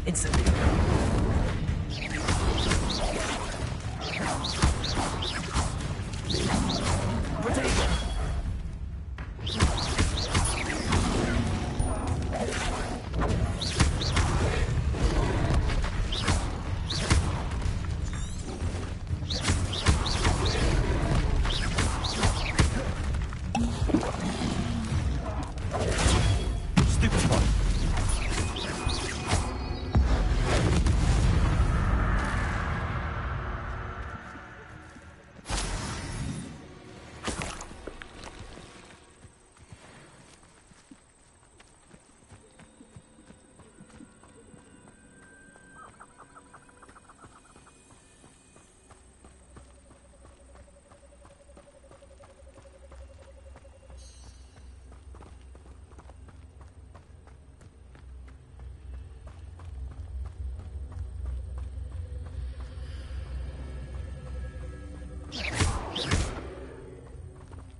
Instantly. Potato.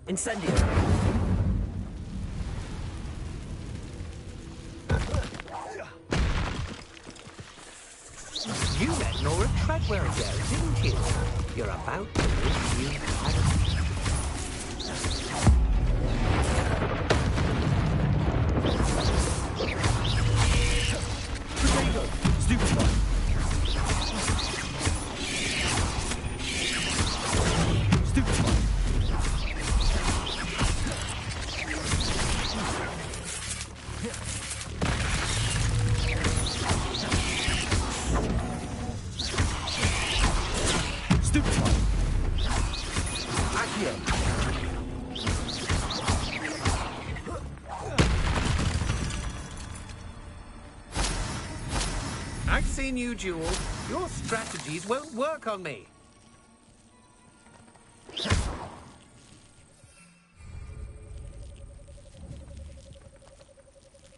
Incendio. You met Nora Treadwell ago, didn't you? You're about to lose you Potato! Stupid one! Stupid one! I've seen you, Jewel. Your strategies won't work on me.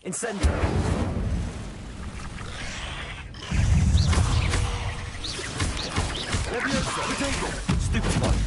Incendio. Potato. Stupid one.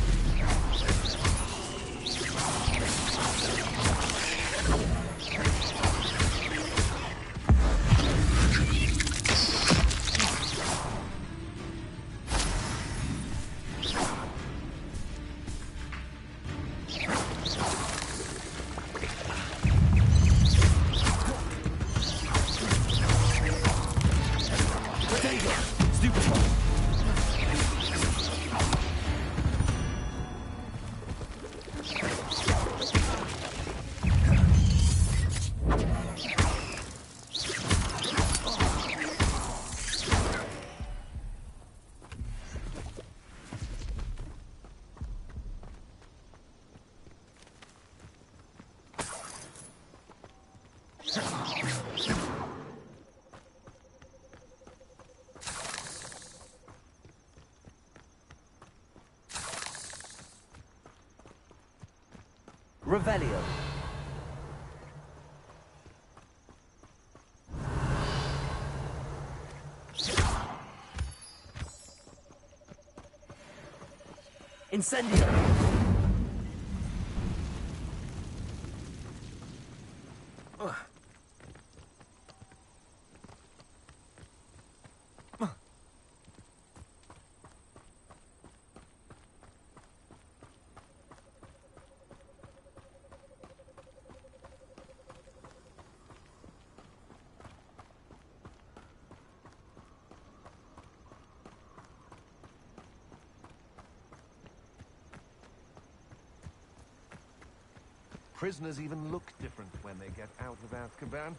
Revelio. Incendio. Prisoners even look different when they get out of Azkaban.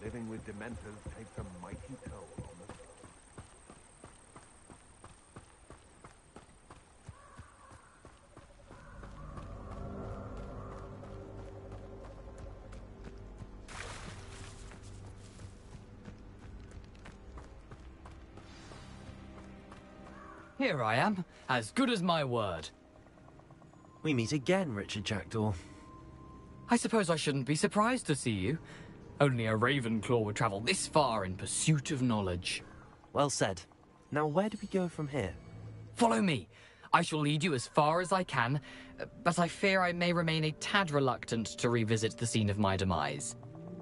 Living with Dementors takes a mighty toll on them. Here I am, as good as my word. We meet again, Richard Jackdaw. I suppose I shouldn't be surprised to see you. Only a Ravenclaw would travel this far in pursuit of knowledge. Well said. Now where do we go from here? Follow me. I shall lead you as far as I can, but I fear I may remain a tad reluctant to revisit the scene of my demise.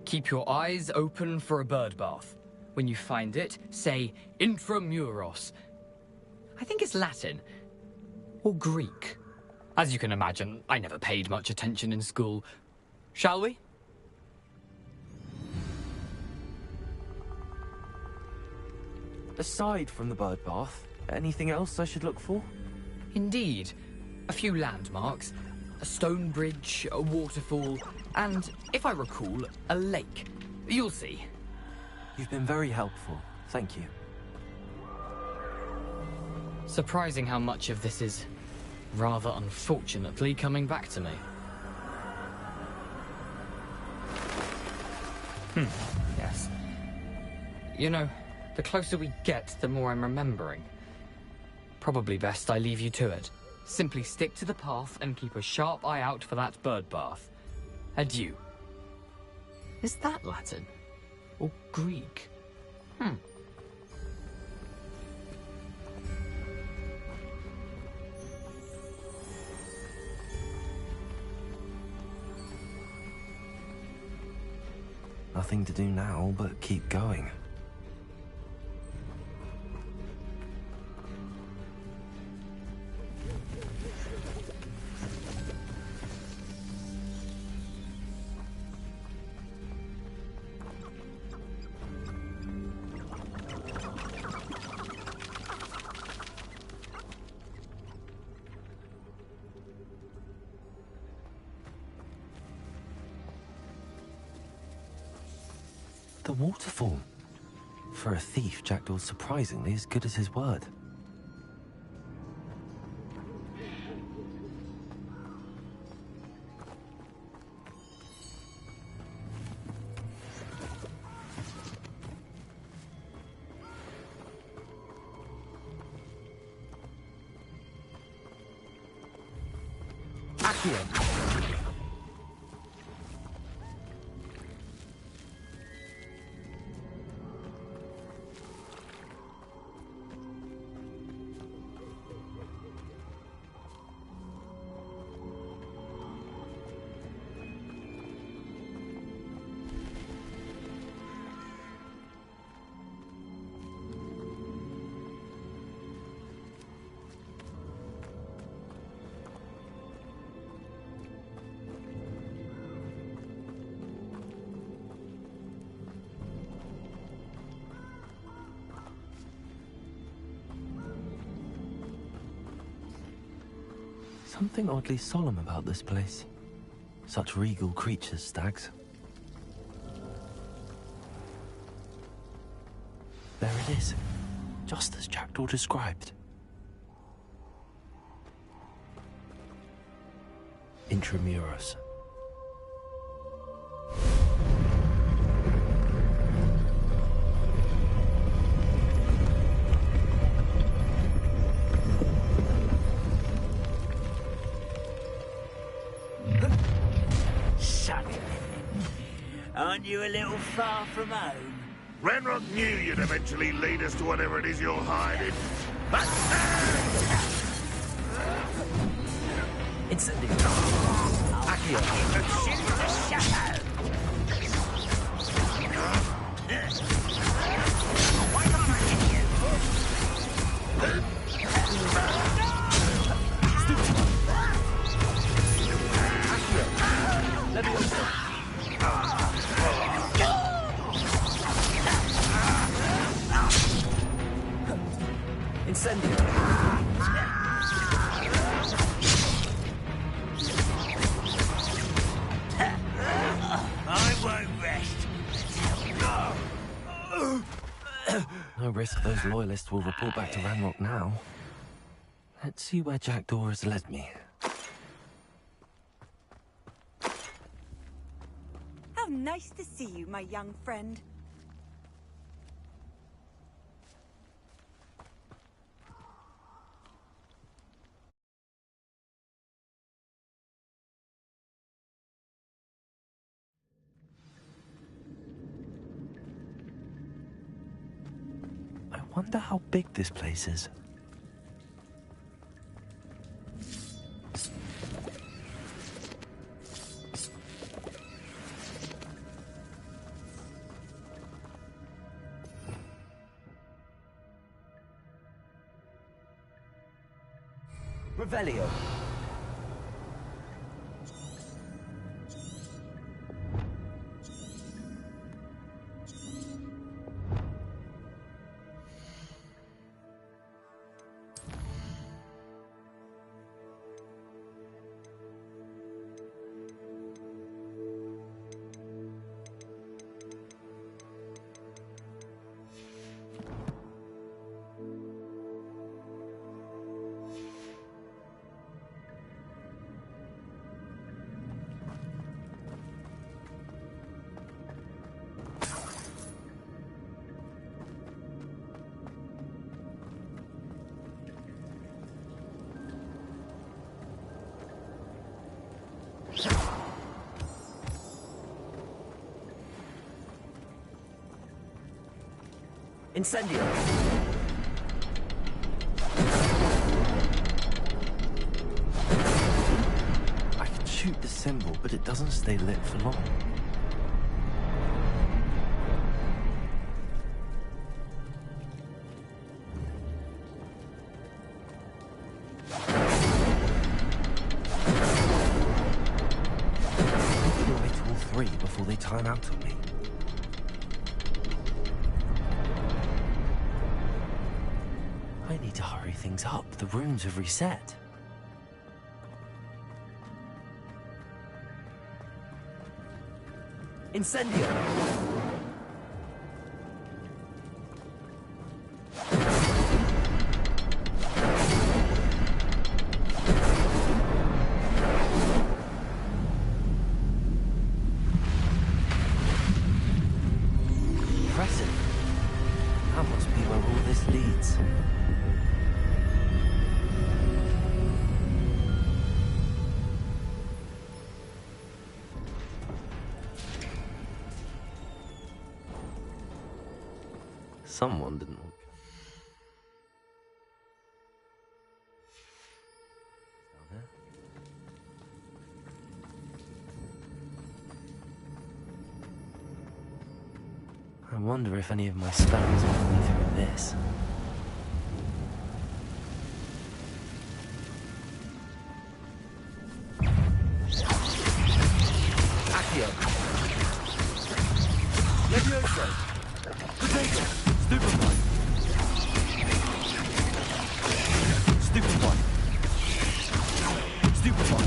Keep your eyes open for a bird bath. When you find it, say intramuros. I think it's Latin. Or Greek. As you can imagine, I never paid much attention in school. Shall we? Aside from the bird bath, anything else I should look for? Indeed. A few landmarks. A stone bridge, a waterfall, and, if I recall, a lake. You'll see. You've been very helpful. Thank you. Surprising how much of this is, rather unfortunately, coming back to me. Yes. You know, the closer we get, the more I'm remembering. Probably best I leave you to it. Simply stick to the path and keep a sharp eye out for that bird bath. Adieu. Is that Latin? Or Greek? Nothing to do now but keep going. The waterfall. For a thief, Jackdaw's surprisingly as good as his word. Accio. Something oddly solemn about this place. Such regal creatures, stags. There it is, just as Jackdaw described. Intramuros. Aren't you a little far from home? Renrock knew you'd eventually lead us to whatever it is you're hiding. Instantly. Accio. Shoot the shadow! Why can't I hit you? Let me go. Incendio. I won't rest. No risk those loyalists will report back to Ranrock now. Let's see where Jackdaw has led me. How nice to see you, my young friend. I wonder how big this place is. Revelio. Incendio. I can shoot the symbol, but it doesn't stay lit for long. I'll wait all three before they time out on me. I need to hurry things up. The rooms have reset. Incendio. Impressive. That must be where all this leads. Someone didn't want... Down there? I wonder if any of my spells will get me through this. Accio. Levioso. Potato. Stupefy! Stupefy! Stupefy!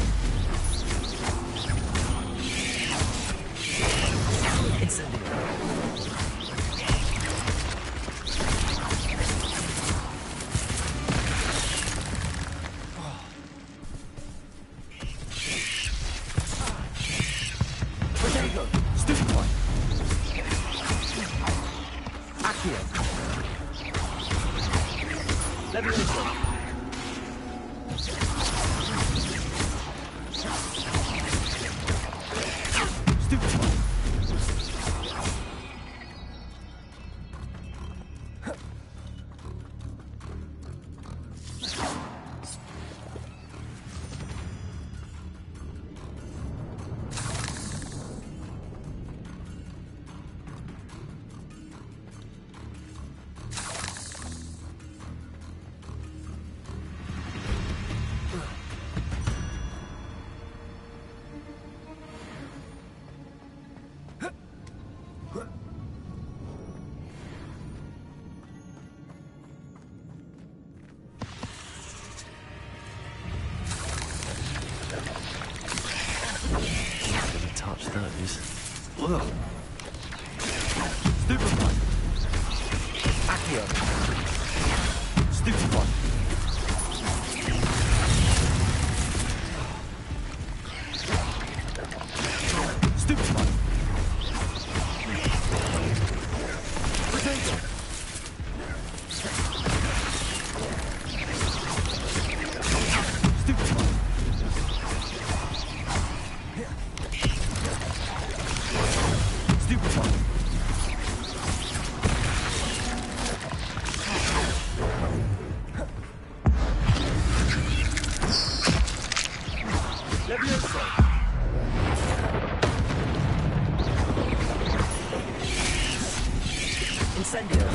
Incendio. Potato. Stupefy! Accio. Levioso. Stupefy! Touch those. Ugh. Stupefy! Accio. Stupefy! Stupefy! Potato. Stupefy! Stupefy! Levioso. Incendio.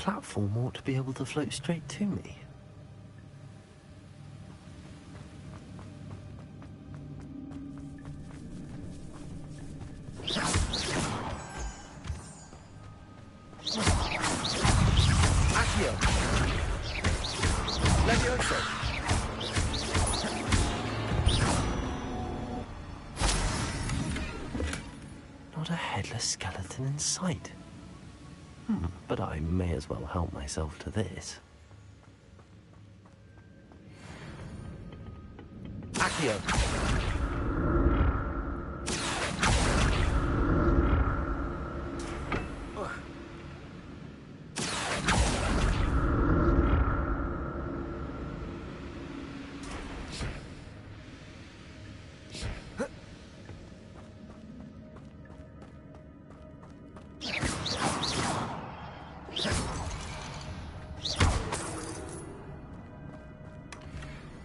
platform ought to be able to float straight to me. Accio. Levioso. Not a headless skeleton in sight. But I may as well help myself to this. Accio.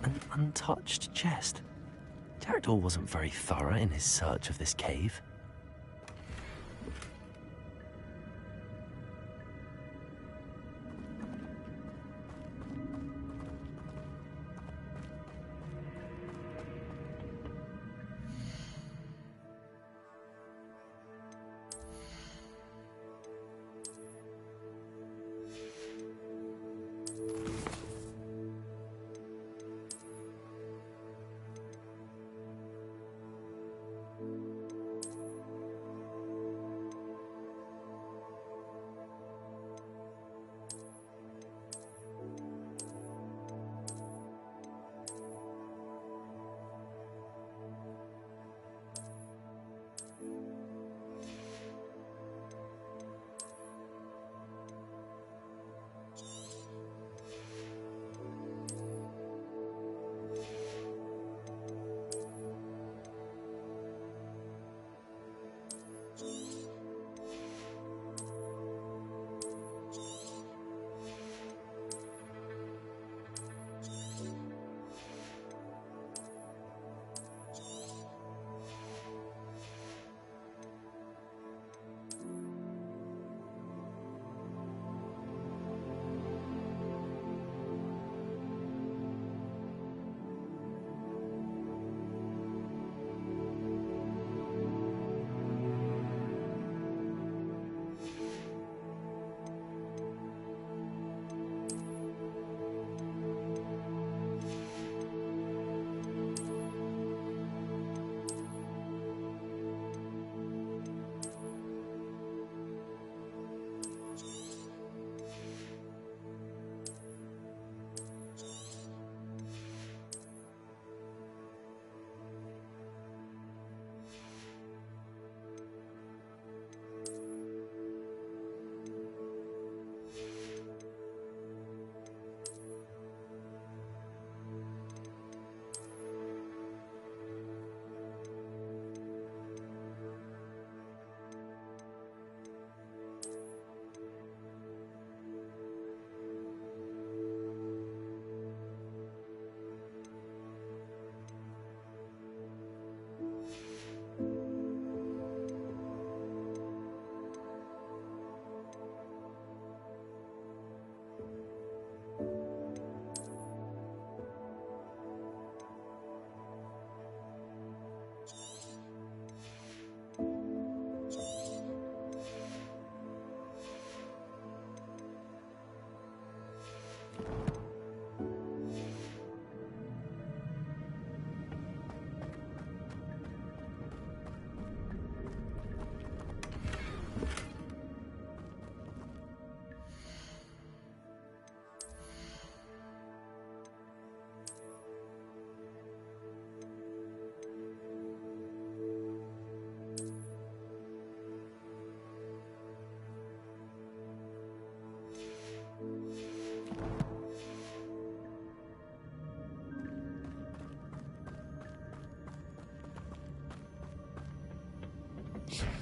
An untouched chest. Jackdaw wasn't very thorough in his search of this cave.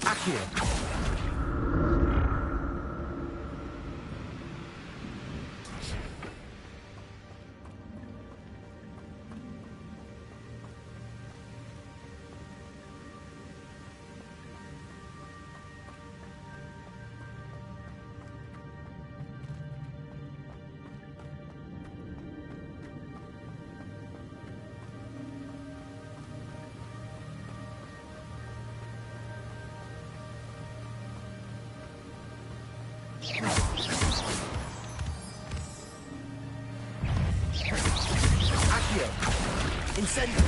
Accio. Accio. Incendio.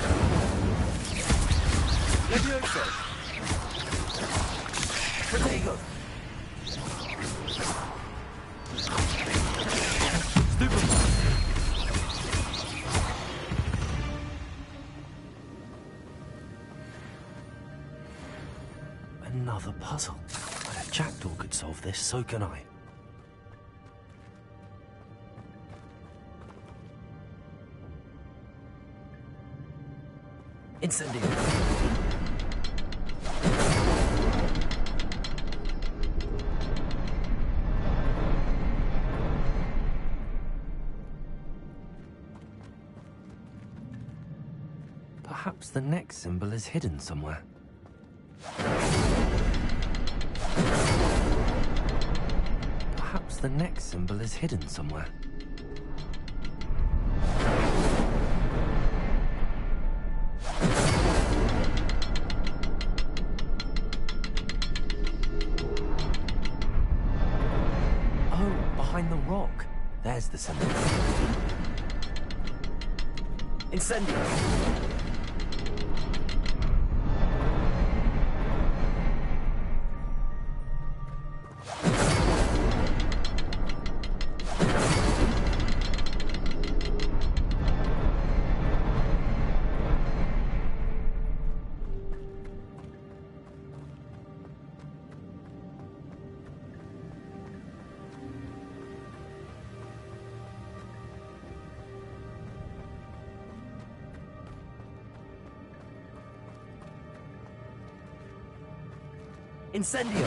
Levioso. Protego. Another puzzle. But if Jackdaw could solve this, so can I. Incendio. Perhaps the next symbol is hidden somewhere. Perhaps the next symbol is hidden somewhere. Oh, behind the rock. There's the symbol. Incendio. Incendio.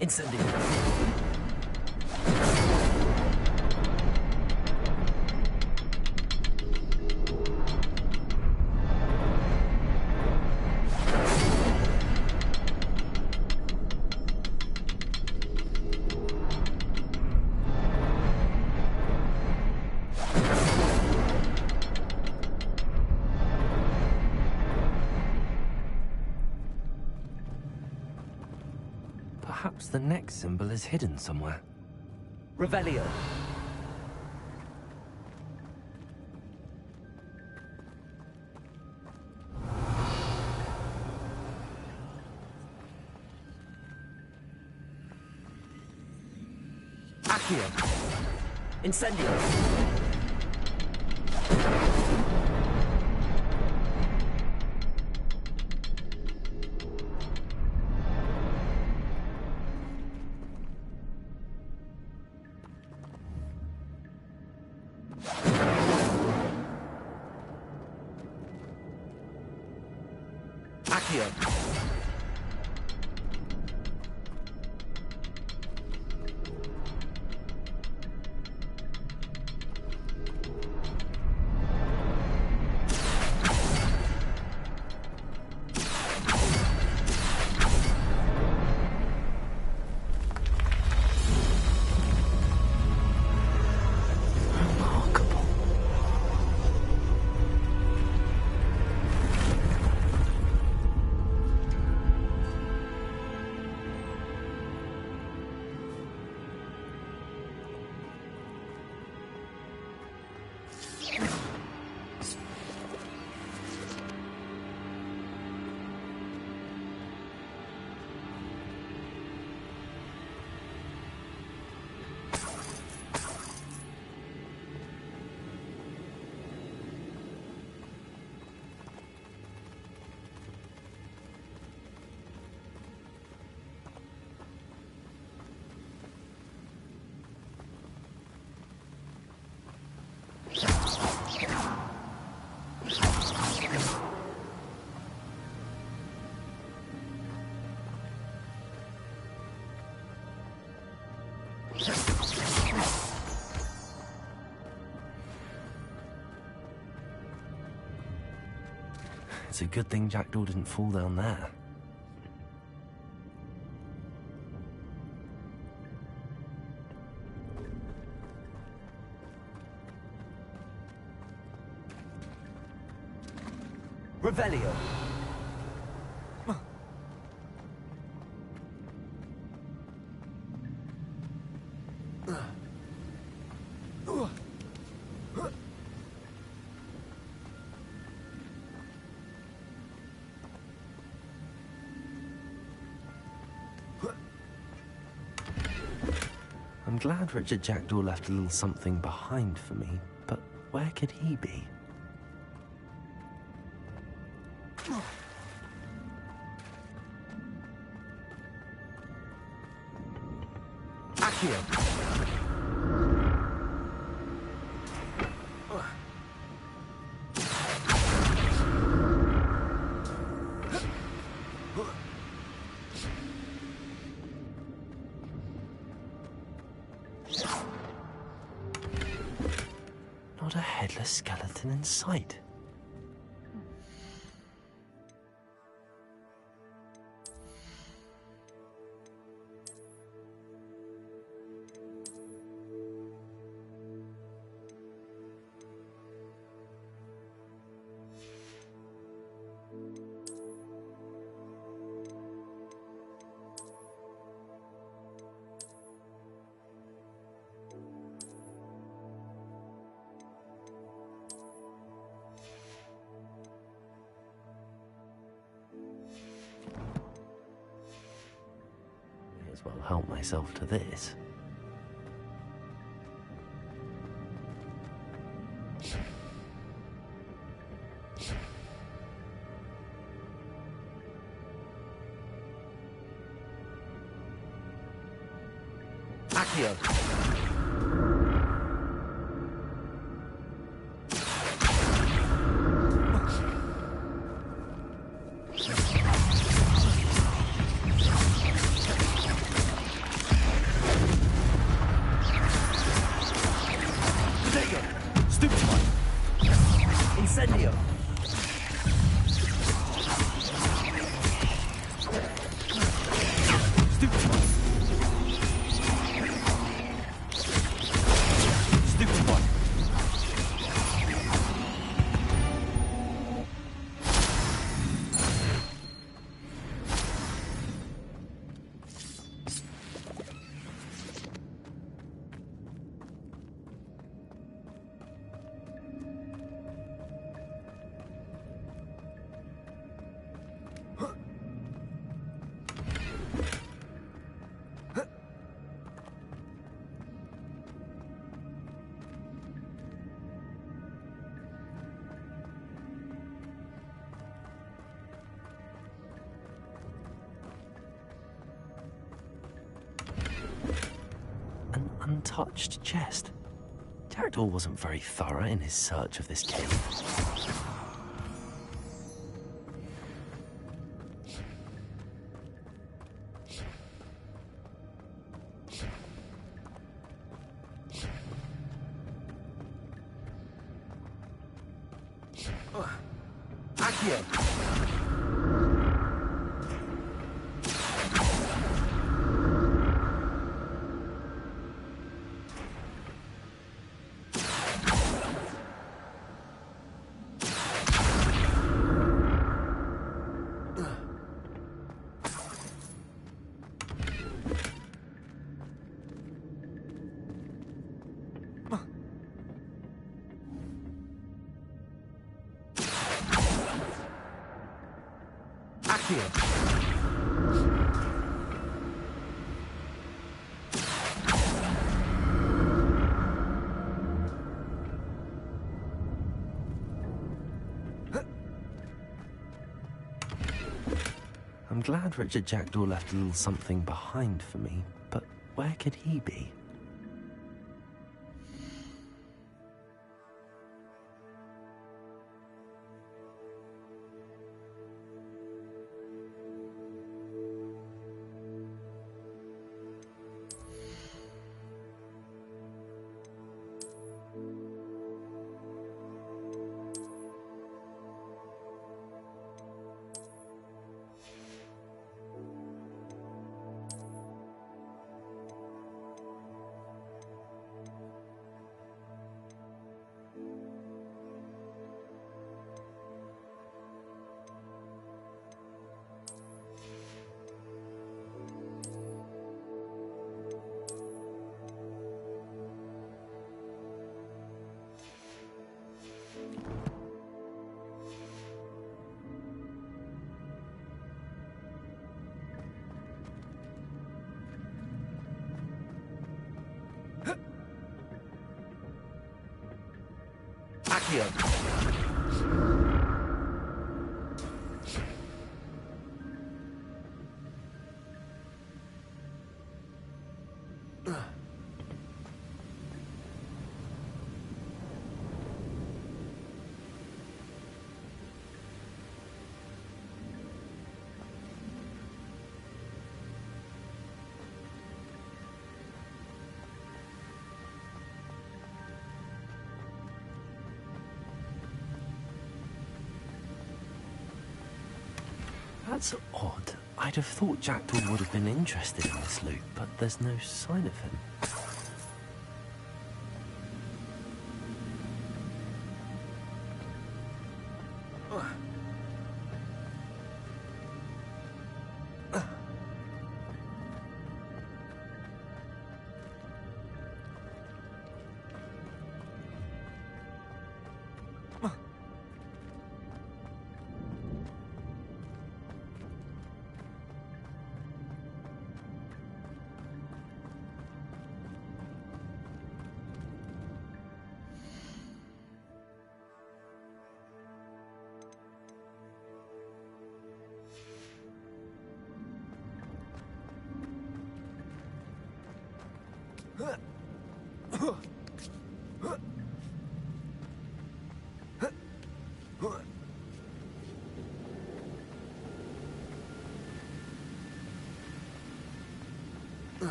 Incendio. Perhaps the next symbol is hidden somewhere. Revelio. Accio. Incendio. Accio. Remarkable. It's a good thing Jackdaw didn't fall down there. Revelio. I'm glad Richard Jackdaw left a little something behind for me, but where could he be? Accio. Not a headless skeleton in sight. May as well help myself to this. Accio. Incendio. An untouched chest. Jackdaw wasn't very thorough in his search of this cave. Accio. Accio. I'm glad Richard Jackdaw left a little something behind for me, but where could he be? Accio. That's odd. I'd have thought Jackdaw would have been interested in this loot, but there's no sign of him.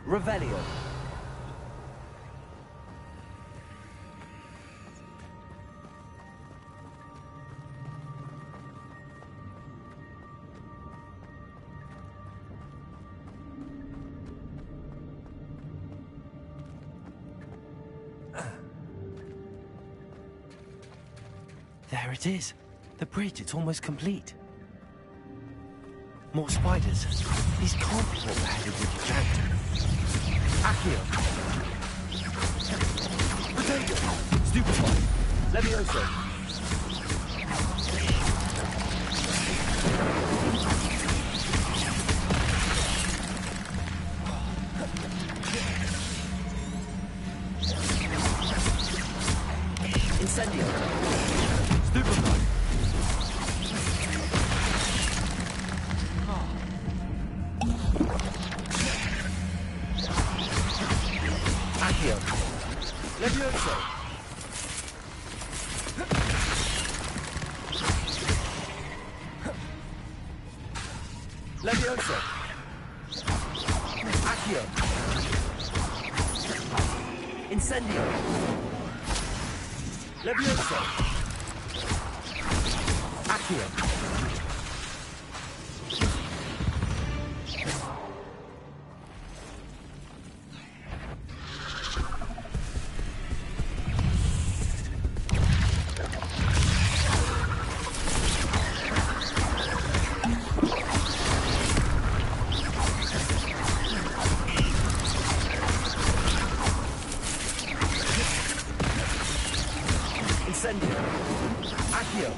Revelio. There it is. The bridge, it's almost complete. More spiders. These can't be what we're headed with Jackdaw. Accio. Potato. Stupefy. Levioso. Incendio. Stupefy. Accio. Levioso. Levioso. Accio. Incendio. Levioso. Accio. Incendio. Accio.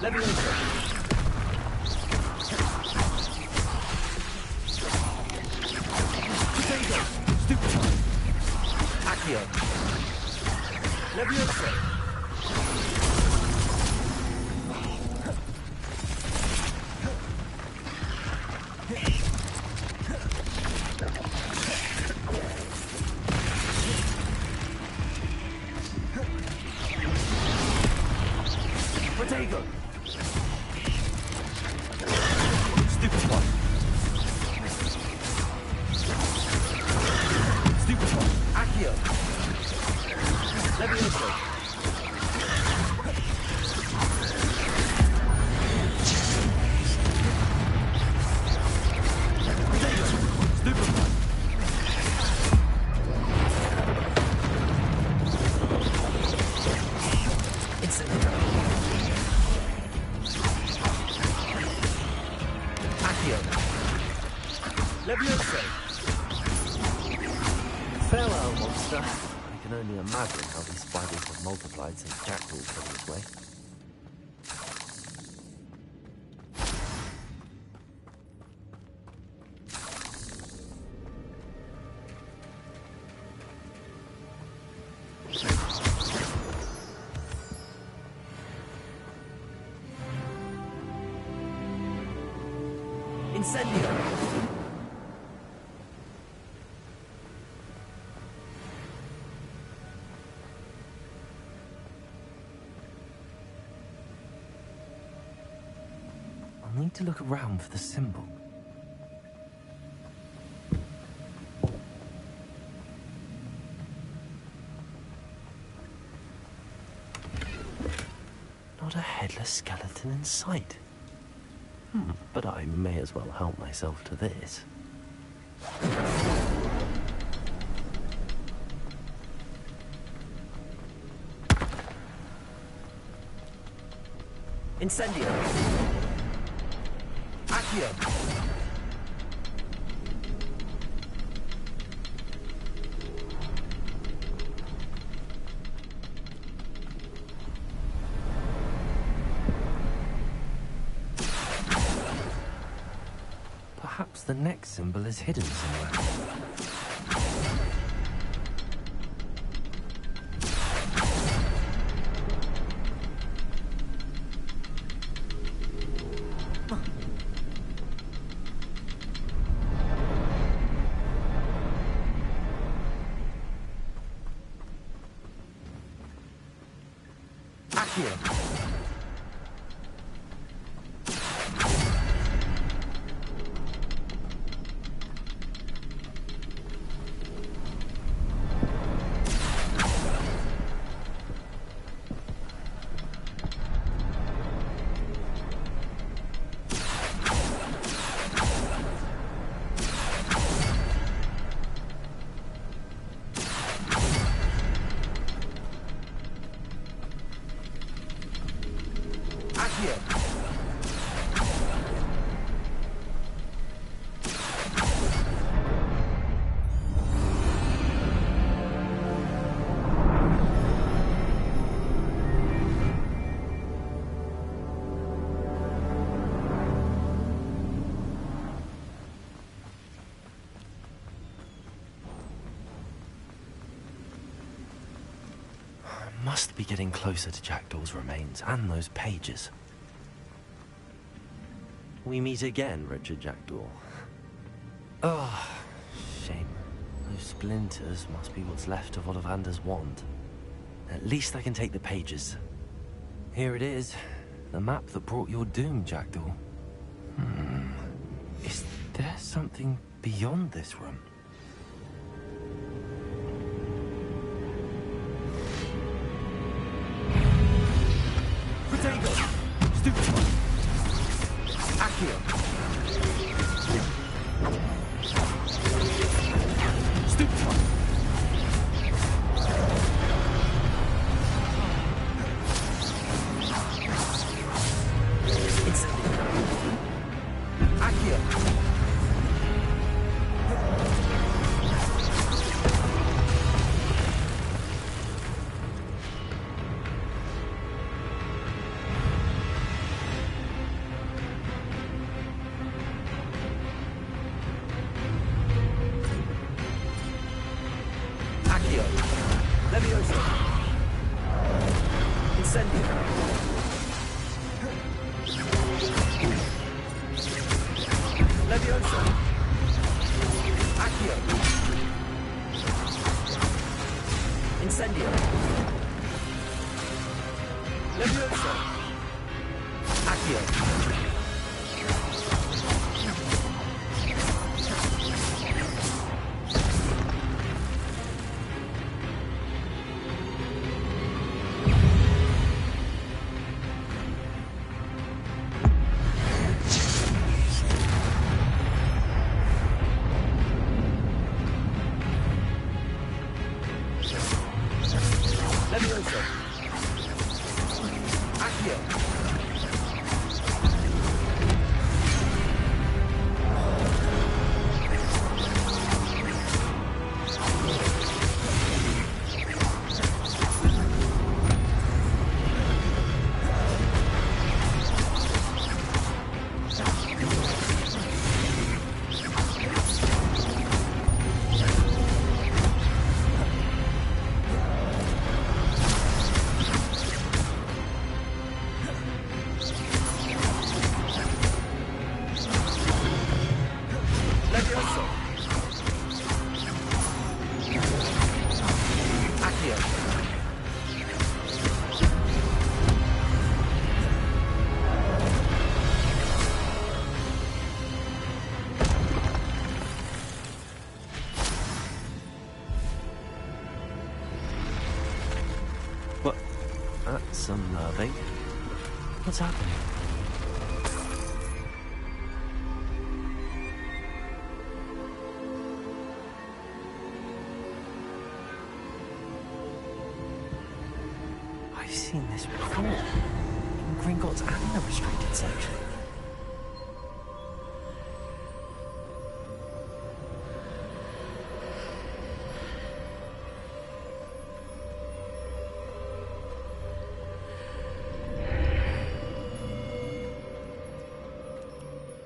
Levioso. Potato. Stupefy. Accio. Levioso. Potato. Stupefy. Stupefy. Accio. Levioso. Potato. Stupefy. Incendio. Accio. Levioso. Farewell, monster. I can only imagine how these spiders have multiplied since Jackdaw came this way. Incendio! I'll need to look around for the symbol. Not a headless skeleton in sight. But I may as well help myself to this. Incendio! Accio! Perhaps the next symbol is hidden somewhere. Accio! Must be getting closer to Jackdaw's remains and those pages. We meet again, Richard Jackdaw. Oh, shame. Those splinters must be what's left of Ollivander's wand. At least I can take the pages. Here it is. The map that brought your doom, Jackdaw. Is there something beyond this room? Protego! Stupefy! Accio! Stupefy! Incendio! Accio! Levioso! Incendio! Levioso! Accio! Incendio! Levioso! Accio! Levioso. Accio. What? That's unnerving. What's happening? I've seen this before. In Gringotts and the restricted section.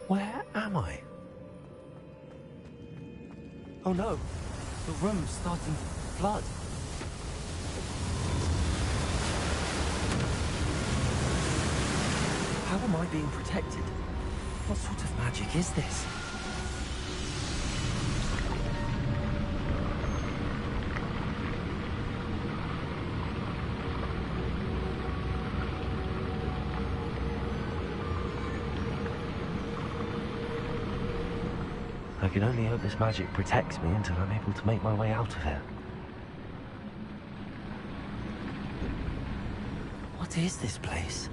Where am I? Oh no, the room's starting to flood. How am I being protected? What sort of magic is this? I can only hope this magic protects me until I'm able to make my way out of here. What is this place?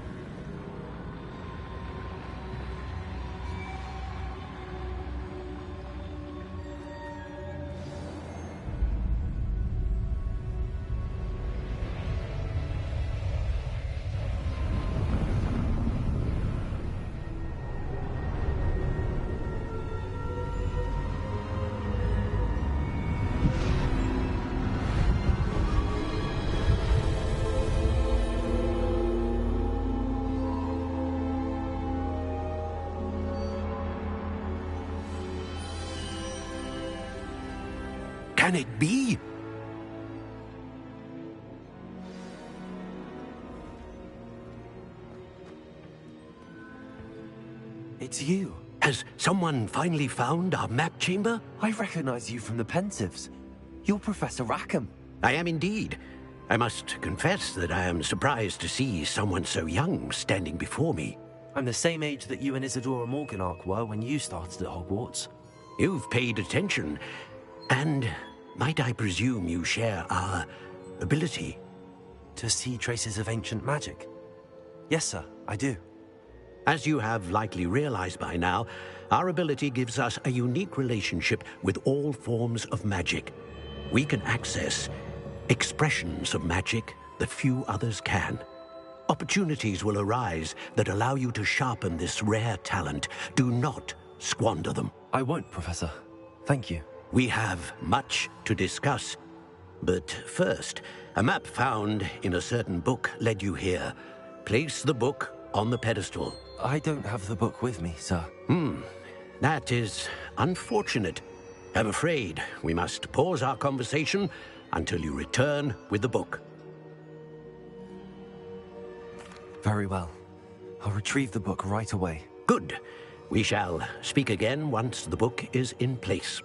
Can it be? It's you. Has someone finally found our map chamber? I recognize you from the Pensives. You're Professor Rackham. I am indeed. I must confess that I am surprised to see someone so young standing before me. I'm the same age that you and Isadora Morganach were when you started at Hogwarts. You've paid attention, and might I presume you share our ability? To see traces of ancient magic? Yes, sir, I do. As you have likely realized by now, our ability gives us a unique relationship with all forms of magic. We can access expressions of magic that few others can. Opportunities will arise that allow you to sharpen this rare talent. Do not squander them. I won't, Professor. Thank you. We have much to discuss. But first, a map found in a certain book led you here. Place the book on the pedestal. I don't have the book with me, sir. That is unfortunate. I'm afraid we must pause our conversation until you return with the book. Very well. I'll retrieve the book right away. Good. We shall speak again once the book is in place.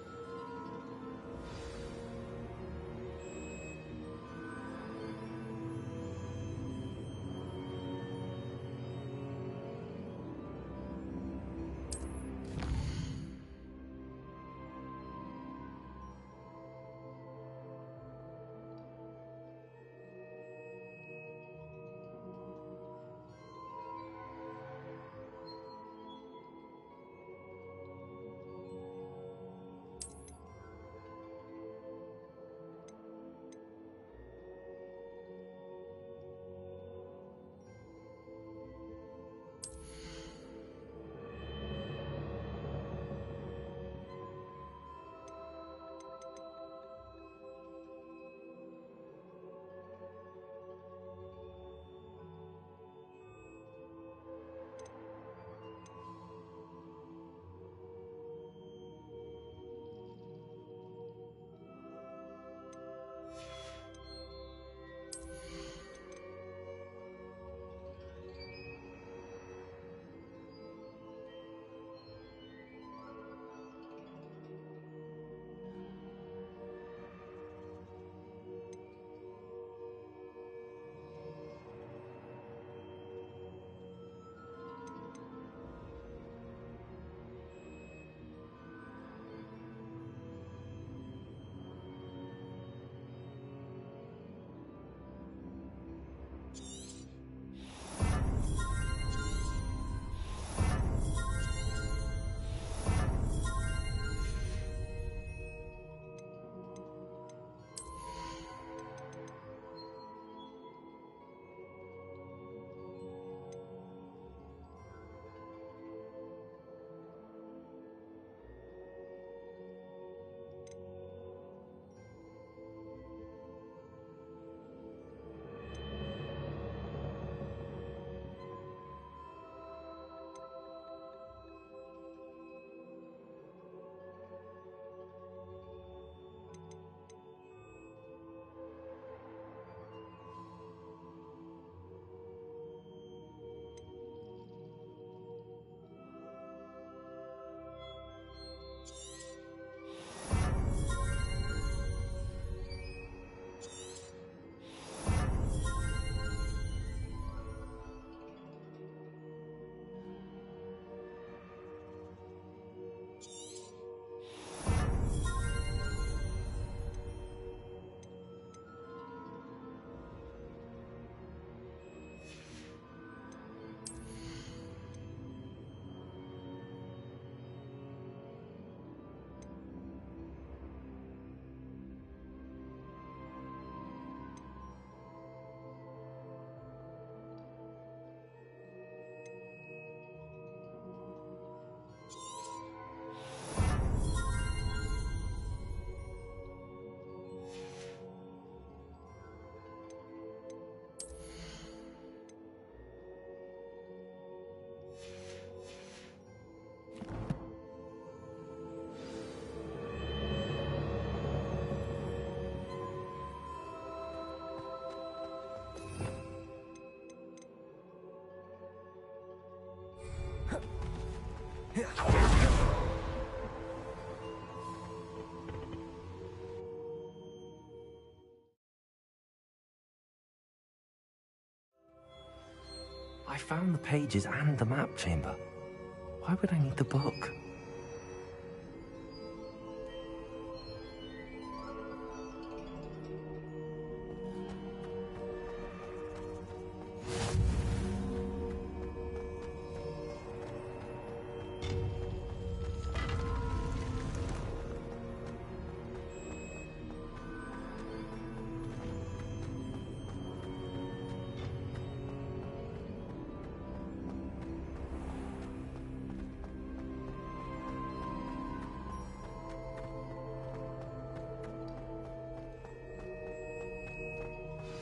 I found the pages and the map chamber. Why would I need the book?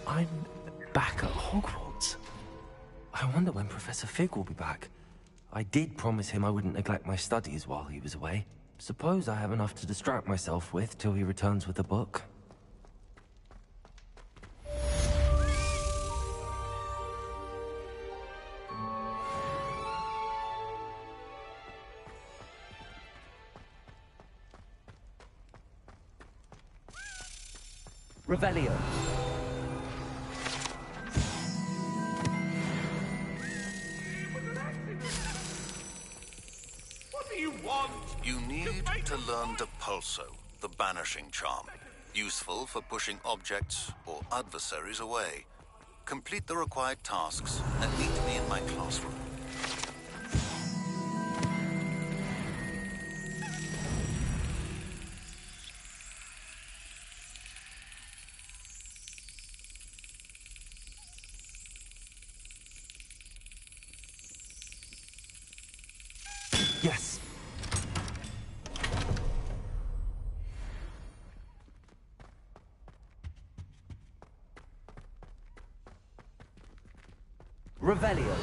I'm back at Hogwarts. I wonder when Professor Fig will be back. I did promise him I wouldn't neglect my studies while he was away. Suppose I have enough to distract myself with till he returns with a book. Revelio. You need to learn Depulso, the banishing charm. Useful for pushing objects or adversaries away. Complete the required tasks and meet me in my classroom. Yes. Revelio.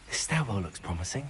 This stairwell looks promising.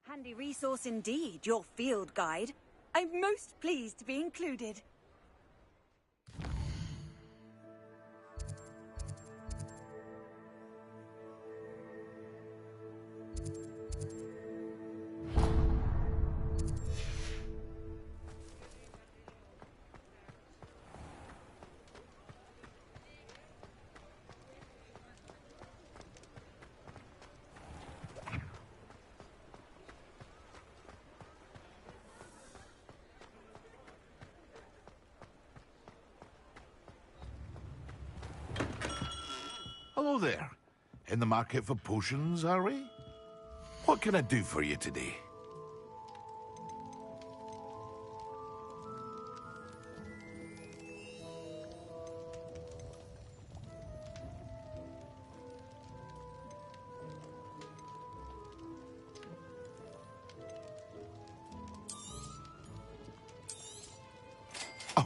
Handy resource indeed, your field guide. I'm most pleased to be included. Hello there. In the market for potions, are we? What can I do for you today?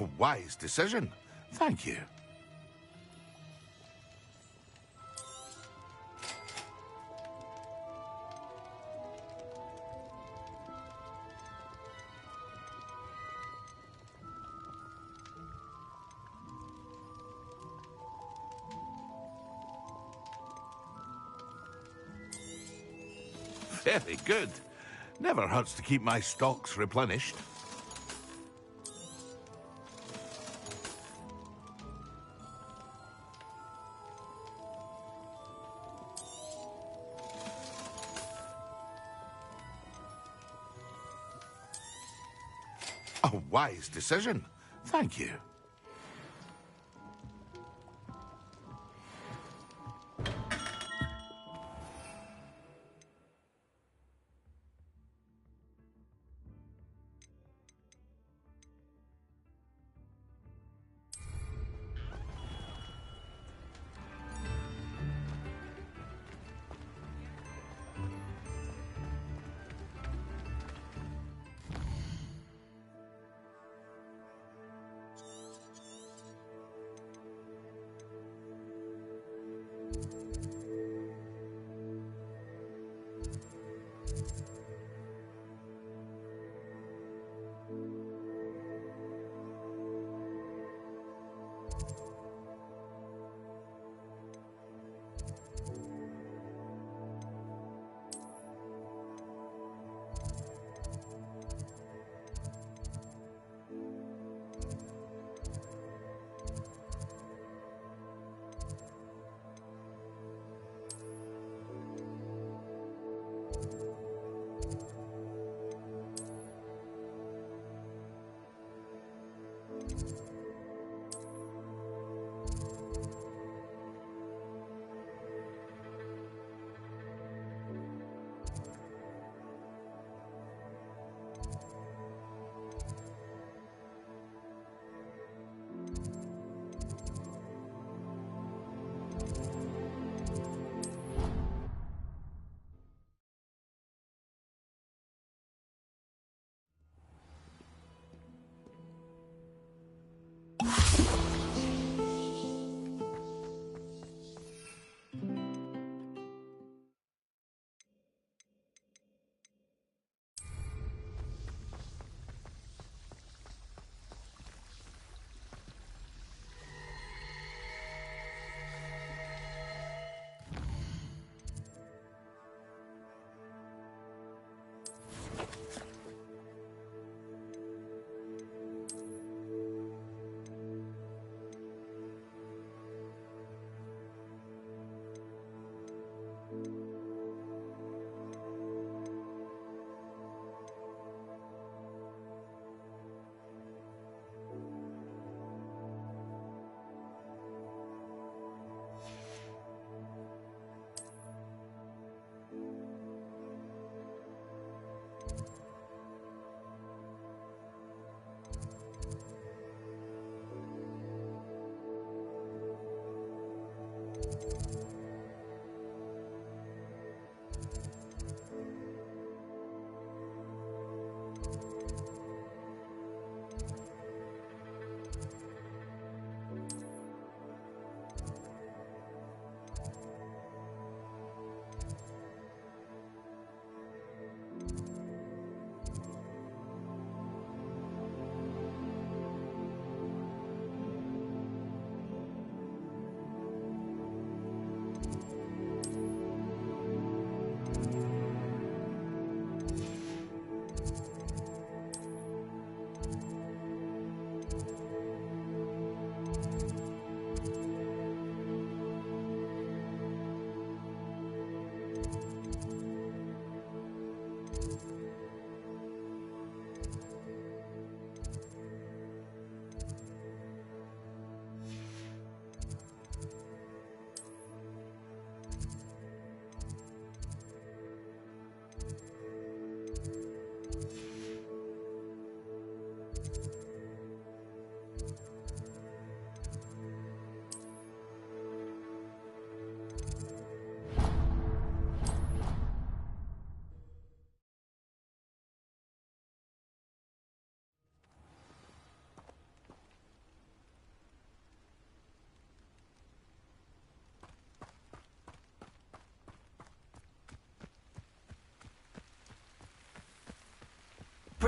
A wise decision. Thank you. Very good. Never hurts to keep my stocks replenished. A wise decision. Thank you.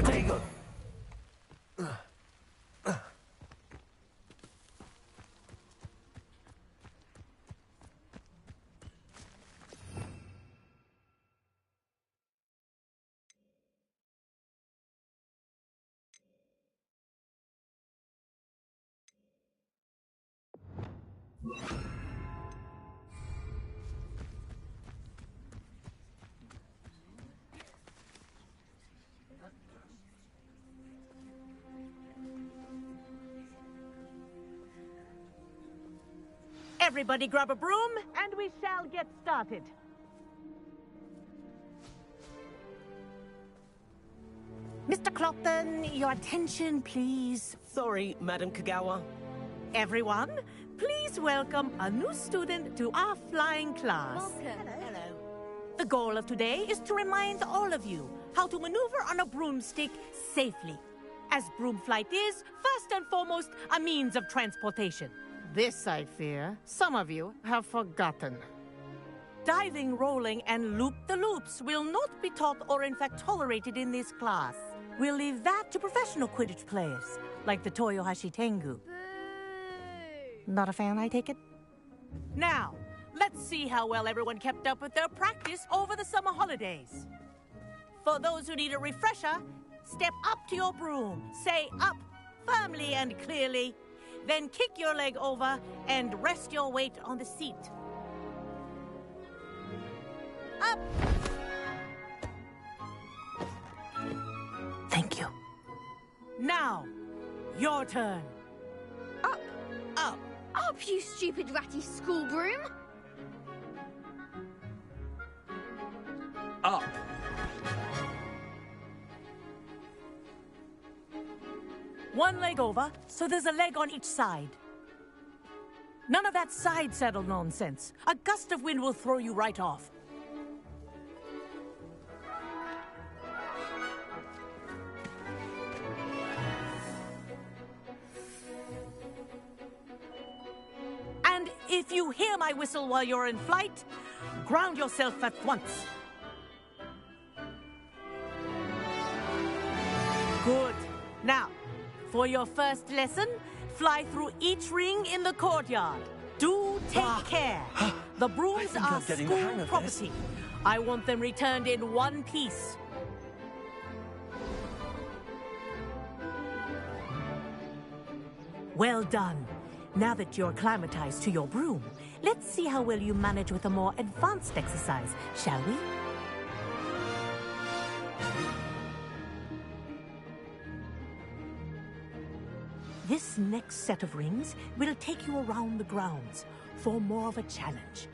Protego! Everybody grab a broom, and we shall get started. Mr. Clopton, your attention, please. Sorry, Madam Kagawa. Everyone, please welcome a new student to our flying class. Hello. The goal of today is to remind all of you how to maneuver on a broomstick safely, as broom flight is, first and foremost, a means of transportation. This, I fear, some of you have forgotten. Diving, rolling, and loop-the-loops will not be taught or in fact tolerated in this class. We'll leave that to professional Quidditch players, like the Toyohashi Tengu. Boo! Not a fan, I take it? Now, let's see how well everyone kept up with their practice over the summer holidays. For those who need a refresher, step up to your broom, say up firmly and clearly, then kick your leg over and rest your weight on the seat. Up! Thank you. Now, your turn. Up! Up! Up, you stupid ratty school broom! Up! One leg over, so there's a leg on each side. None of that side saddle nonsense. A gust of wind will throw you right off. And if you hear my whistle while you're in flight, ground yourself at once. Good. Now, for your first lesson, fly through each ring in the courtyard. Do take care. The brooms think are I'm getting the hang school of property. I want them returned in one piece. Well done. Now that you're acclimatized to your broom, let's see how well you manage with a more advanced exercise, shall we? This next set of rings will take you around the grounds for more of a challenge.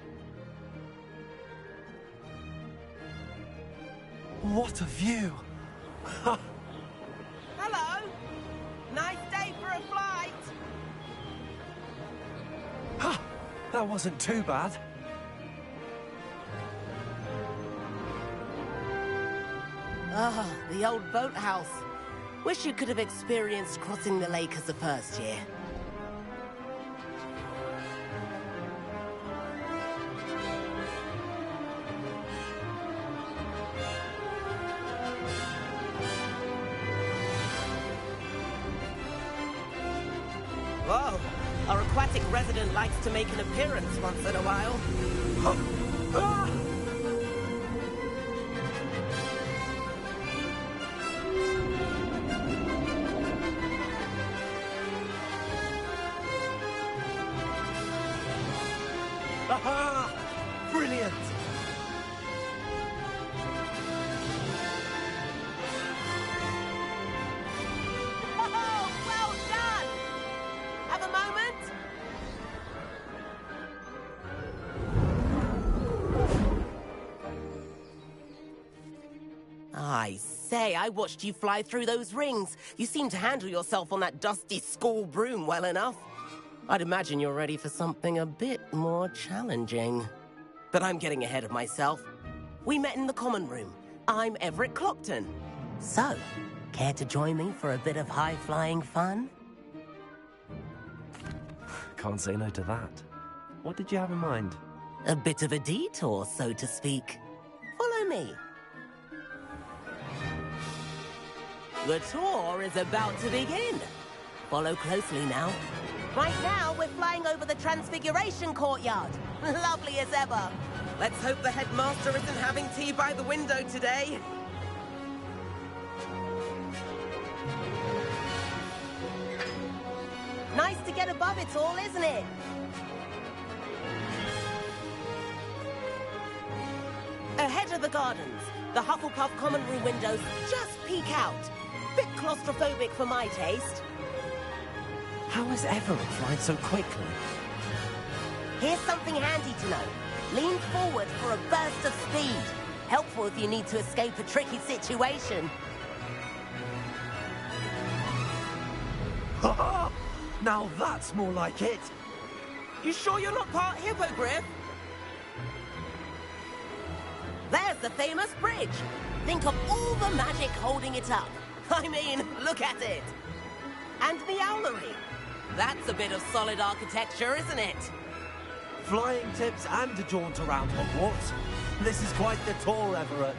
What a view! Hello! Nice day for a flight! That wasn't too bad. Ah, the old boathouse. Wish you could have experienced crossing the lake as the first year. Whoa! Our aquatic resident likes to make an appearance once in a while. Ah! Aha! Brilliant! Oh, well done! Have a moment? I say, I watched you fly through those rings. You seem to handle yourself on that dusty school broom well enough. I'd imagine you're ready for something a bit more challenging. But I'm getting ahead of myself. We met in the common room. I'm Everett Clopton. So, care to join me for a bit of high-flying fun? Can't say no to that. What did you have in mind? A bit of a detour, so to speak. Follow me. The tour is about to begin. Follow closely now. Right now, we're flying over the Transfiguration Courtyard. Lovely as ever. Let's hope the headmaster isn't having tea by the window today. Nice to get above it all, isn't it? Ahead of the gardens, the Hufflepuff common room windows just peek out. Bit claustrophobic for my taste. How has Everett flying so quickly? Here's something handy to know. Lean forward for a burst of speed. Helpful if you need to escape a tricky situation. Now that's more like it. You sure you're not part hippogriff? There's the famous bridge. Think of all the magic holding it up. I mean, look at it. And the owlery. That's a bit of solid architecture, isn't it? Flying tips and a jaunt around Hogwarts. This is quite the tour, Everett.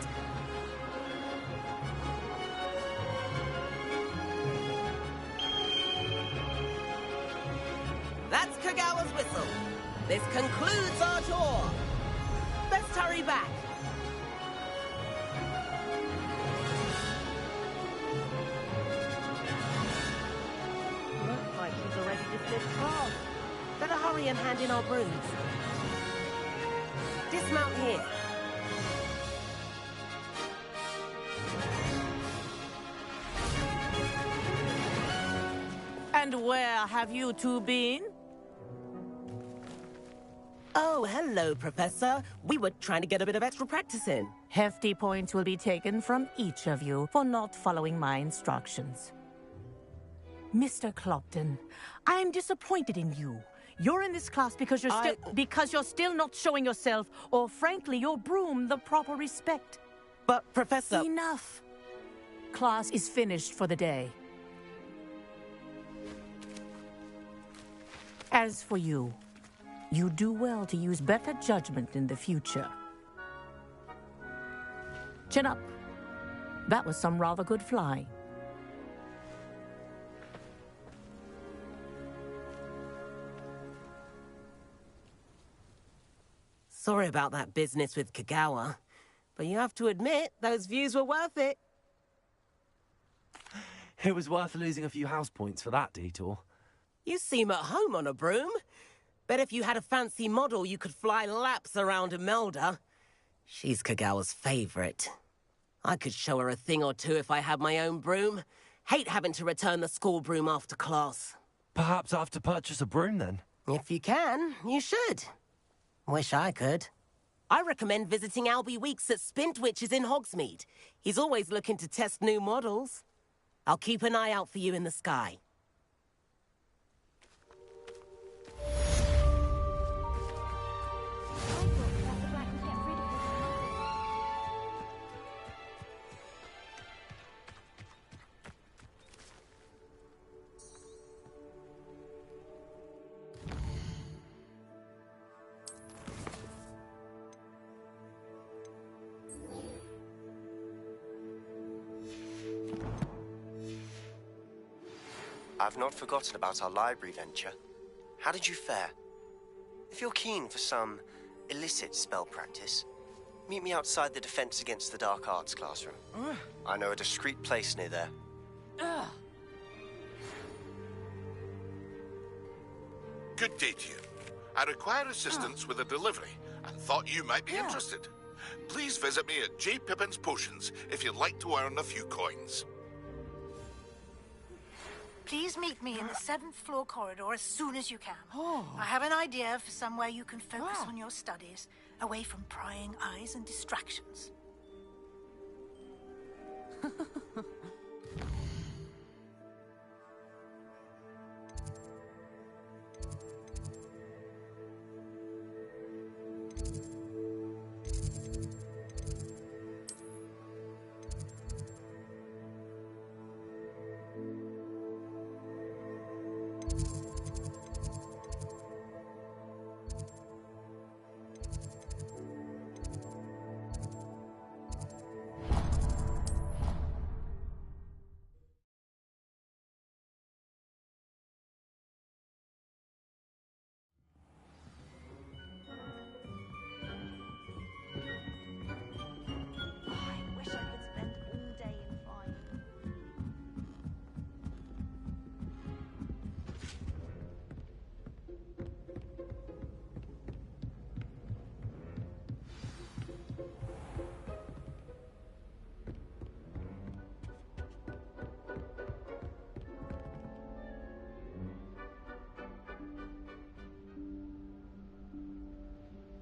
That's Kagawa's whistle. This concludes our tour. Let's hurry back. Looks like he's already dismissed class. Better hurry and hand in our brooms. Dismount here. And where have you two been? Oh, hello, Professor. We were trying to get a bit of extra practice in. Hefty points will be taken from each of you for not following my instructions. Mr. Clopton, I am disappointed in you. You're in this class because you're still not showing yourself, or frankly, your broom, the proper respect. But, Professor... Enough. Class is finished for the day. As for you, you do well to use better judgment in the future. Chin up. That was some rather good flying. Sorry about that business with Kagawa, but you have to admit, those views were worth it. It was worth losing a few house points for that detour. You seem at home on a broom. Bet if you had a fancy model, you could fly laps around Imelda. She's Kagawa's favorite. I could show her a thing or two if I had my own broom. Hate having to return the school broom after class. Perhaps I have to purchase a broom then? If you can, you should. Wish I could. I recommend visiting Albie Weeks at Spintwitches in Hogsmeade. He's always looking to test new models. I'll keep an eye out for you in the sky. I've not forgotten about our library venture. How did you fare? If you're keen for some illicit spell practice, meet me outside the Defense Against the Dark Arts classroom. I know a discreet place near there. Good day to you. I require assistance with a delivery and thought you might be interested. Please visit me at J. Pippin's Potions if you'd like to earn a few coins. Please meet me in the 7th floor corridor as soon as you can. I have an idea for somewhere you can focus on your studies, away from prying eyes and distractions.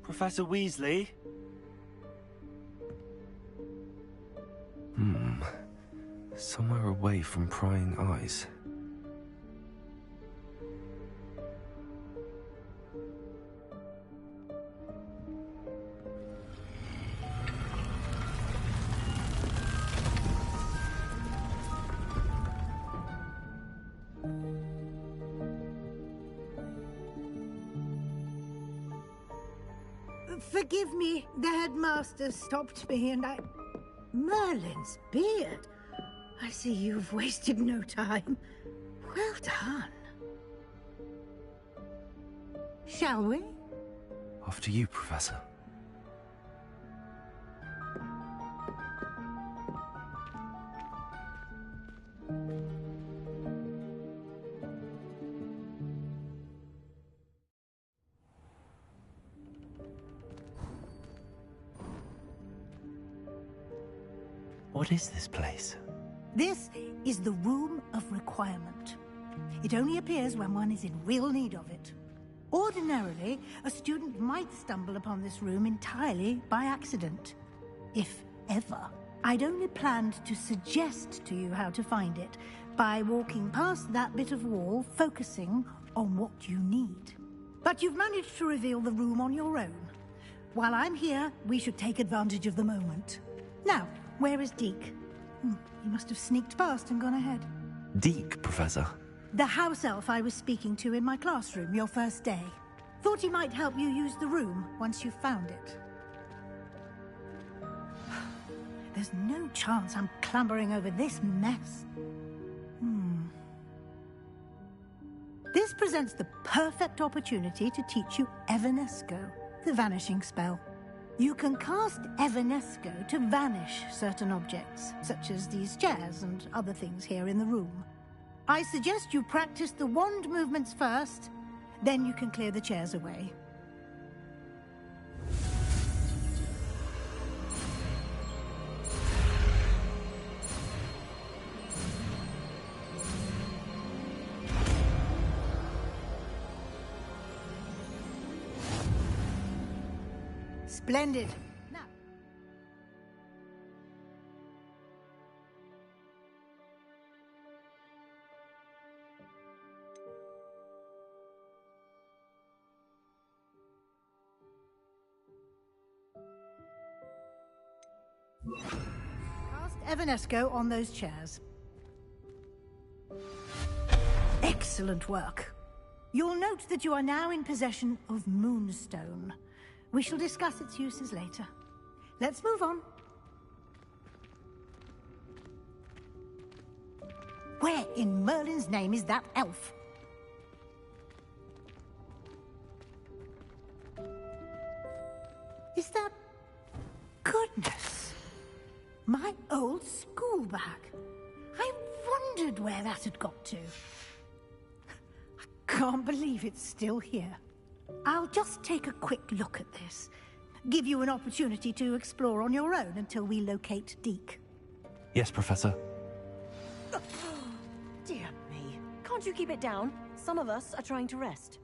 Professor Weasley? Somewhere away from prying eyes. Forgive me, the headmaster stopped me and I... Merlin's beard. I see you've wasted no time. Well done. Shall we? After you, Professor. What is this place? This is the Room of Requirement. It only appears when one is in real need of it. Ordinarily, a student might stumble upon this room entirely by accident. If ever. I'd only planned to suggest to you how to find it by walking past that bit of wall, focusing on what you need. But you've managed to reveal the room on your own. While I'm here, we should take advantage of the moment. Now, where is Deke? He must have sneaked past and gone ahead. Deke, Professor. The house elf I was speaking to in my classroom your first day. Thought he might help you use the room once you found it. There's no chance I'm clambering over this mess. This presents the perfect opportunity to teach you Evanesco, the vanishing spell. You can cast Evanesco to vanish certain objects, such as these chairs and other things here in the room. I suggest you practice the wand movements first, then you can clear the chairs away. Splendid. Now. Cast Evanesco on those chairs. Excellent work. You'll note that you are now in possession of Moonstone. We shall discuss its uses later. Let's move on. Where in Merlin's name is that elf? Is that... Goodness! My old school bag. I wondered where that had got to. I can't believe it's still here. I'll just take a quick look at this. Give you an opportunity to explore on your own until we locate Deke. Yes, Professor. Dear me. Can't you keep it down? Some of us are trying to rest.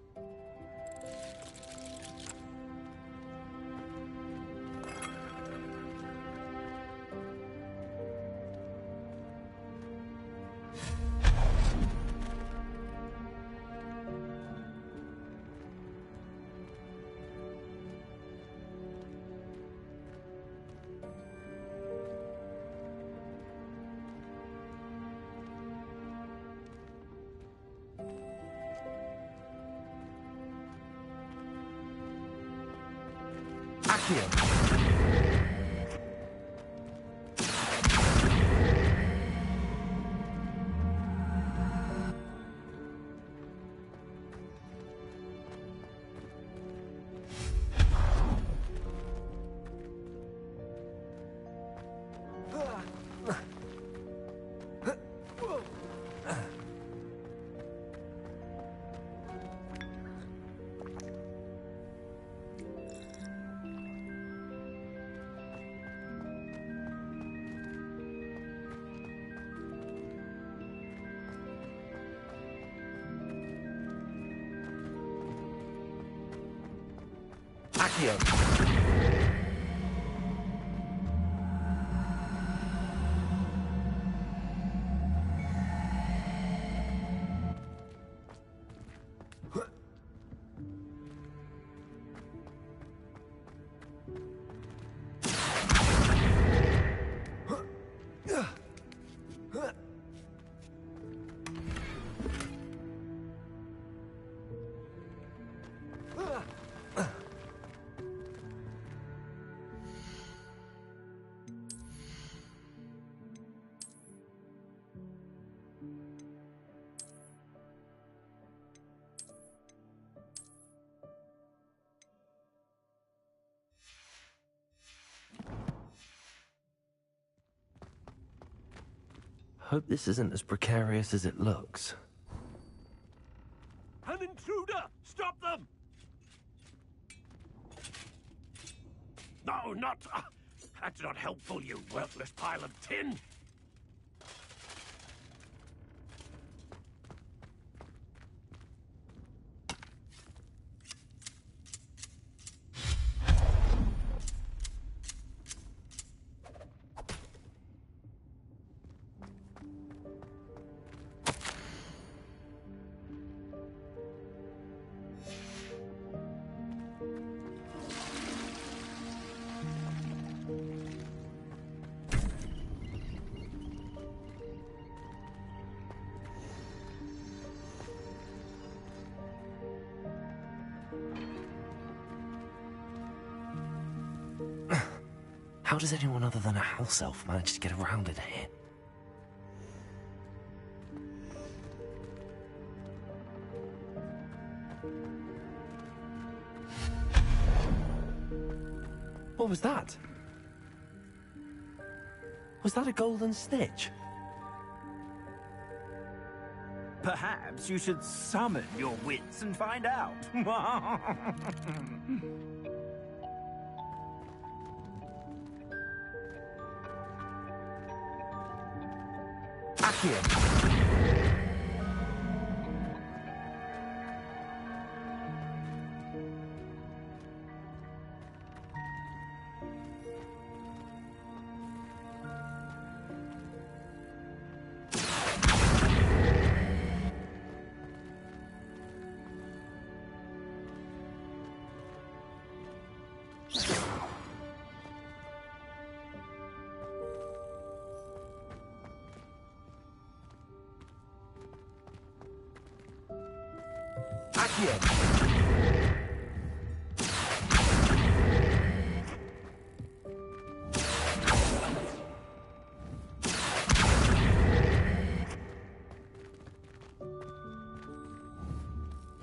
Accio. Hope this isn't as precarious as it looks. An intruder! Stop them! No, not... that's not helpful, you worthless pile of tin! How does anyone other than a house elf manage to get around in here? What was that? Was that a golden snitch? Perhaps you should summon your wits and find out. Accio.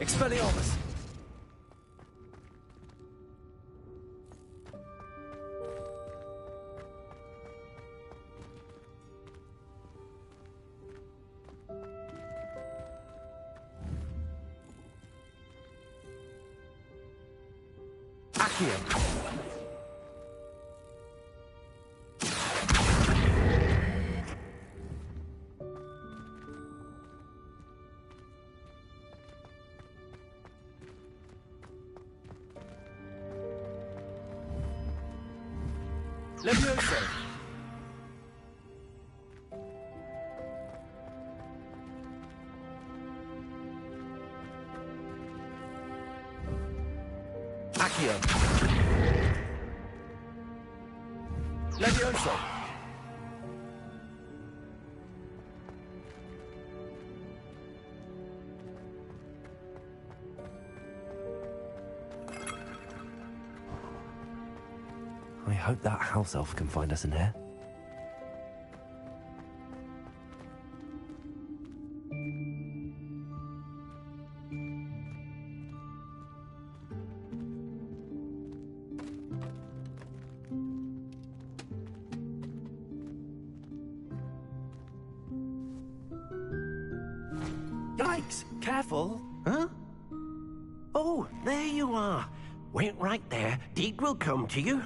Expelliarmus! Accio! Levioso! Accio! Levioso! I hope that house elf can find us in here. Yikes! Careful! Huh? Oh, there you are. Wait right there. Deke will come to you.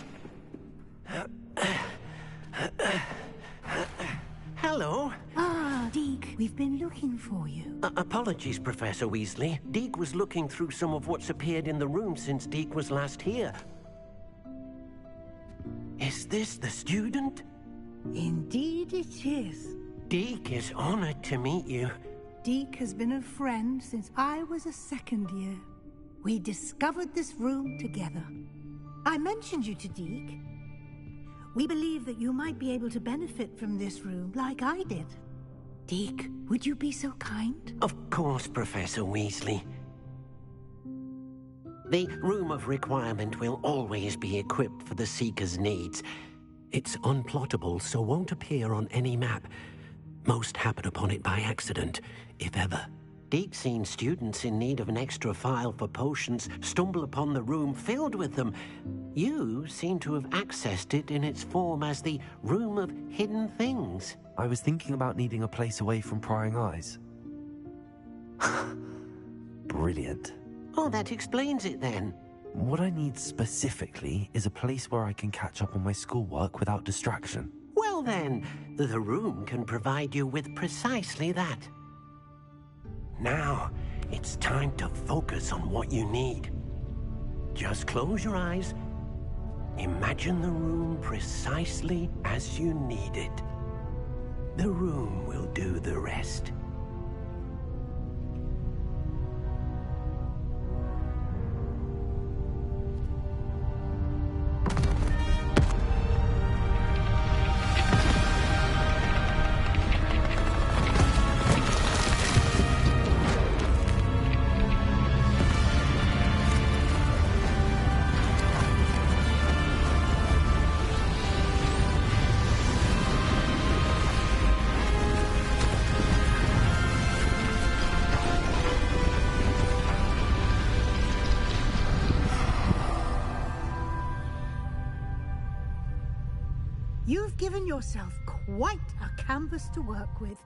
Hello. Ah, Deke, we've been looking for you. Apologies, Professor Weasley. Deke was looking through some of what's appeared in the room since Deke was last here. Is this the student? Indeed it is. Deek is honored to meet you. Deek has been a friend since I was a second year. We discovered this room together. I mentioned you to Deek. We believe that you might be able to benefit from this room like I did. Deek, would you be so kind? Of course, Professor Weasley. The Room of Requirement will always be equipped for the Seeker's needs. It's unplottable, so won't appear on any map. Most happen upon it by accident, if ever. Deek's seen students in need of an extra file for potions stumble upon the room filled with them. You seem to have accessed it in its form as the Room of Hidden Things. I was thinking about needing a place away from prying eyes. Brilliant. Oh, that explains it then. What I need specifically is a place where I can catch up on my schoolwork without distraction. Well then, the room can provide you with precisely that. Now, it's time to focus on what you need. Just close your eyes. Imagine the room precisely as you need it. The room will do the rest. You've given yourself quite a canvas to work with.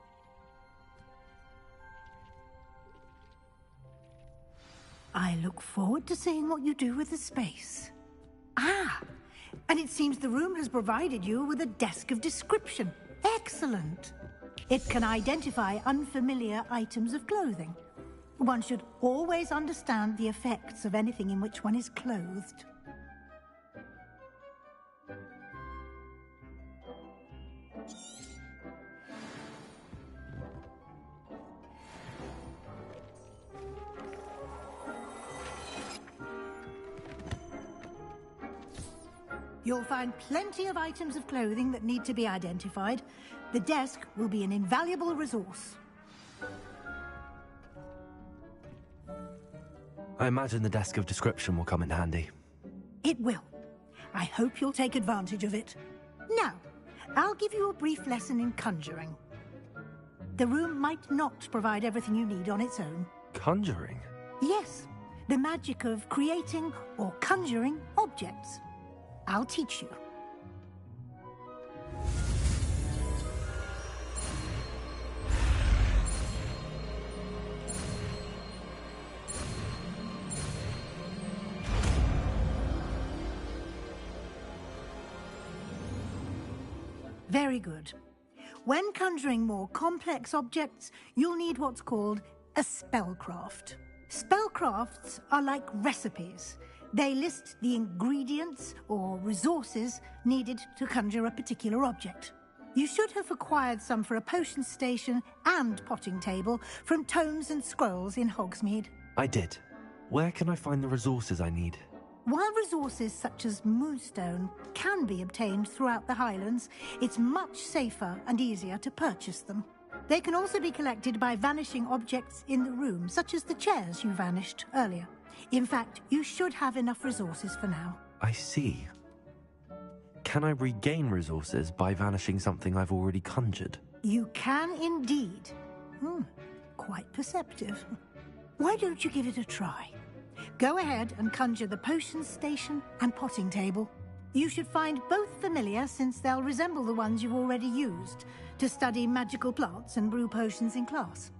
I look forward to seeing what you do with the space. Ah, and it seems the room has provided you with a desk of description. Excellent. It can identify unfamiliar items of clothing. One should always understand the effects of anything in which one is clothed. You'll find plenty of items of clothing that need to be identified. The desk will be an invaluable resource. I imagine the desk of description will come in handy. It will. I hope you'll take advantage of it. Now, I'll give you a brief lesson in conjuring. The room might not provide everything you need on its own. Conjuring? Yes, the magic of creating or conjuring objects. I'll teach you. Very good. When conjuring more complex objects, you'll need what's called a spellcraft. Spellcrafts are like recipes. They list the ingredients or resources needed to conjure a particular object. You should have acquired some for a potion station and potting table from tomes and scrolls in Hogsmeade. I did. Where can I find the resources I need? While resources such as moonstone can be obtained throughout the Highlands, it's much safer and easier to purchase them. They can also be collected by vanishing objects in the room, such as the chairs you vanished earlier. In fact, you should have enough resources for now. I see. Can I regain resources by vanishing something I've already conjured? You can indeed. Quite perceptive. Why don't you give it a try? Go ahead and conjure the potion station and potting table. You should find both familiar, since they'll resemble the ones you've already used to study magical plants and brew potions in class.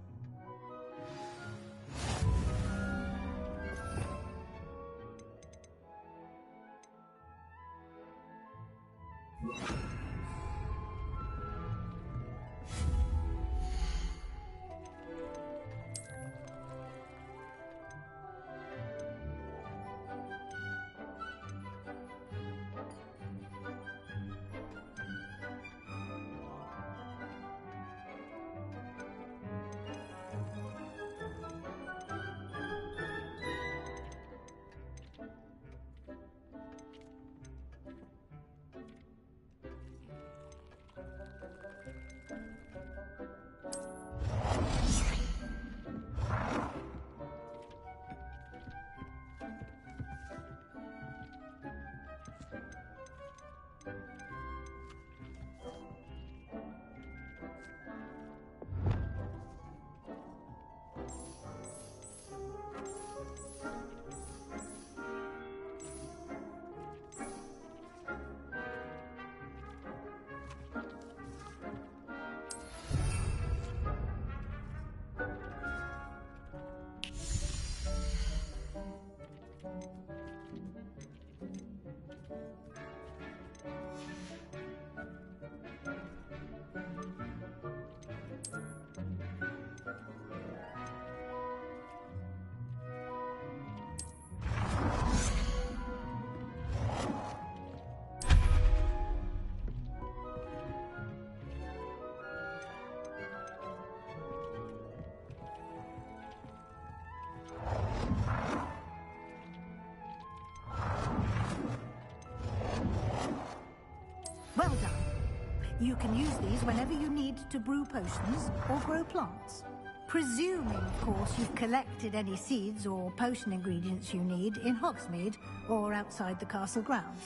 You can use these whenever you need to brew potions or grow plants. Presuming, of course, you've collected any seeds or potion ingredients you need in Hogsmeade or outside the castle grounds.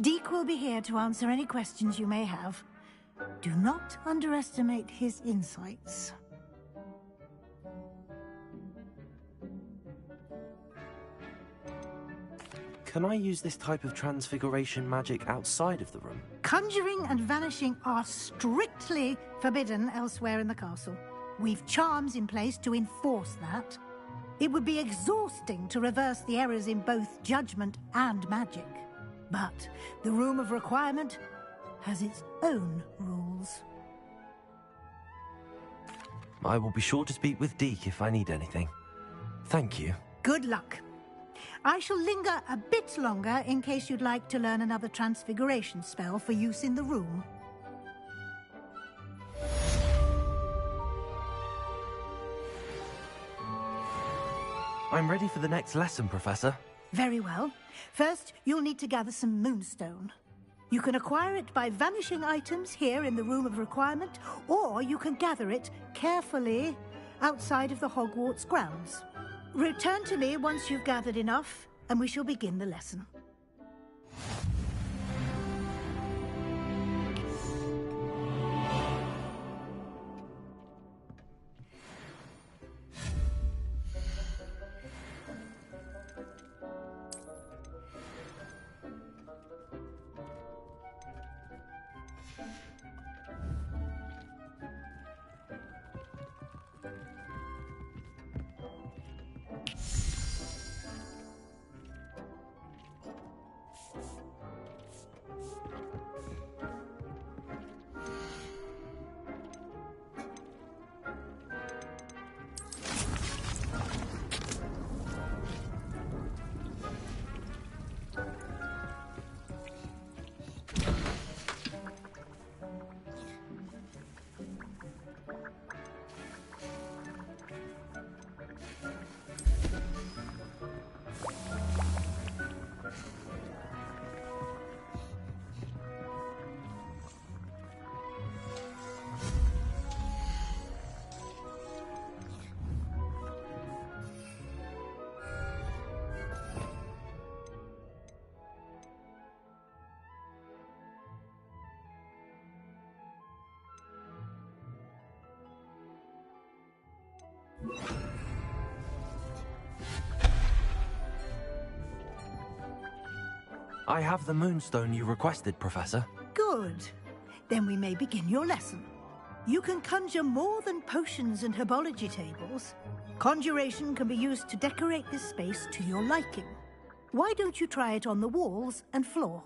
Deke will be here to answer any questions you may have. Do not underestimate his insights. Can I use this type of transfiguration magic outside of the room? Conjuring and vanishing are strictly forbidden elsewhere in the castle. We've charms in place to enforce that. It would be exhausting to reverse the errors in both judgment and magic. But the Room of Requirement has its own rules. I will be sure to speak with Deke if I need anything. Thank you. Good luck. I shall linger a bit longer in case you'd like to learn another transfiguration spell for use in the room. I'm ready for the next lesson, Professor. Very well. First, you'll need to gather some moonstone. You can acquire it by vanishing items here in the Room of Requirement, or you can gather it carefully outside of the Hogwarts grounds. Return to me once you've gathered enough, and we shall begin the lesson. I have the moonstone you requested, Professor. Good. Then we may begin your lesson. You can conjure more than potions and herbology tables. Conjuration can be used to decorate this space to your liking. Why don't you try it on the walls and floor?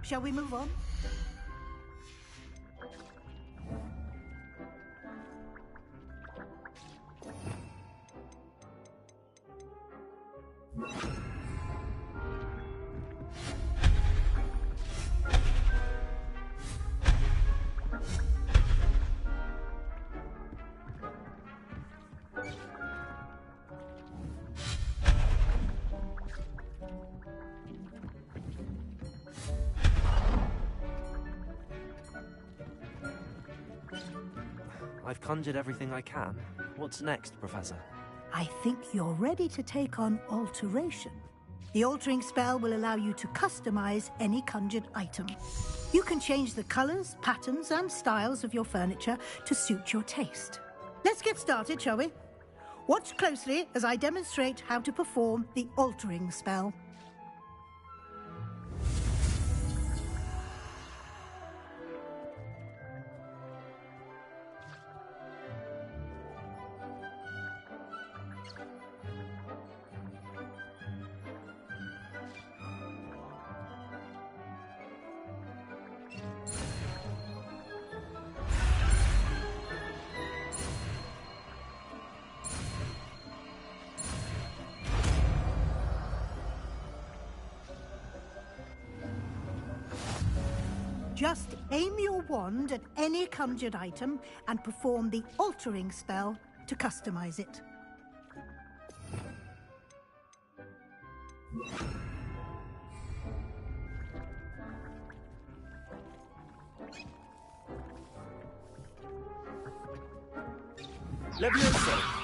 Shall we move on? I've conjured everything I can. What's next, Professor? I think you're ready to take on alteration. The altering spell will allow you to customize any conjured item. You can change the colors, patterns, and styles of your furniture to suit your taste. Let's get started, shall we? Watch closely as I demonstrate how to perform the altering spell. Just aim your wand at any conjured item and perform the altering spell to customize it. Leviosa!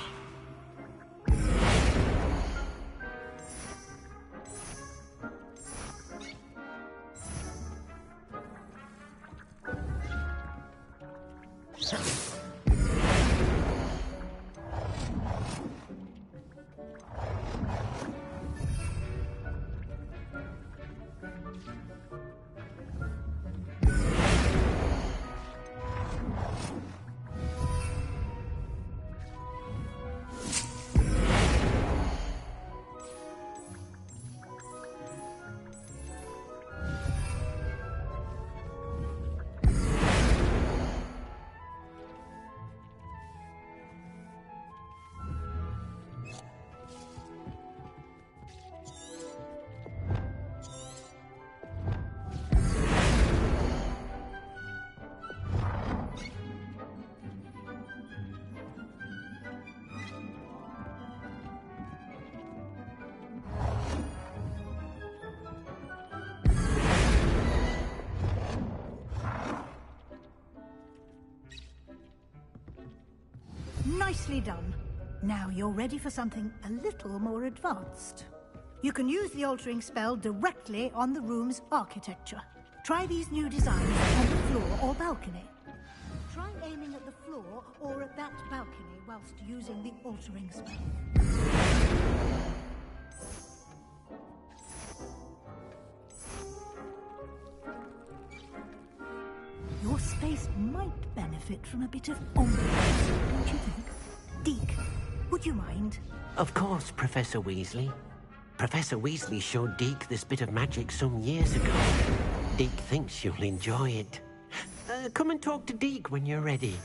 Nicely done. Now you're ready for something a little more advanced. You can use the altering spell directly on the room's architecture. Try these new designs on the floor or balcony. Try aiming at the floor or at that balcony whilst using the altering spell. Your space might benefit from a bit of ambiance, don't you think? Deke, would you mind? Of course, Professor Weasley. Professor Weasley showed Deke this bit of magic some years ago. Deke thinks you'll enjoy it. Come and talk to Deke when you're ready.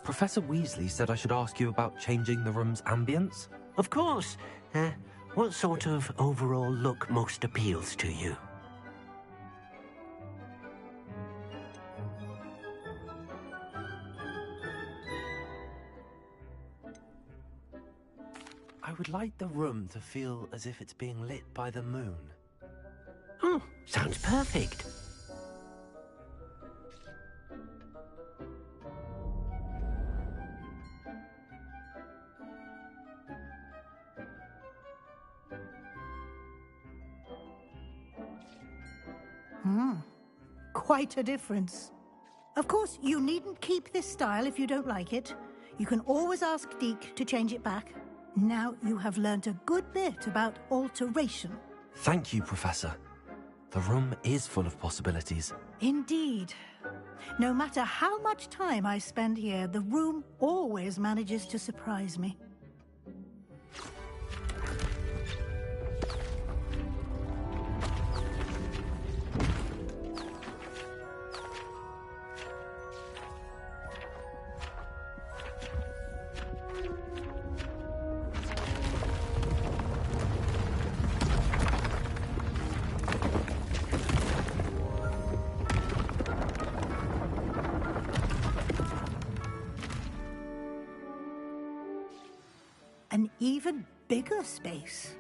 Professor Weasley said I should ask you about changing the room's ambience. Of course. What sort of overall look most appeals to you? I would like the room to feel as if it's being lit by the moon. Oh, sounds perfect. Quite a difference. Of course, you needn't keep this style if you don't like it. You can always ask Deke to change it back. Now you have learnt a good bit about alteration. Thank you, Professor. The room is full of possibilities. Indeed. No matter how much time I spend here, the room always manages to surprise me. An even bigger space.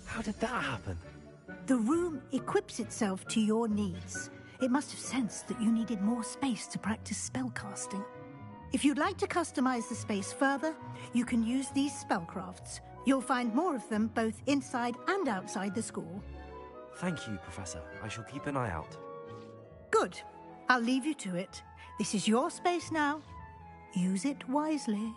How did that happen? The room equips itself to your needs. It must have sensed that you needed more space to practice spellcasting. If you'd like to customize the space further, you can use these spellcrafts. You'll find more of them both inside and outside the school. Thank you, Professor. I shall keep an eye out. Good. I'll leave you to it. This is your space now. Use it wisely.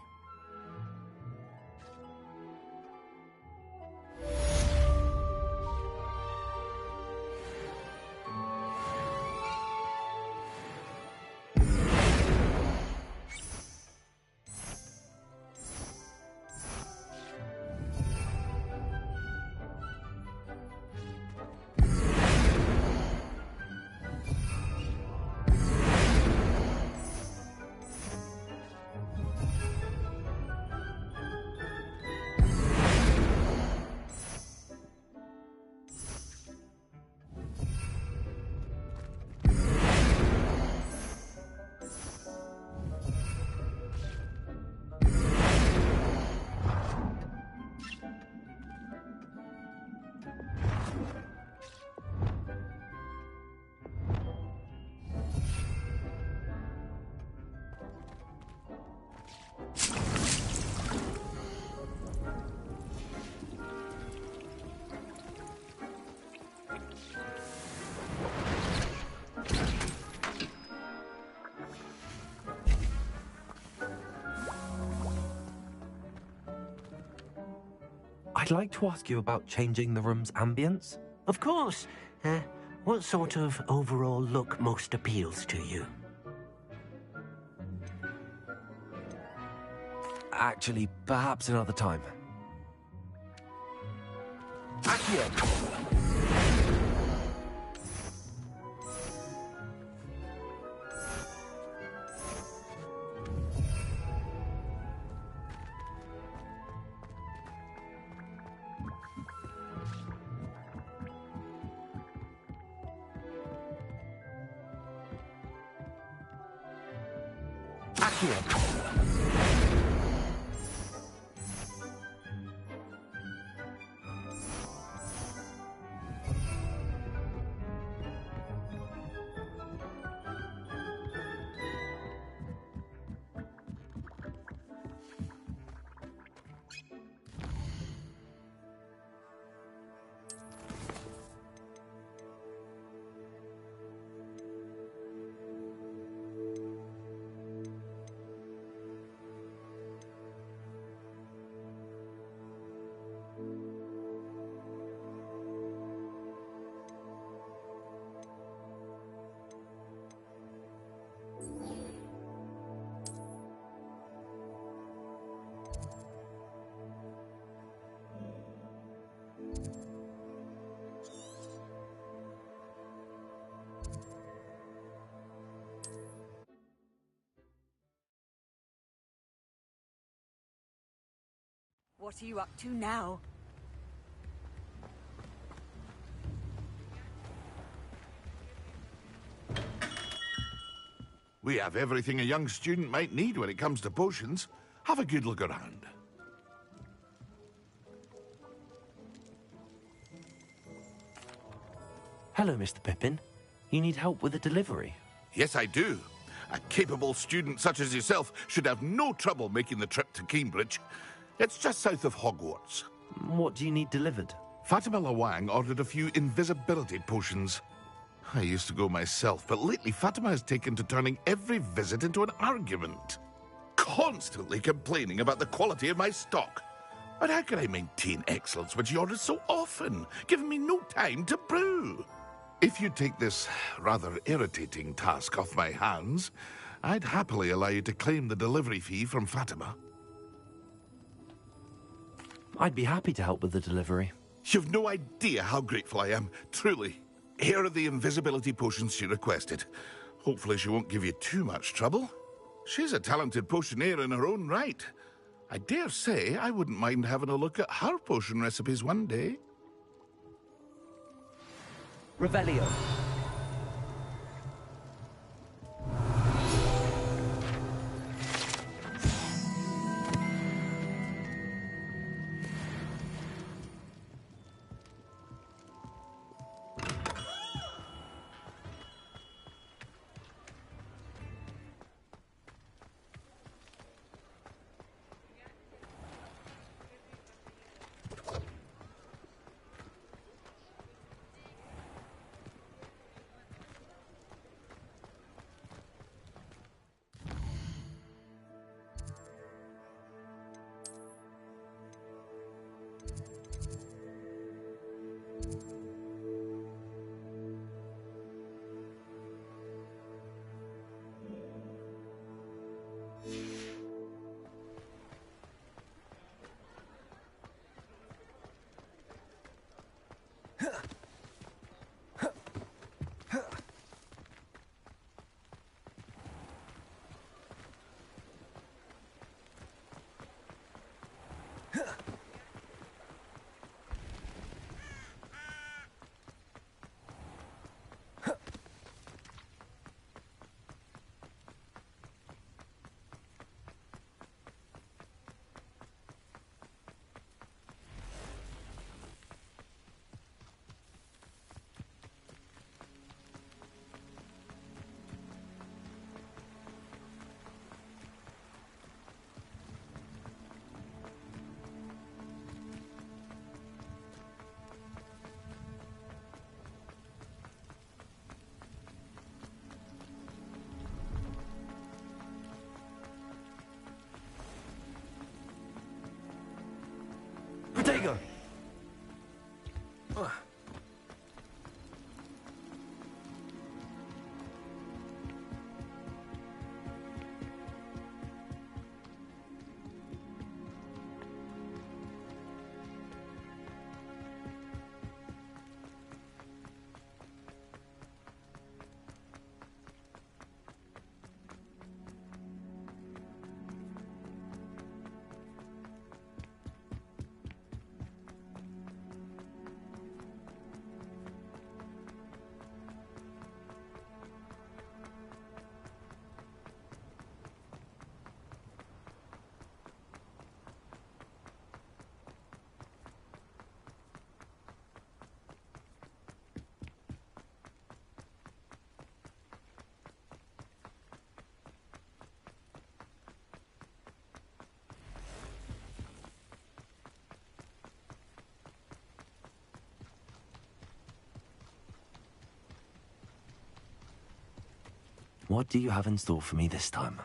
I'd like to ask you about changing the room's ambience. Of course. What sort of overall look most appeals to you? Actually, perhaps another time. Accio! What are you up to now? We have everything a young student might need when it comes to potions. Have a good look around. Hello, Mr. Pippin. You need help with a delivery? Yes, I do. A capable student such as yourself should have no trouble making the trip to Cambridge. It's just south of Hogwarts. What do you need delivered? Fatima Lawang ordered a few invisibility potions. I used to go myself, but lately Fatima has taken to turning every visit into an argument. Constantly complaining about the quality of my stock. But how can I maintain excellence when she orders so often, giving me no time to brew? If you take this rather irritating task off my hands, I'd happily allow you to claim the delivery fee from Fatima. I'd be happy to help with the delivery. You've no idea how grateful I am, truly. Here are the invisibility potions she requested. Hopefully she won't give you too much trouble. She's a talented potioneer in her own right. I dare say I wouldn't mind having a look at her potion recipes one day. Revelio. Protego! What do you have in store for me this time?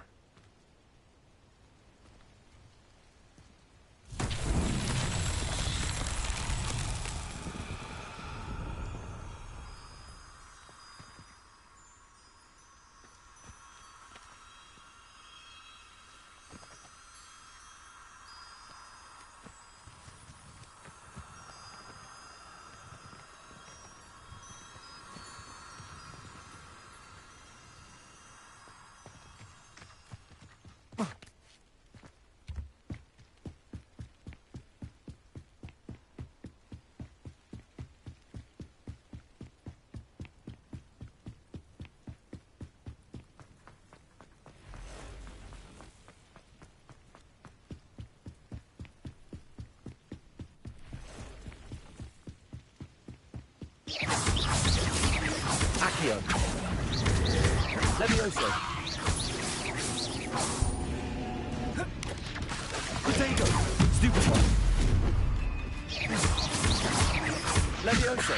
Accio. Levioso. Protego. Stupefy. Levioso.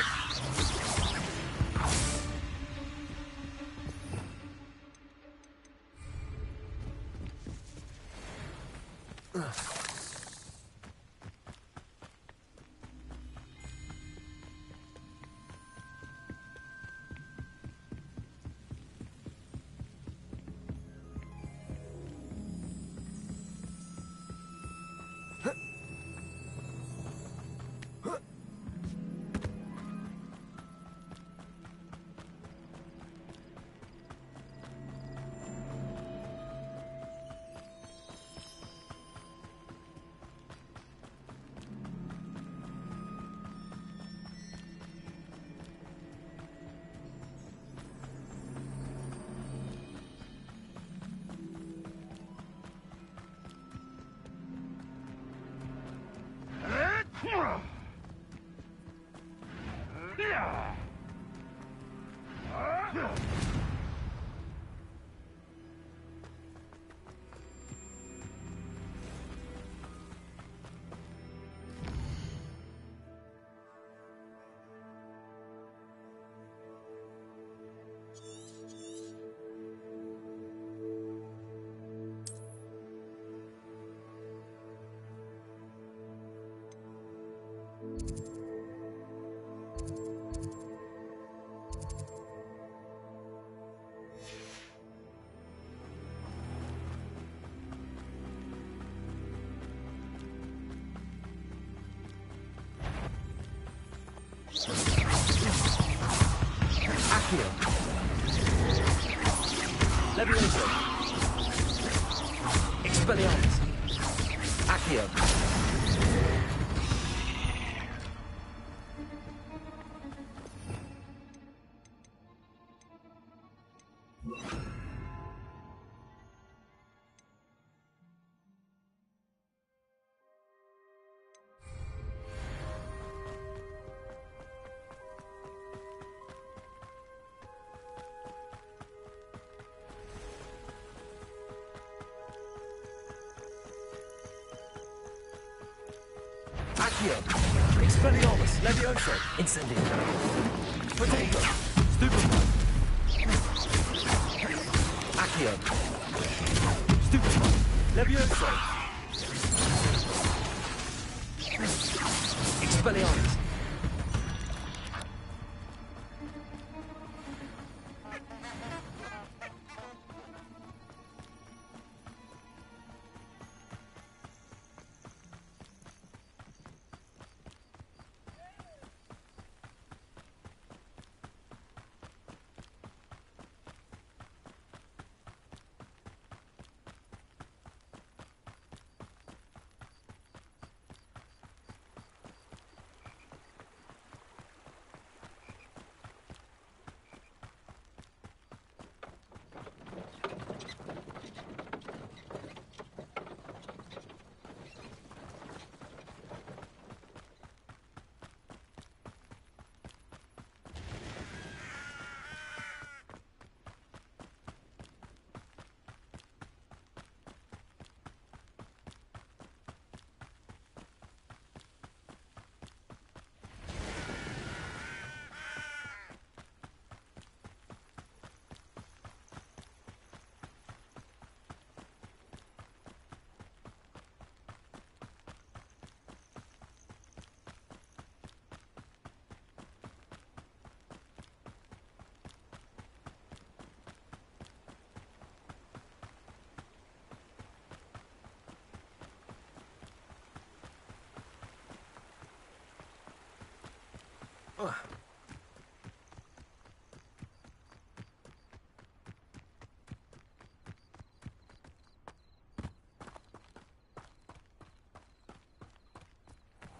Accio. Levioso. Expelliarmus. Accio. Accio. Expelliarmus. Levioso. Incendio. Potato. Stupefy. Accio. Stupefy. Levioso. Expelliarmus.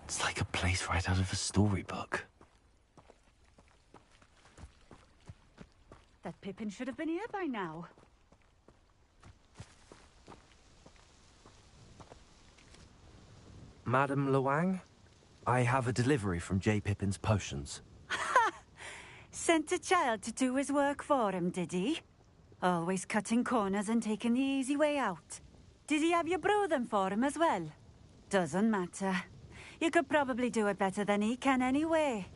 It's like a place right out of a storybook. That Pippin should have been here by now. Madam Luang, I have a delivery from J. Pippin's potions. Sent a child to do his work for him, did he? Always cutting corners and taking the easy way out. Did he have you brew them for him as well? Doesn't matter. You could probably do it better than he can anyway.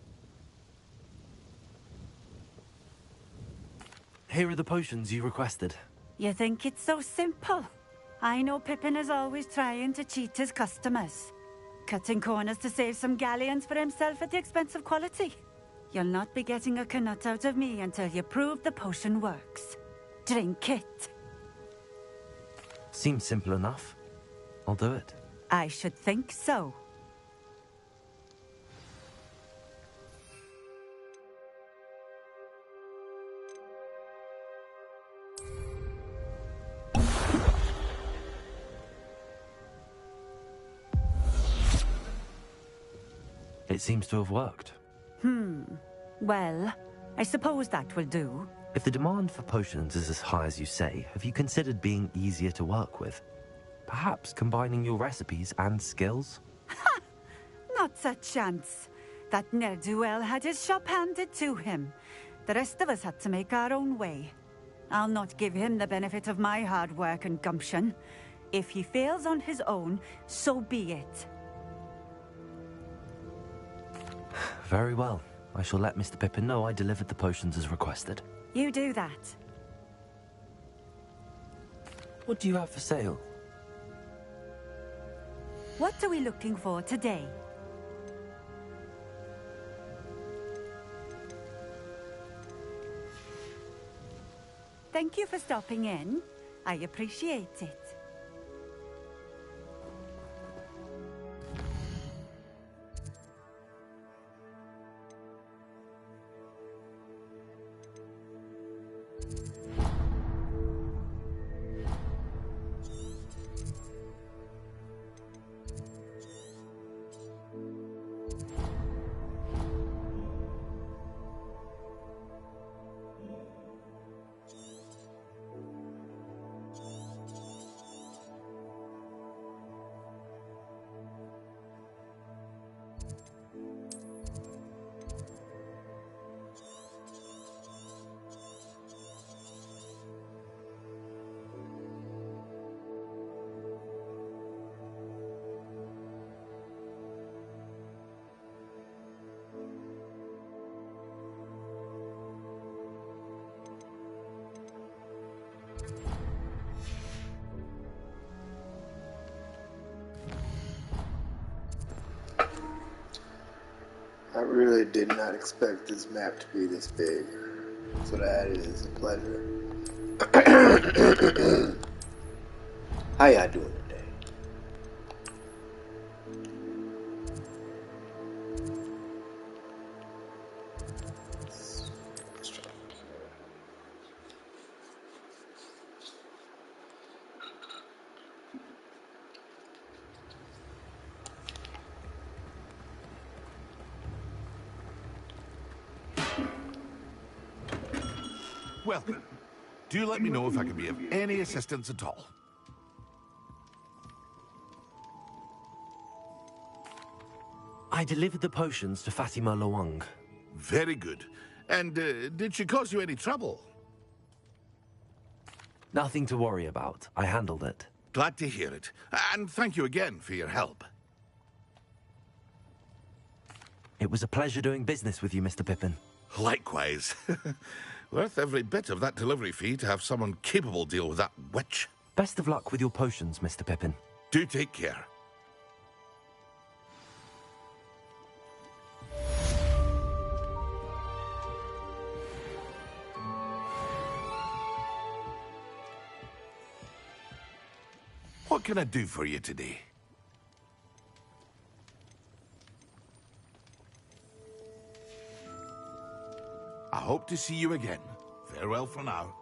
Here are the potions you requested. You think it's so simple? I know Pippin is always trying to cheat his customers, cutting corners to save some galleons for himself at the expense of quality. You'll not be getting a Knut out of me until you prove the potion works. Drink it. Seems simple enough. I'll do it. I should think so. It seems to have worked. Well, I suppose that will do. If the demand for potions is as high as you say, have you considered being easier to work with? Perhaps combining your recipes and skills? Not a chance. That ne'er-do-well had his shop handed to him. The rest of us had to make our own way. I'll not give him the benefit of my hard work and gumption. If he fails on his own, so be it. Very well. I shall let Mr. Pippin know I delivered the potions as requested. You do that. What do you have for sale? What are we looking for today? Thank you for stopping in. I appreciate it. I really did not expect this map to be this big, so that is a pleasure. How y'all doing today? Welcome. Do let me know if I can be of any assistance at all. I delivered the potions to Fatima Lawang. Very good. And did she cause you any trouble? Nothing to worry about. I handled it. Glad to hear it. And thank you again for your help. It was a pleasure doing business with you, Mr. Pippin. Likewise. Worth every bit of that delivery fee to have someone capable deal with that witch. Best of luck with your potions, Mr. Pippin. Do take care. What can I do for you today? I hope to see you again. Farewell for now.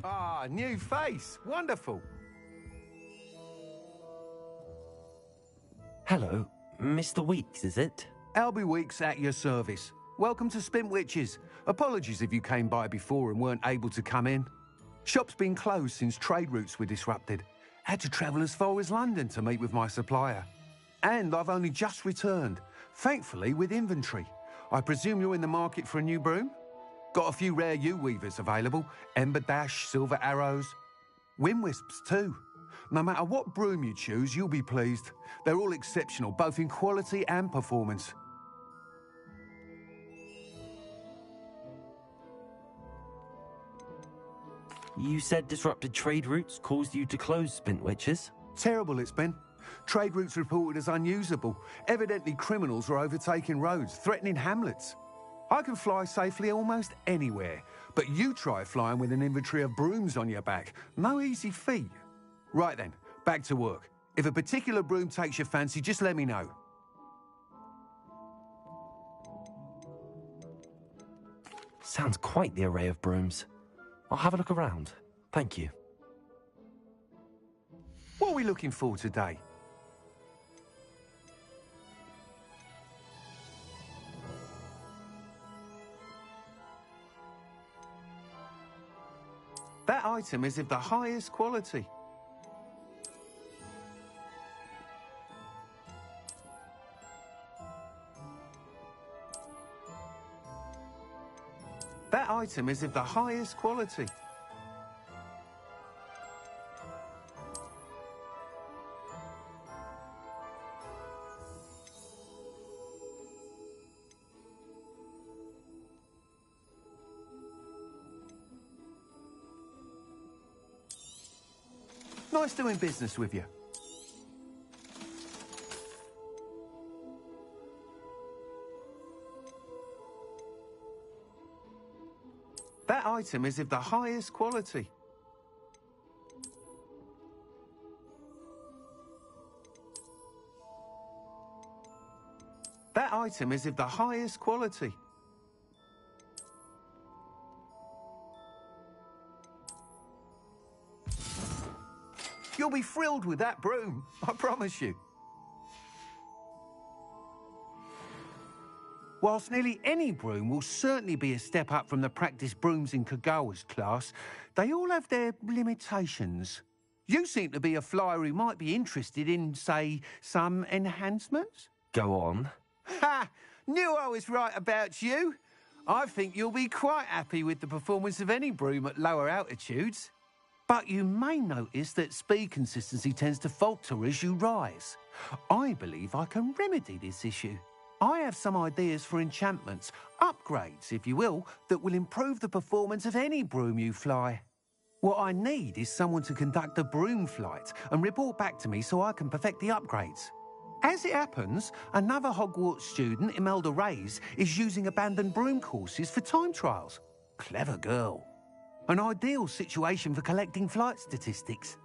Ah, new face. Wonderful. Hello, Mr. Weeks, is it? Albie Weeks at your service. Welcome to Spintwitches. Apologies if you came by before and weren't able to come in. Shop's been closed since trade routes were disrupted. Had to travel as far as London to meet with my supplier. And I've only just returned, thankfully with inventory. I presume you're in the market for a new broom? Got a few rare U-weavers available. Ember Dash, Silver Arrows. Wind Wisps too. No matter what broom you choose, you'll be pleased. They're all exceptional, both in quality and performance. You said disrupted trade routes caused you to close Spintwitches? Terrible it's been. Trade routes reported as unusable. Evidently criminals were overtaking roads, threatening hamlets. I can fly safely almost anywhere, but you try flying with an inventory of brooms on your back. No easy feat. Right then, back to work. If a particular broom takes your fancy, just let me know. Sounds quite the array of brooms. I'll have a look around. Thank you. What are we looking for today? That item is of the highest quality. That item is of the highest quality. Nice doing business with you. That item is of the highest quality. That item is of the highest quality. You'll be thrilled with that broom, I promise you. Whilst nearly any broom will certainly be a step up from the practice brooms in Kagawa's class, they all have their limitations. You seem to be a flyer who might be interested in, say, some enhancements? Go on. Ha! Knew I was right about you. I think you'll be quite happy with the performance of any broom at lower altitudes. But you may notice that speed consistency tends to falter as you rise. I believe I can remedy this issue. I have some ideas for enchantments, upgrades, if you will, that will improve the performance of any broom you fly. What I need is someone to conduct a broom flight and report back to me so I can perfect the upgrades. As it happens, another Hogwarts student, Imelda Reyes, is using abandoned broom courses for time trials. Clever girl. An ideal situation for collecting flight statistics.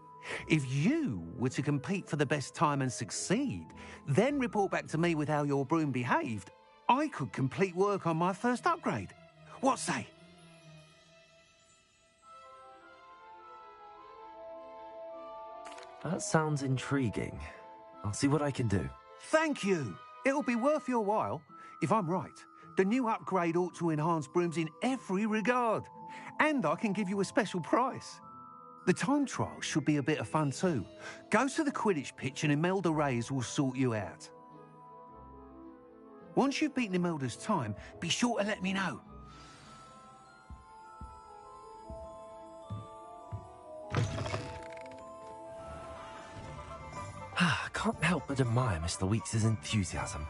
If you were to compete for the best time and succeed, then report back to me with how your broom behaved, I could complete work on my first upgrade. What say? That sounds intriguing. I'll see what I can do. Thank you. It'll be worth your while. If I'm right, the new upgrade ought to enhance brooms in every regard. And I can give you a special price. The time trial should be a bit of fun too. Go to the Quidditch pitch and Imelda Reyes will sort you out. Once you've beaten Imelda's time, be sure to let me know. I can't help but admire Mr. Weeks' enthusiasm.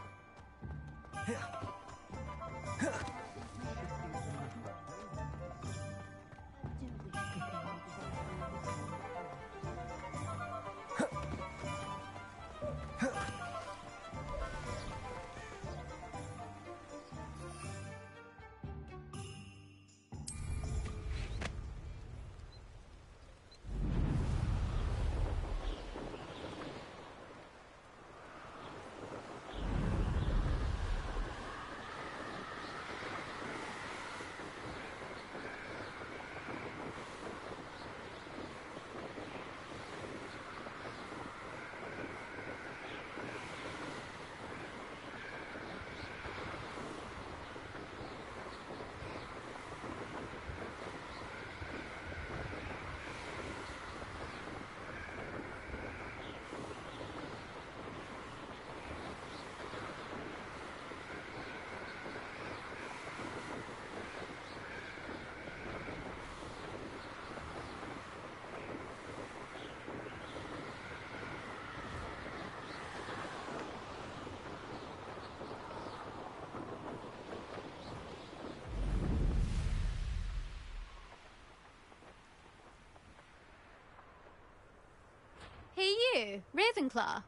Hey you, Ravenclaw.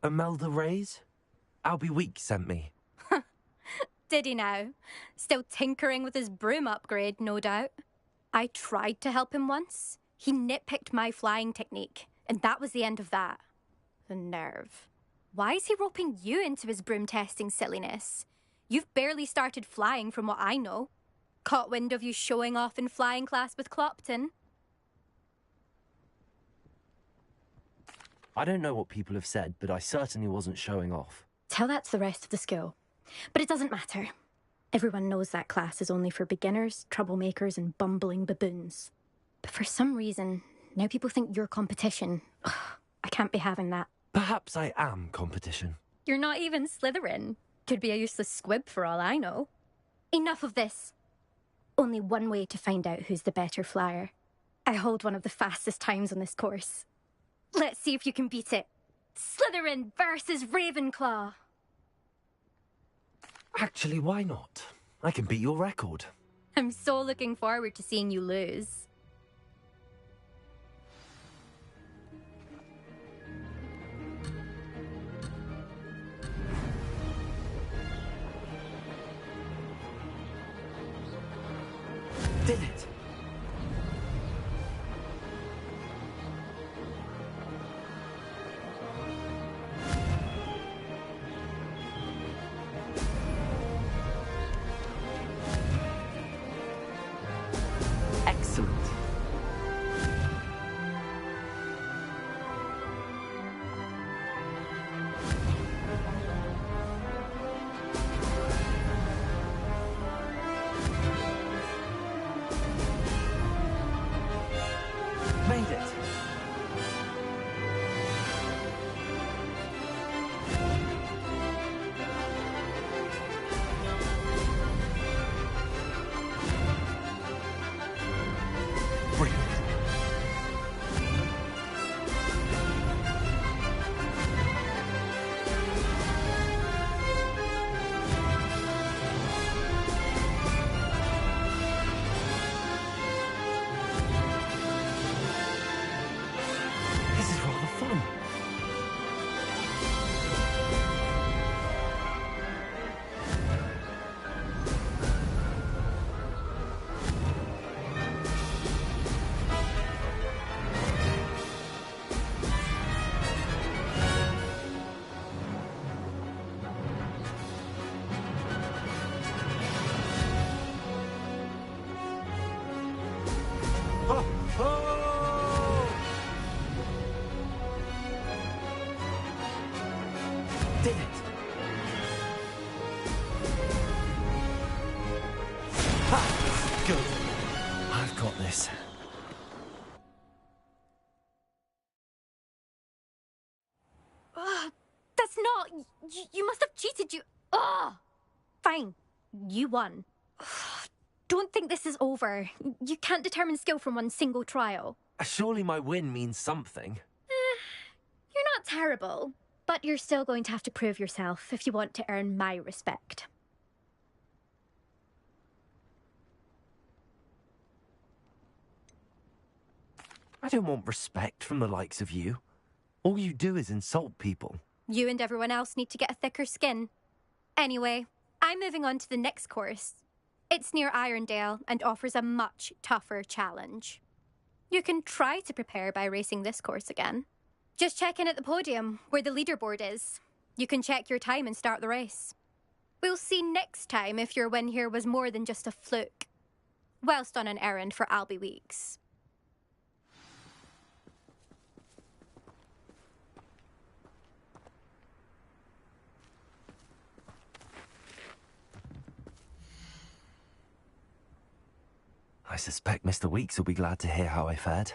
Imelda Reyes? Albie Week sent me. Did he now? Still tinkering with his broom upgrade, no doubt. I tried to help him once. He nitpicked my flying technique, and that was the end of that. The nerve. Why is he roping you into his broom testing silliness? You've barely started flying from what I know. Caught wind of you showing off in flying class with Clopton. I don't know what people have said, but I certainly wasn't showing off. Tell that to the rest of the school. But it doesn't matter. Everyone knows that class is only for beginners, troublemakers, and bumbling baboons. But for some reason, now people think you're competition. Ugh, I can't be having that. Perhaps I am competition. You're not even Slytherin. Could be a useless squib for all I know. Enough of this. Only one way to find out who's the better flyer. I hold one of the fastest times on this course. Let's see if you can beat it. Slytherin versus Ravenclaw. Actually, why not? I can beat your record. I'm so looking forward to seeing you lose. Did it? Excellent. Made it. Brilliant. This is rather fun. Ho, ho! Did it? Ha! Good. I've got this. That's not... You must have cheated, you... Ugh! Fine. You won. Don't think this is over. You can't determine skill from one single trial. Surely my win means something. You're not terrible, but you're still going to have to prove yourself if you want to earn my respect. I don't want respect from the likes of you. All you do is insult people. You and everyone else need to get a thicker skin. Anyway, I'm moving on to the next course. It's near Irondale and offers a much tougher challenge. You can try to prepare by racing this course again. Just check in at the podium, where the leaderboard is. You can check your time and start the race. We'll see next time if your win here was more than just a fluke. Whilst on an errand for Albie Weeks. I suspect Mr. Weeks will be glad to hear how I fared.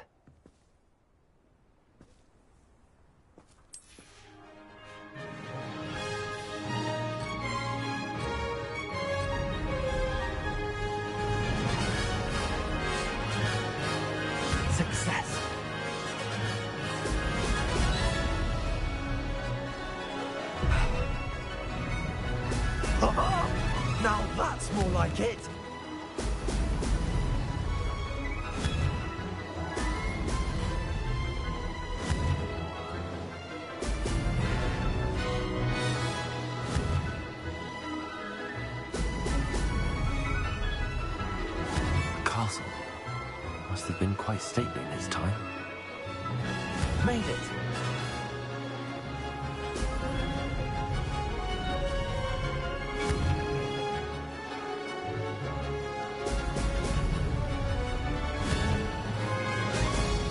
Success! Now that's more like it! quite stately this time. Made it!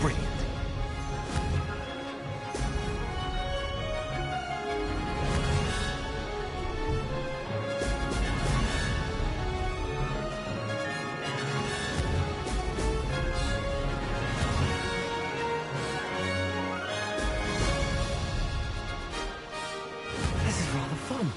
Brilliant. This is rather fun.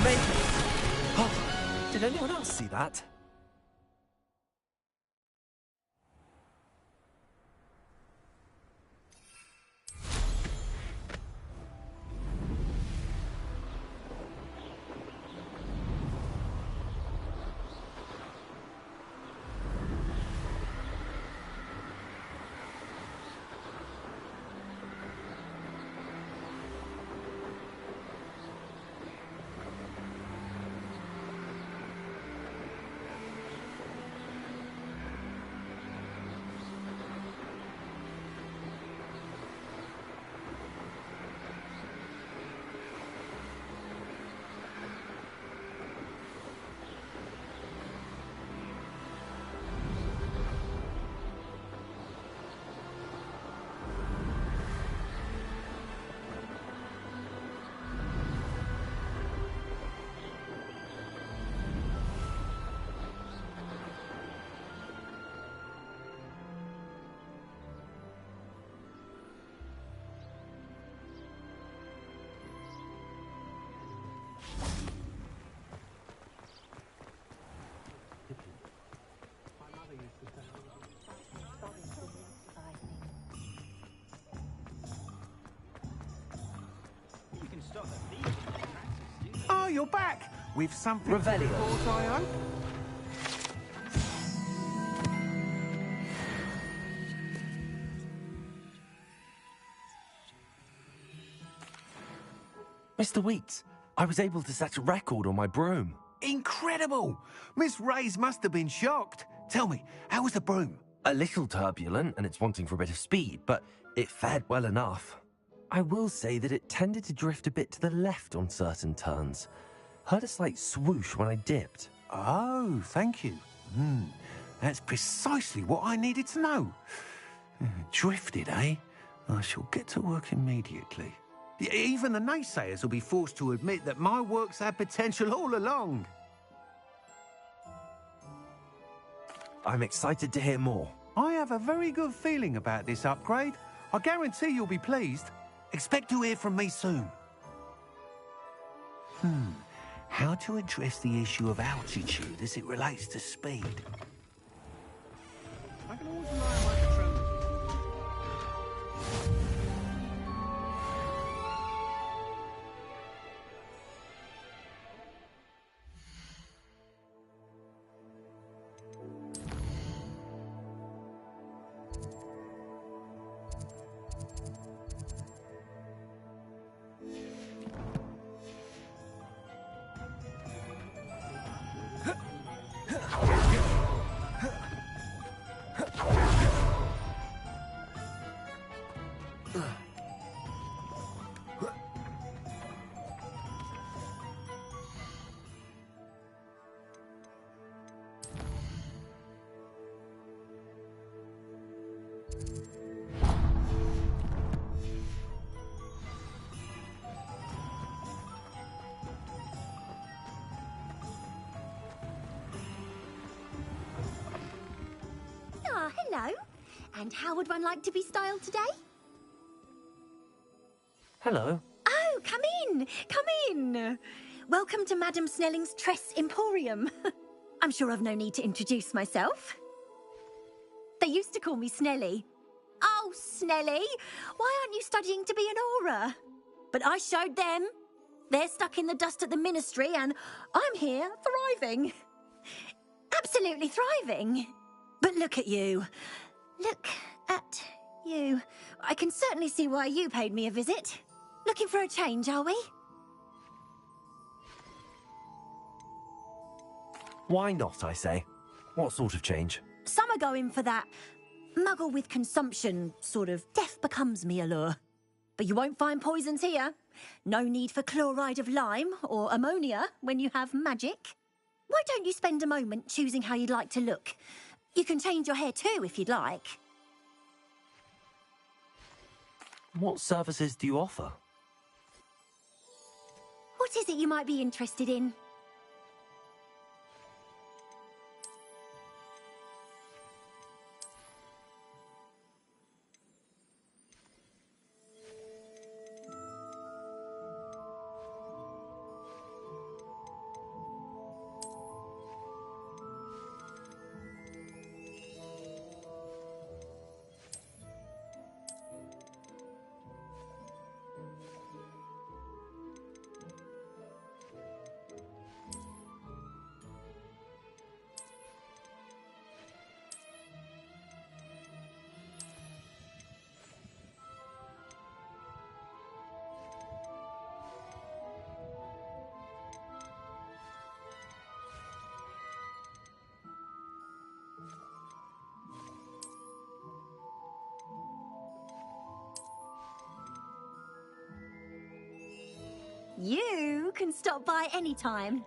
Maybe. Oh, did anyone else see that? Oh, you're back! With something Revelio. to report, I hope? Mr. Wheats, I was able to set a record on my broom. Incredible! Miss Reyes must have been shocked. Tell me, how was the broom? A little turbulent, and it's wanting for a bit of speed, but it fared well enough. I will say that it tended to drift a bit to the left on certain turns. Heard a slight swoosh when I dipped. Oh, thank you. That's precisely what I needed to know. Drifted, eh? I shall get to work immediately. Even the naysayers will be forced to admit that my work's had potential all along. I'm excited to hear more. I have a very good feeling about this upgrade. I guarantee you'll be pleased. Expect to hear from me soon. How to address the issue of altitude as it relates to speed? I can always rely on my controllers. Hello. And how would one like to be styled today? Hello. Oh, come in. Come in. Welcome to Madame Snelling's Tress Emporium. I'm sure I've no need to introduce myself. They used to call me Snelly. Oh, Snelly. Why aren't you studying to be an aura? But I showed them. They're stuck in the dust at the ministry, and I'm here, thriving. Absolutely thriving. But look at you. Look at you. I can certainly see why you paid me a visit. Looking for a change, are we? Why not, I say? What sort of change? Some are going for that muggle with consumption, sort of death becomes me allure. But you won't find poisons here. No need for chloride of lime or ammonia when you have magic. Why don't you spend a moment choosing how you'd like to look? You can change your hair too if you'd like. What services do you offer? What is it you might be interested in? You can stop by anytime.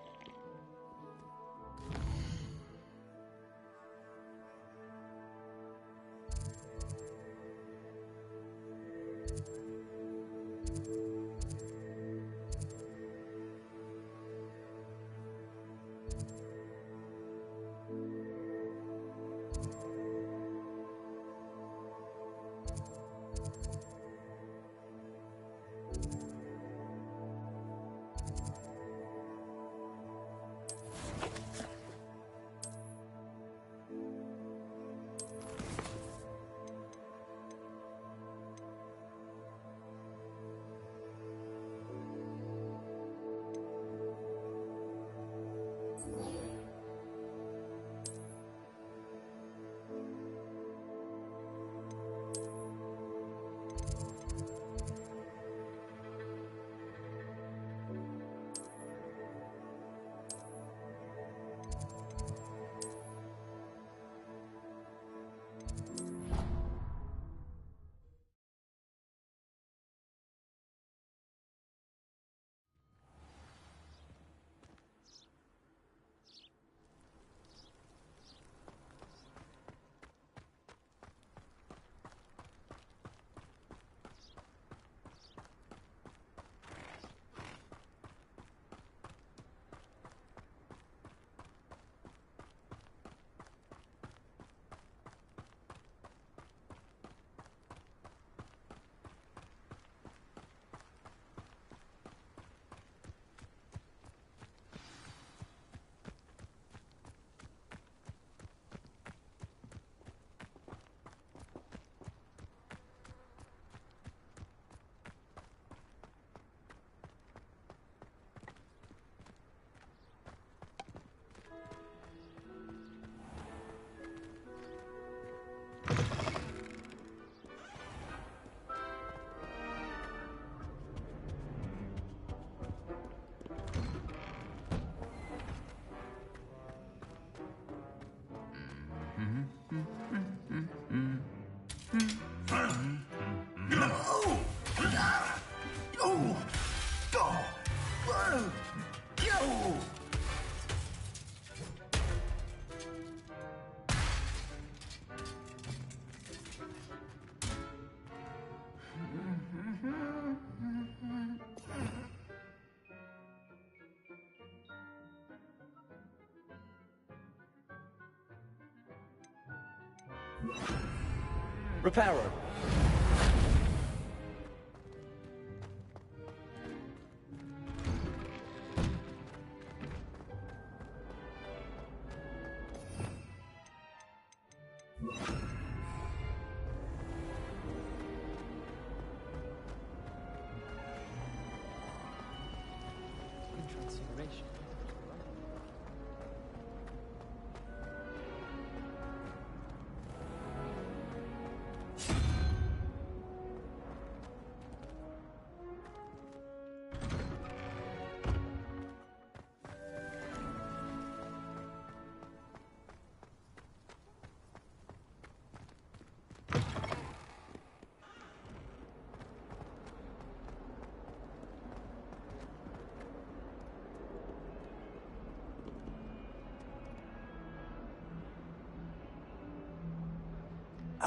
Reparo.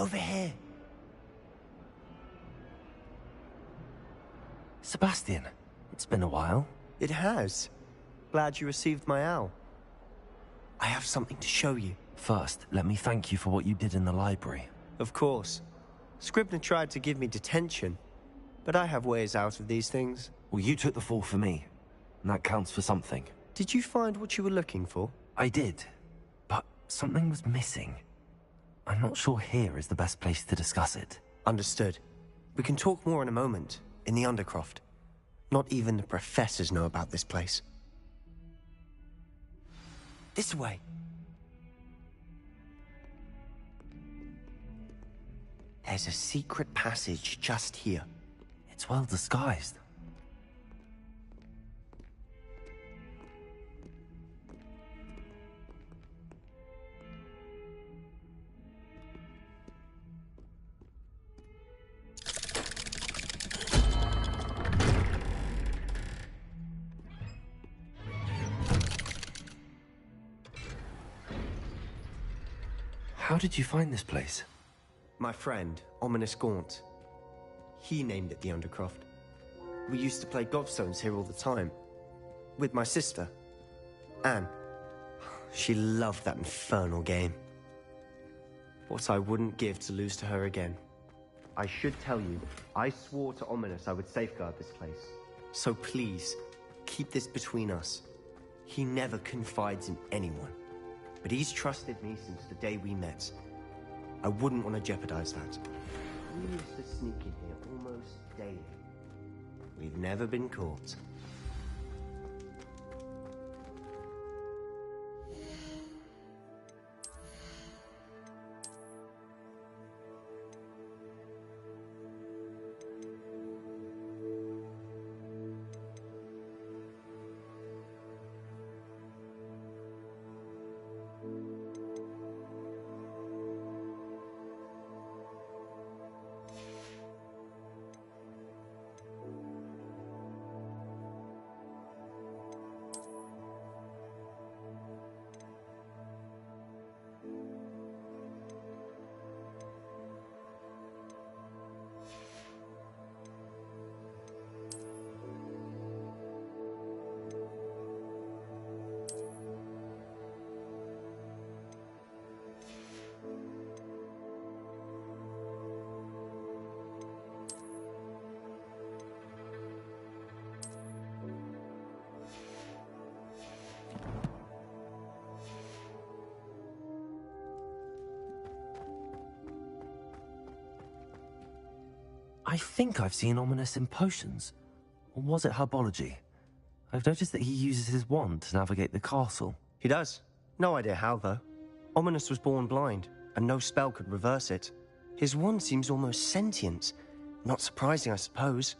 Over here. Sebastian, it's been a while. It has. Glad you received my owl. I have something to show you. First, let me thank you for what you did in the library. Of course. Scribner tried to give me detention, but I have ways out of these things. Well, you took the fall for me, and that counts for something. Did you find what you were looking for? I did, but something was missing. I'm not sure here is the best place to discuss it. Understood. We can talk more in a moment, in the Undercroft. Not even the professors know about this place. This way. There's a secret passage just here. It's well disguised. How did you find this place? My friend, Ominous Gaunt. He named it the Undercroft. We used to play gobstones here all the time. With my sister, Anne. She loved that infernal game. What I wouldn't give to lose to her again. I should tell you, I swore to Ominous I would safeguard this place. So please, keep this between us. He never confides in anyone. But he's trusted me since the day we met. I wouldn't want to jeopardize that. We used to sneak in here almost daily. We've never been caught. I think I've seen Ominous in potions. Or was it herbology? I've noticed that he uses his wand to navigate the castle. He does. No idea how, though. Ominous was born blind, and no spell could reverse it. His wand seems almost sentient. Not surprising, I suppose.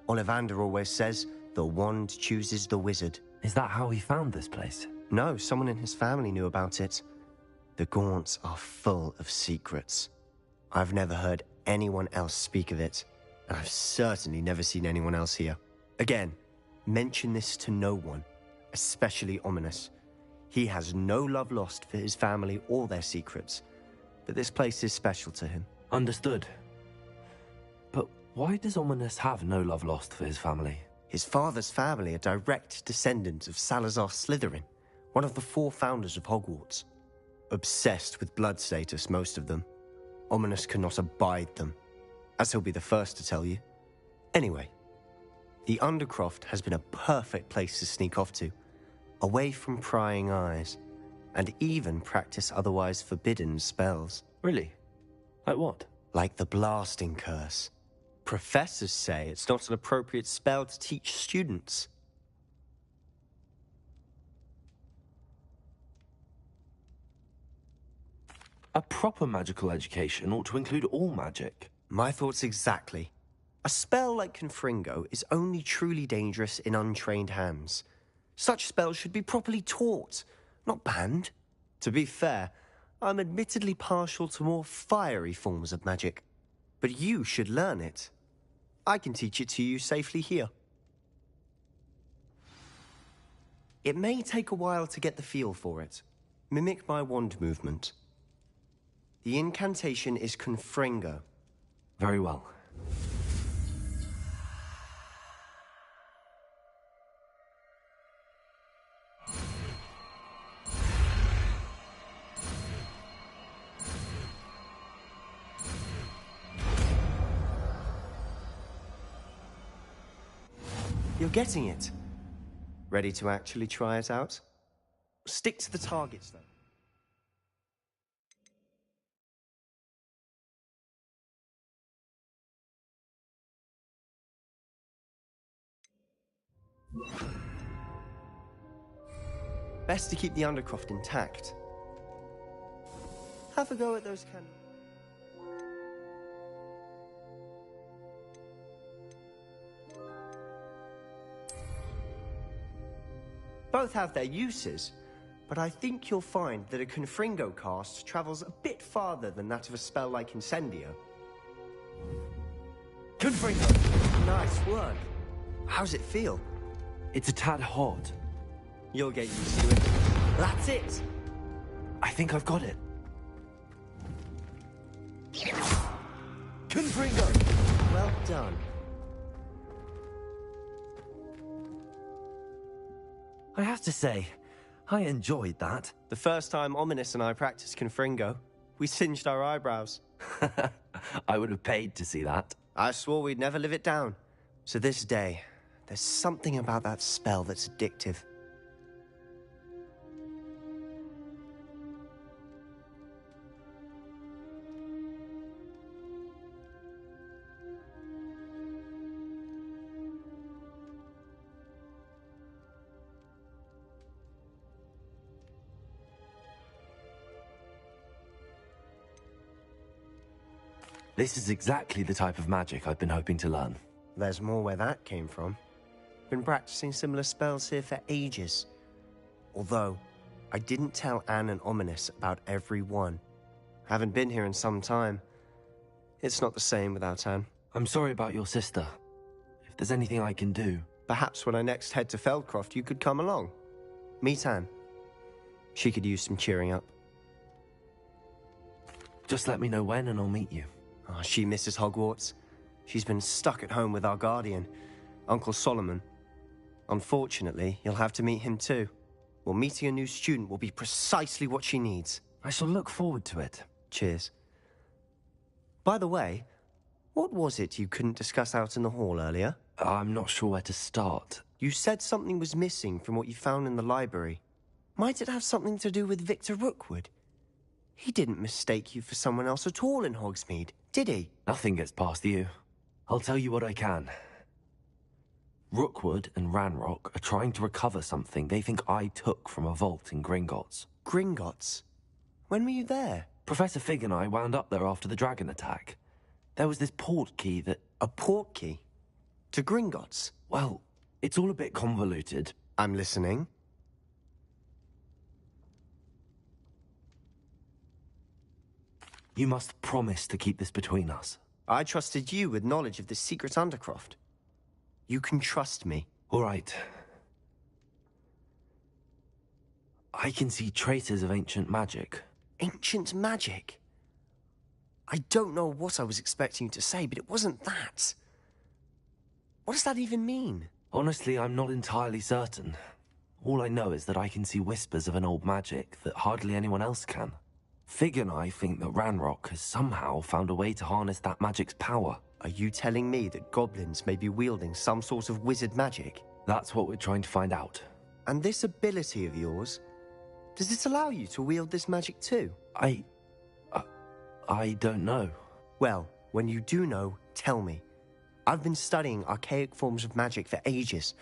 Ollivander always says, the wand chooses the wizard. Is that how he found this place? No, someone in his family knew about it. The Gaunts are full of secrets. I've never heard anyone else speak of it, and I've certainly never seen anyone else here. Again, mention this to no one, especially Ominous. He has no love lost for his family or their secrets, but this place is special to him. Understood. But why does Ominous have no love lost for his family? His father's family are direct descendants of Salazar Slytherin, one of the 4 founders of Hogwarts. Obsessed with blood status, most of them. Ominous cannot abide them, as he'll be the first to tell you. Anyway, the Undercroft has been a perfect place to sneak off to, away from prying eyes, and even practice otherwise forbidden spells. Really? Like what? Like the Blasting Curse. Professors say it's not an appropriate spell to teach students. A proper magical education ought to include all magic. My thoughts exactly. A spell like Confringo is only truly dangerous in untrained hands. Such spells should be properly taught, not banned. To be fair, I'm admittedly partial to more fiery forms of magic. But you should learn it. I can teach it to you safely here. It may take a while to get the feel for it. Mimic my wand movement. The incantation is Confringo. Very well. You're getting it. Ready to actually try it out? Stick to the targets, though. Best to keep the Undercroft intact. Have a go at those cannons. Both have their uses, but I think you'll find that a Confringo cast travels a bit farther than that of a spell like Incendio. Confringo! Nice work. How's it feel? It's a tad hot. You'll get used to it. That's it! I think I've got it. Confringo! Well done. I have to say, I enjoyed that. The first time Ominous and I practiced Confringo, we singed our eyebrows. I would have paid to see that. I swore we'd never live it down. So this day, there's something about that spell that's addictive. This is exactly the type of magic I've been hoping to learn. There's more where that came from. Been practicing similar spells here for ages. Although, I didn't tell Anne and Ominous about every one. Haven't been here in some time. It's not the same without Anne. I'm sorry about your sister. If there's anything I can do... Perhaps when I next head to Feldcroft, you could come along. Meet Anne. She could use some cheering up. Just let me know when and I'll meet you. Oh, she misses Hogwarts. She's been stuck at home with our guardian, Uncle Solomon. Unfortunately, you'll have to meet him too. Well, meeting a new student will be precisely what she needs. I shall look forward to it. Cheers. By the way, what was it you couldn't discuss out in the hall earlier? I'm not sure where to start. You said something was missing from what you found in the library. Might it have something to do with Victor Rookwood? He didn't mistake you for someone else at all in Hogsmeade, did he? Nothing gets past you. I'll tell you what I can. Rookwood and Ranrock are trying to recover something they think I took from a vault in Gringotts. Gringotts? When were you there? Professor Fig and I wound up there after the dragon attack. There was this port key that... A port key? To Gringotts? Well, it's all a bit convoluted. I'm listening. You must promise to keep this between us. I trusted you with knowledge of the secret Undercroft. You can trust me. All right. I can see traces of ancient magic. Ancient magic? I don't know what I was expecting you to say, but it wasn't that. What does that even mean? Honestly, I'm not entirely certain. All I know is that I can see whispers of an old magic that hardly anyone else can. Fig and I think that Ranrock has somehow found a way to harness that magic's power. Are you telling me that goblins may be wielding some sort of wizard magic? That's what we're trying to find out. And this ability of yours, does it allow you to wield this magic too? I don't know. Well, when you do know, tell me. I've been studying archaic forms of magic for ages.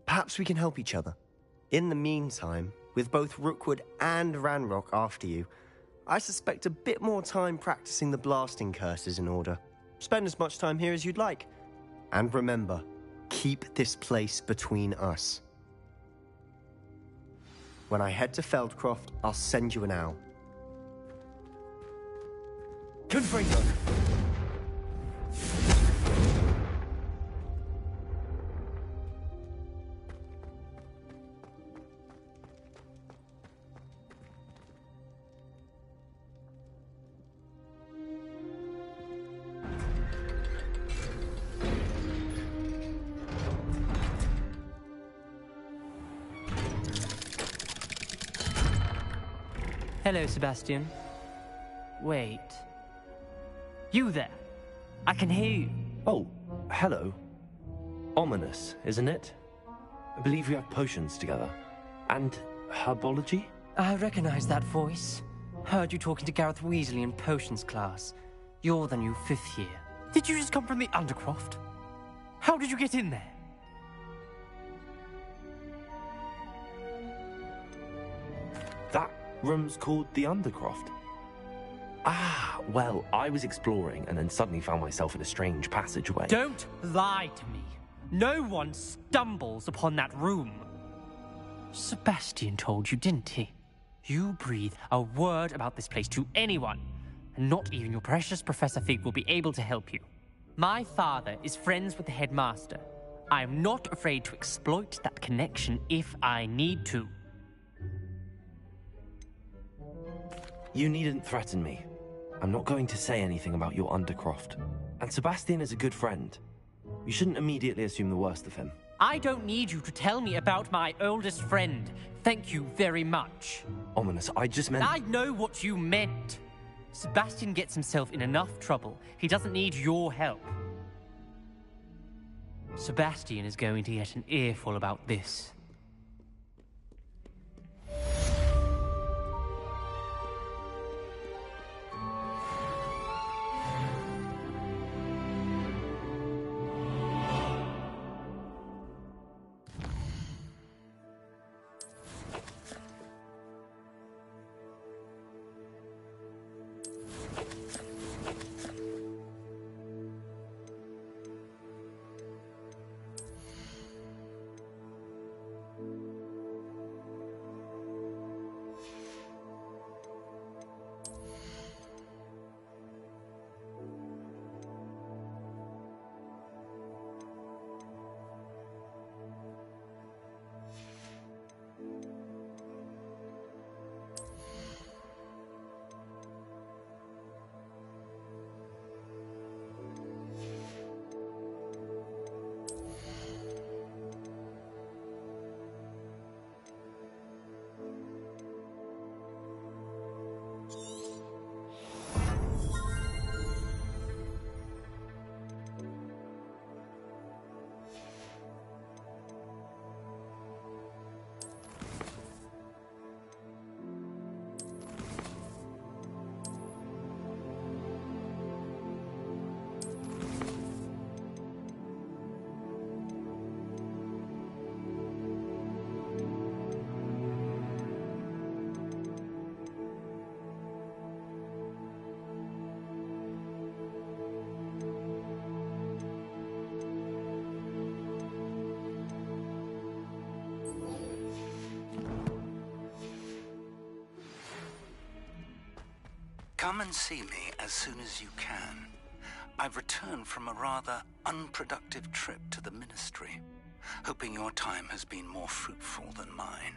Perhaps we can help each other. In the meantime, with both Rookwood and Ranrock after you, I suspect a bit more time practicing the blasting curse is in order. Spend as much time here as you'd like. And remember, keep this place between us. When I head to Feldcroft, I'll send you an owl. Confringo! Hello, Sebastian. Wait. You there? I can hear you. Oh, hello. Ominous, isn't it? I believe we have potions together. And herbology? I recognize that voice. Heard you talking to Gareth Weasley in potions class. You're the new 5th year. Did you just come from the Undercroft? How did you get in there? That room's called the Undercroft. Ah, well, I was exploring and then suddenly found myself in a strange passageway. Don't lie to me. No one stumbles upon that room. Sebastian told you, didn't he? You breathe a word about this place to anyone, and not even your precious Professor Fig will be able to help you. My father is friends with the headmaster. I am not afraid to exploit that connection if I need to. You needn't threaten me. I'm not going to say anything about your Undercroft. And Sebastian is a good friend. You shouldn't immediately assume the worst of him. I don't need you to tell me about my oldest friend. Thank you very much. Ominous, I just meant... I know what you meant. Sebastian gets himself in enough trouble. He doesn't need your help. Sebastian is going to get an earful about this. Come and see me as soon as you can. I've returned from a rather unproductive trip to the Ministry, hoping your time has been more fruitful than mine.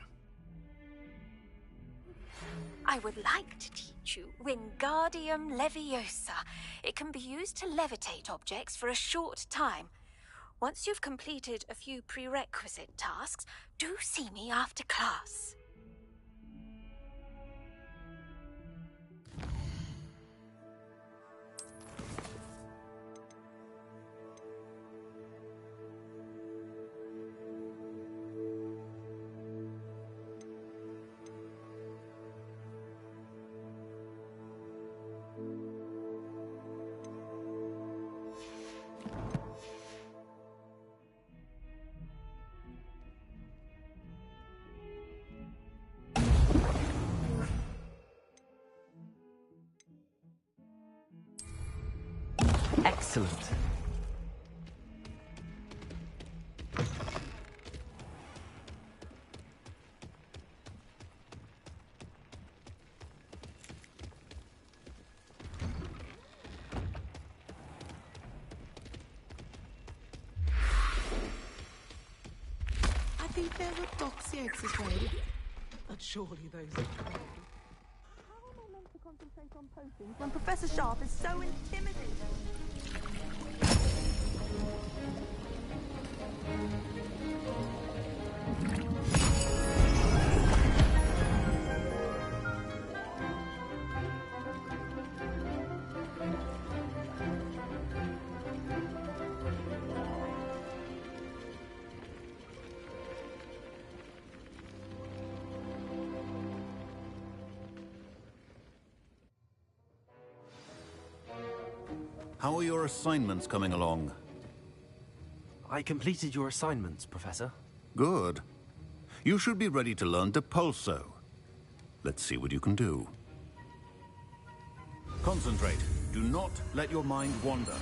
I would like to teach you Wingardium Leviosa. It can be used to levitate objects for a short time. Once you've completed a few prerequisite tasks, do see me after class. Excellent. I think there were doxy eggs as well. But surely those are true. How am I meant to concentrate on potions when Professor Sharp is so intimidating? How are your assignments coming along? I completed your assignments, Professor. Good. You should be ready to learn Depulso. Let's see what you can do. Concentrate. Do not let your mind wander.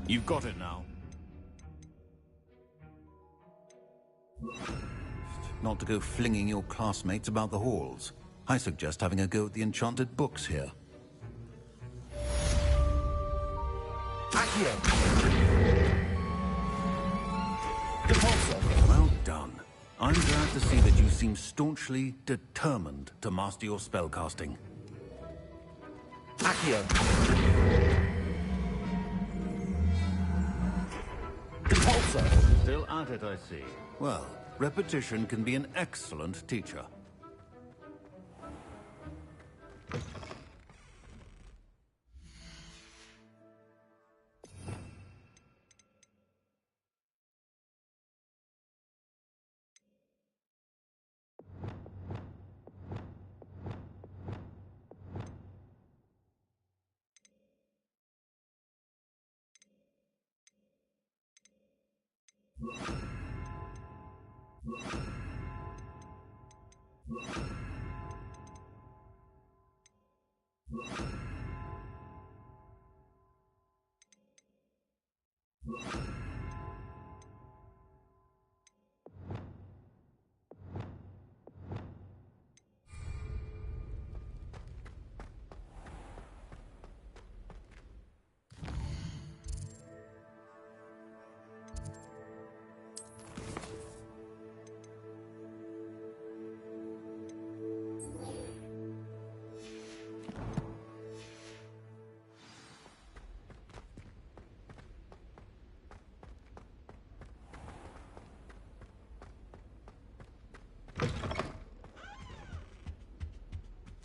You've got it now. Not to go flinging your classmates about the halls. I suggest having a go at the enchanted books here. Well done. I'm glad to see that you seem staunchly determined to master your spellcasting. Accio. Still at it, I see. Well, repetition can be an excellent teacher.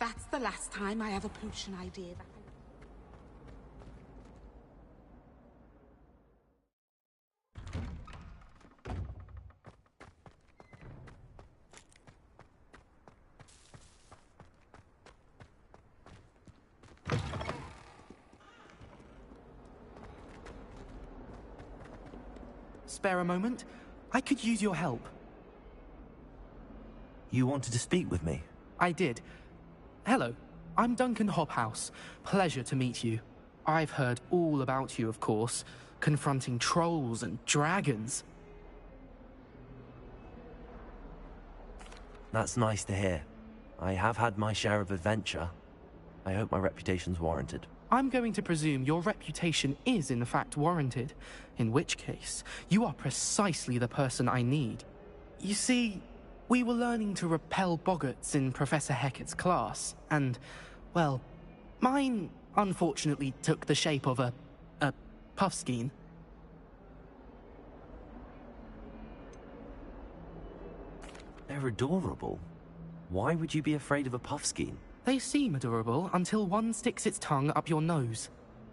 That's the last time I have a potion idea. Spare a moment? I could use your help. You wanted to speak with me? I did. Hello, I'm Duncan Hobhouse. Pleasure to meet you. I've heard all about you, of course, confronting trolls and dragons. That's nice to hear. I have had my share of adventure. I hope my reputation's warranted. I'm going to presume your reputation is in fact warranted, in which case, you are precisely the person I need. You see, we were learning to repel boggarts in Professor Hecat's class, and, well, mine unfortunately took the shape of a puffskein. They're adorable. Why would you be afraid of a puffskein? They seem adorable until one sticks its tongue up your nose.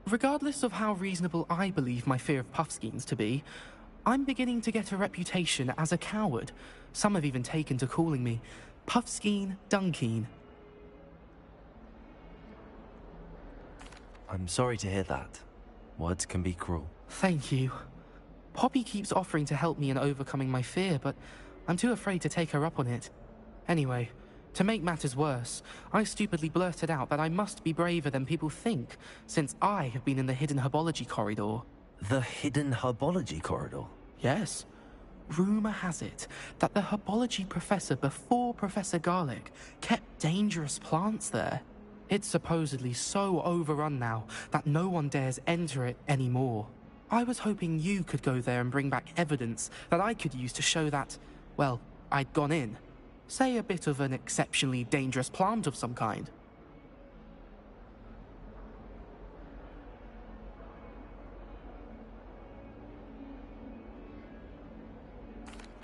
Regardless of how reasonable I believe my fear of puffskeins to be, I'm beginning to get a reputation as a coward. Some have even taken to calling me Puffskein Dunkeen. I'm sorry to hear that. Words can be cruel. Thank you. Poppy keeps offering to help me in overcoming my fear, but I'm too afraid to take her up on it. Anyway, to make matters worse, I stupidly blurted out that I must be braver than people think, since I have been in the hidden herbology corridor. The hidden herbology corridor? Yes. Rumour has it that the herbology professor before Professor Garlic kept dangerous plants there. It's supposedly so overrun now that no one dares enter it anymore. I was hoping you could go there and bring back evidence that I could use to show that, well, I'd gone in. Say a bit of an exceptionally dangerous plant of some kind.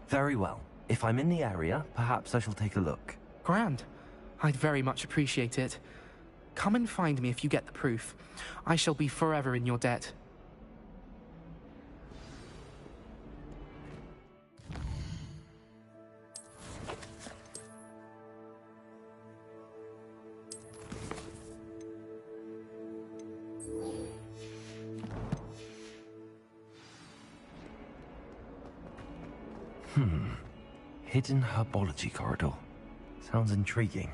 Very well. If I'm in the area, perhaps I shall take a look. Grand. I'd very much appreciate it. Come and find me if you get the proof. I shall be forever in your debt. Hidden herbology corridor. Sounds intriguing.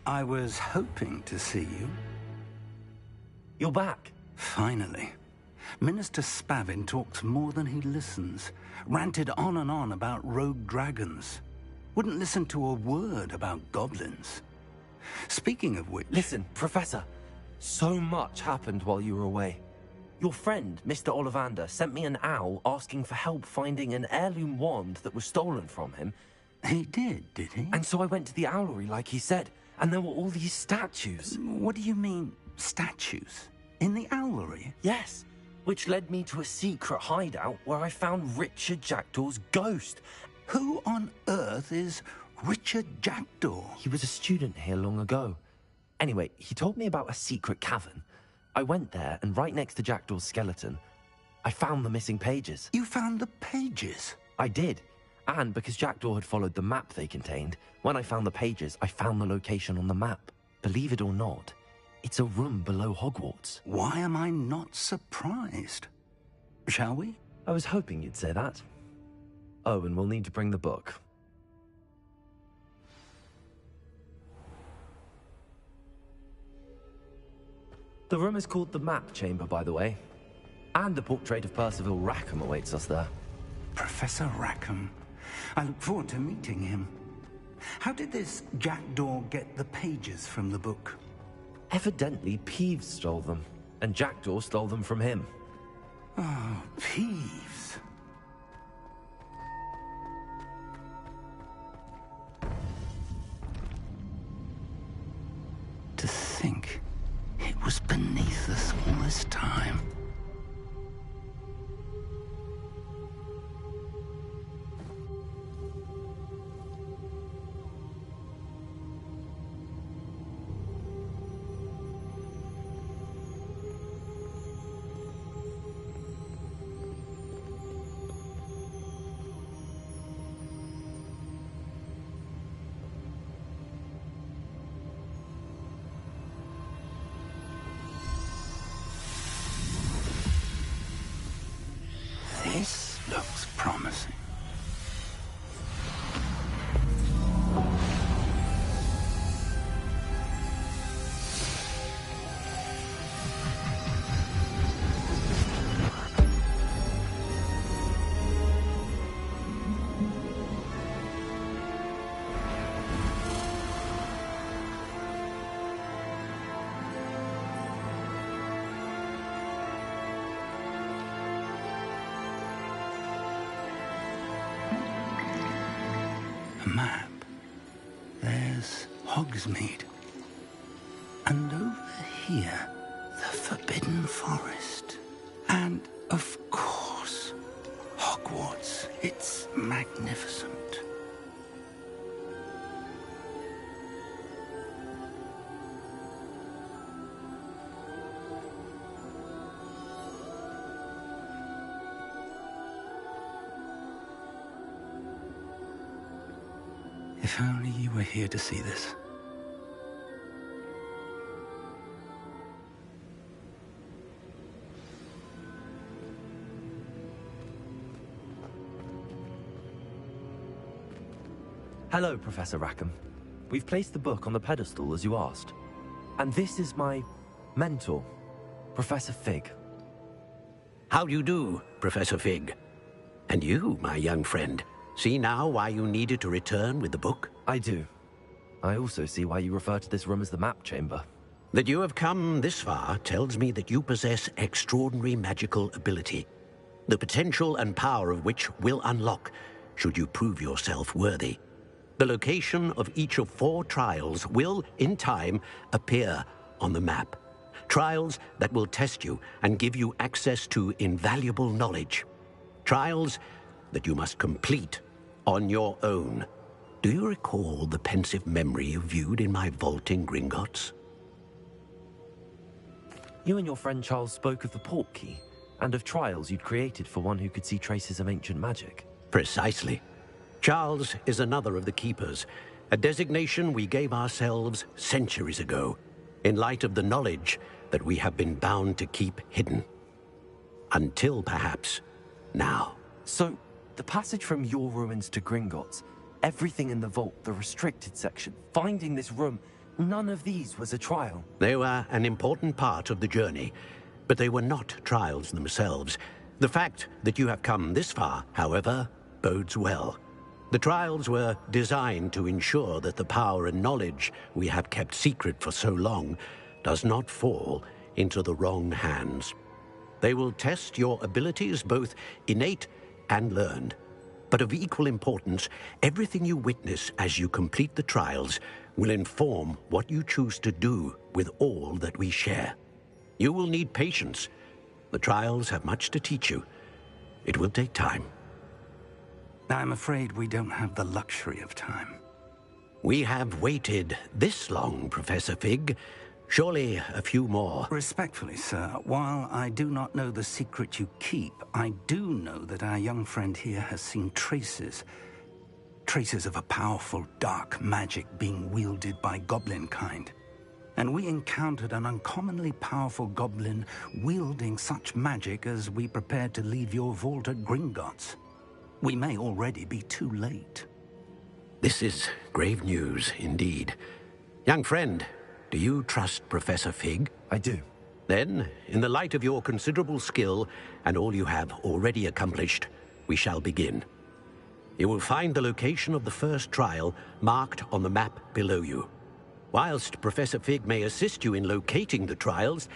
I was hoping to see you. You're back. Finally. Minister Spavin talks more than he listens. Ranted on and on about rogue dragons. Wouldn't listen to a word about goblins. Speaking of which... Listen, Professor. So much happened while you were away. Your friend, Mr. Ollivander, sent me an owl asking for help finding an heirloom wand that was stolen from him. He did he? And so I went to the owlery like he said. And there were all these statues. What do you mean, statues? In the owlery? Yes, which led me to a secret hideout where I found Richard Jackdaw's ghost. Who on earth is Richard Jackdaw? He was a student here long ago. Anyway, he told me about a secret cavern. I went there, and right next to Jackdaw's skeleton, I found the missing pages. You found the pages? I did. And because Jackdaw had followed the map they contained, when I found the pages, I found the location on the map. Believe it or not, it's a room below Hogwarts. Why am I not surprised? Shall we? I was hoping you'd say that. Oh, and we'll need to bring the book. The room is called the Map Chamber, by the way. And a portrait of Percival Rackham awaits us there. Professor Rackham. I look forward to meeting him. How did this Jackdaw get the pages from the book? Evidently, Peeves stole them, and Jackdaw stole them from him. Oh, Peeves. To think it was beneath us all this time. This looks promising. Map. There's Hogsmeade. And over here, the Forbidden Forest. And, of course, Hogwarts. It's magnificent. If only you were here to see this. Hello, Professor Rackham. We've placed the book on the pedestal as you asked. And this is my mentor, Professor Fig. How do you do, Professor Fig? And you, my young friend, see now why you needed to return with the book? I do. I also see why you refer to this room as the Map Chamber. That you have come this far tells me that you possess extraordinary magical ability. the potential and power of which will unlock should you prove yourself worthy. The location of each of 4 trials will, in time, appear on the map. Trials that will test you and give you access to invaluable knowledge. Trials that you must complete on your own. Do you recall the pensive memory you viewed in my vault in Gringotts? You and your friend Charles spoke of the port key, and of trials you'd created for one who could see traces of ancient magic. Precisely. Charles is another of the Keepers, a designation we gave ourselves centuries ago, in light of the knowledge that we have been bound to keep hidden. Until, perhaps, now. So, the passage from your ruins to Gringotts, everything in the vault, the restricted section, finding this room, none of these was a trial. They were an important part of the journey, but they were not trials themselves. The fact that you have come this far, however, bodes well. The trials were designed to ensure that the power and knowledge we have kept secret for so long does not fall into the wrong hands. They will test your abilities, both innate and learned. But of equal importance, everything you witness as you complete the trials will inform what you choose to do with all that we share. You will need patience. The trials have much to teach you. It will take time. I'm afraid we don't have the luxury of time. We have waited this long, Professor Fig. Surely a few more. Respectfully, sir, while I do not know the secret you keep, I do know that our young friend here has seen traces of a powerful dark magic being wielded by goblin kind. And we encountered an uncommonly powerful goblin wielding such magic as we prepared to leave your vault at Gringotts. We may already be too late. This is grave news indeed. Young friend, do you trust Professor Fig? I do. Then, in the light of your considerable skill and all you have already accomplished, we shall begin. You will find the location of the first trial marked on the map below you. Whilst Professor Fig may assist you in locating the trials,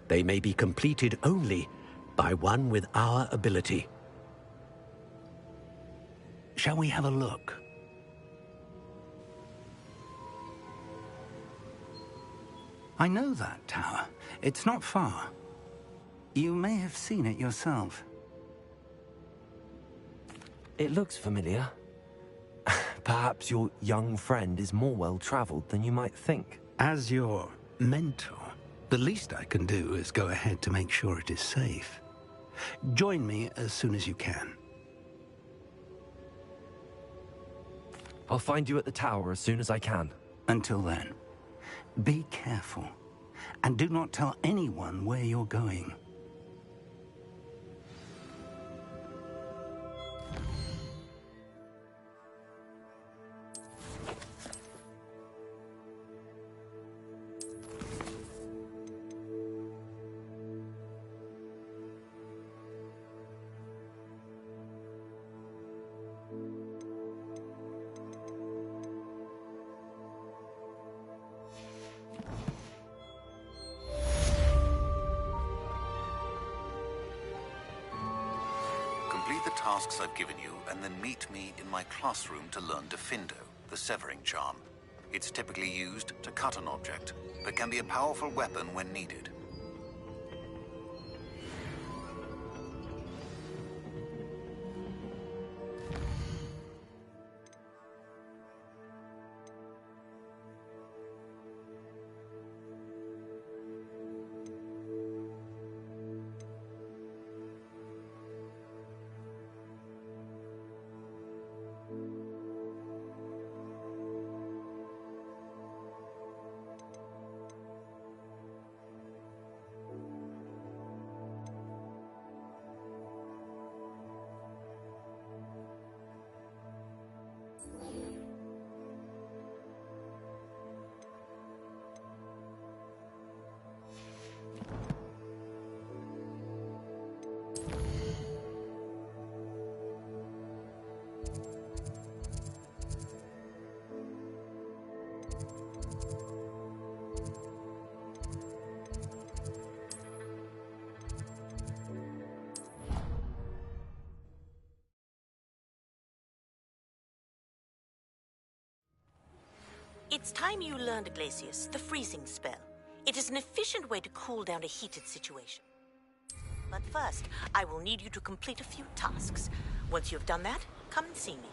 they may be completed only by one with our ability. Shall we have a look? I know that tower. It's not far. You may have seen it yourself. It looks familiar. Perhaps your young friend is more well-traveled than you might think. As your mentor, the least I can do is go ahead to make sure it is safe. Join me as soon as you can. I'll find you at the tower as soon as I can. Until then, be careful, and do not tell anyone where you're going. Complete the tasks I've given you, and then meet me in my classroom to learn Defindo, the severing charm. It's typically used to cut an object, but can be a powerful weapon when needed. It's time you learned, Glacius, the freezing spell. It is an efficient way to cool down a heated situation. But first, I will need you to complete a few tasks. Once you've done that, come and see me.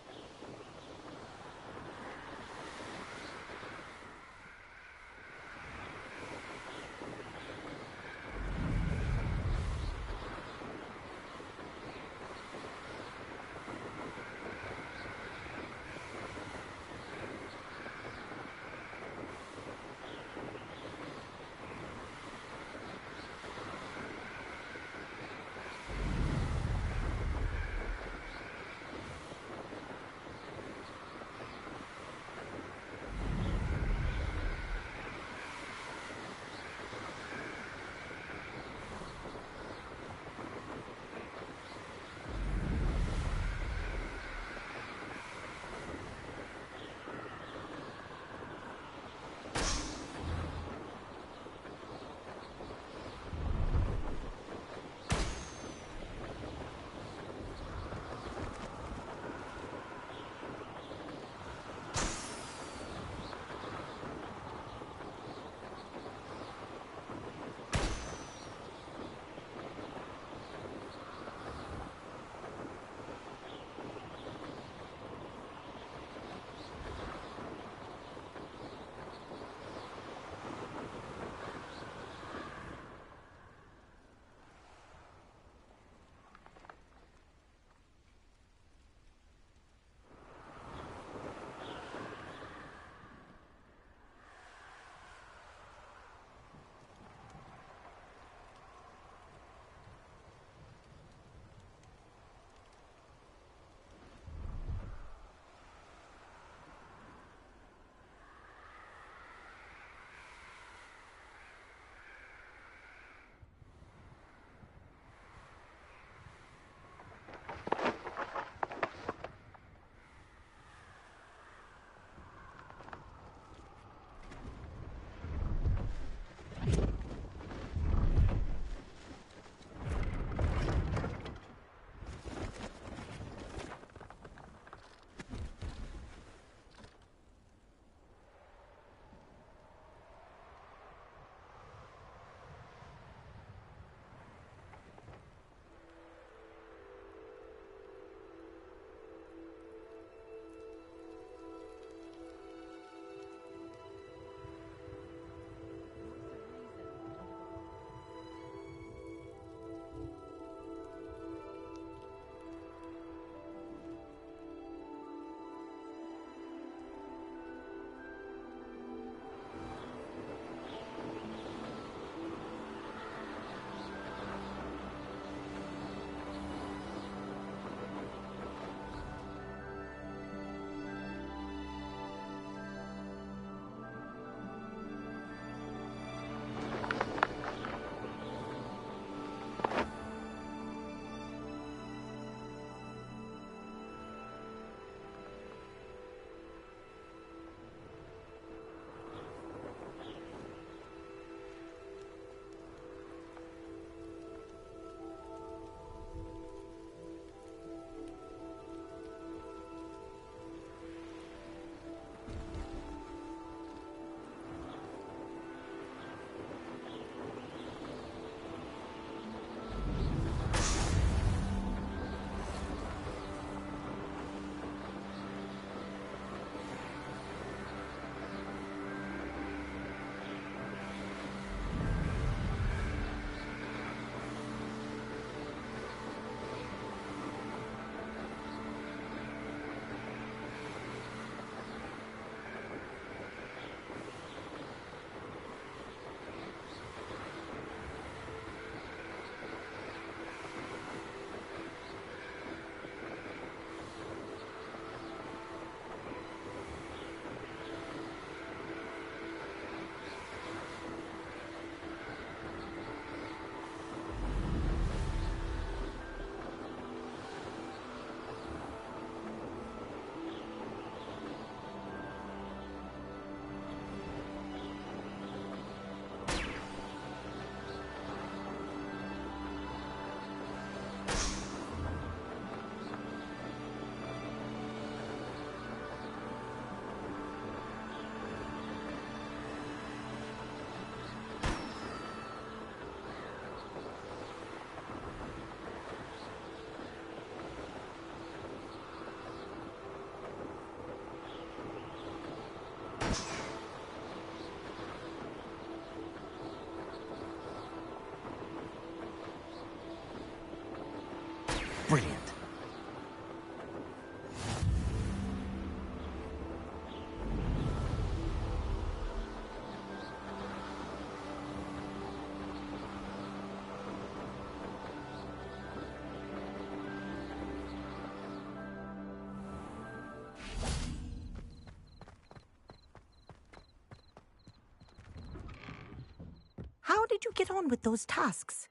did you get on with those tasks?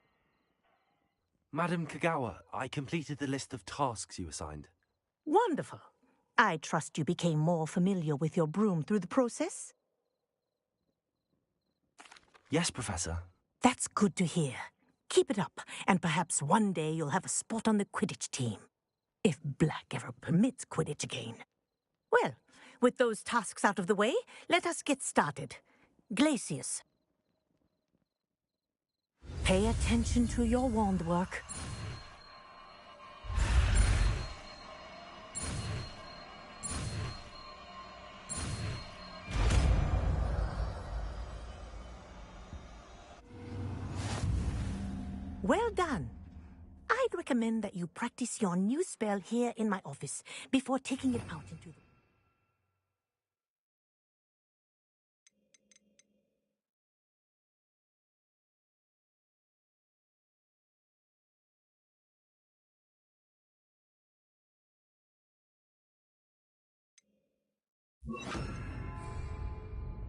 Madam Kagawa, I completed the list of tasks you assigned. Wonderful. I trust you became more familiar with your broom through the process? Yes, Professor. That's good to hear. Keep it up, and perhaps one day you'll have a spot on the Quidditch team. If Black ever permits Quidditch again. Well, with those tasks out of the way, let us get started. Glacius. Pay attention to your wand work. Well done. I'd recommend that you practice your new spell here in my office before taking it out into the...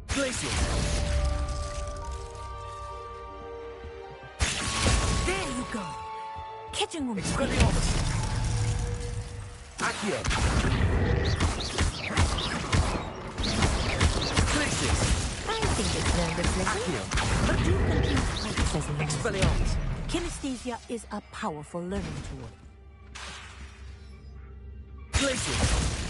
Glacius! There you go. Catching room. Expelliarmus! Accio! Glacius! I think it's nerve-reflecting, but do continue to practice as a learner. Expelliarmus! Kinesthesia is a powerful learning tool. Glacius!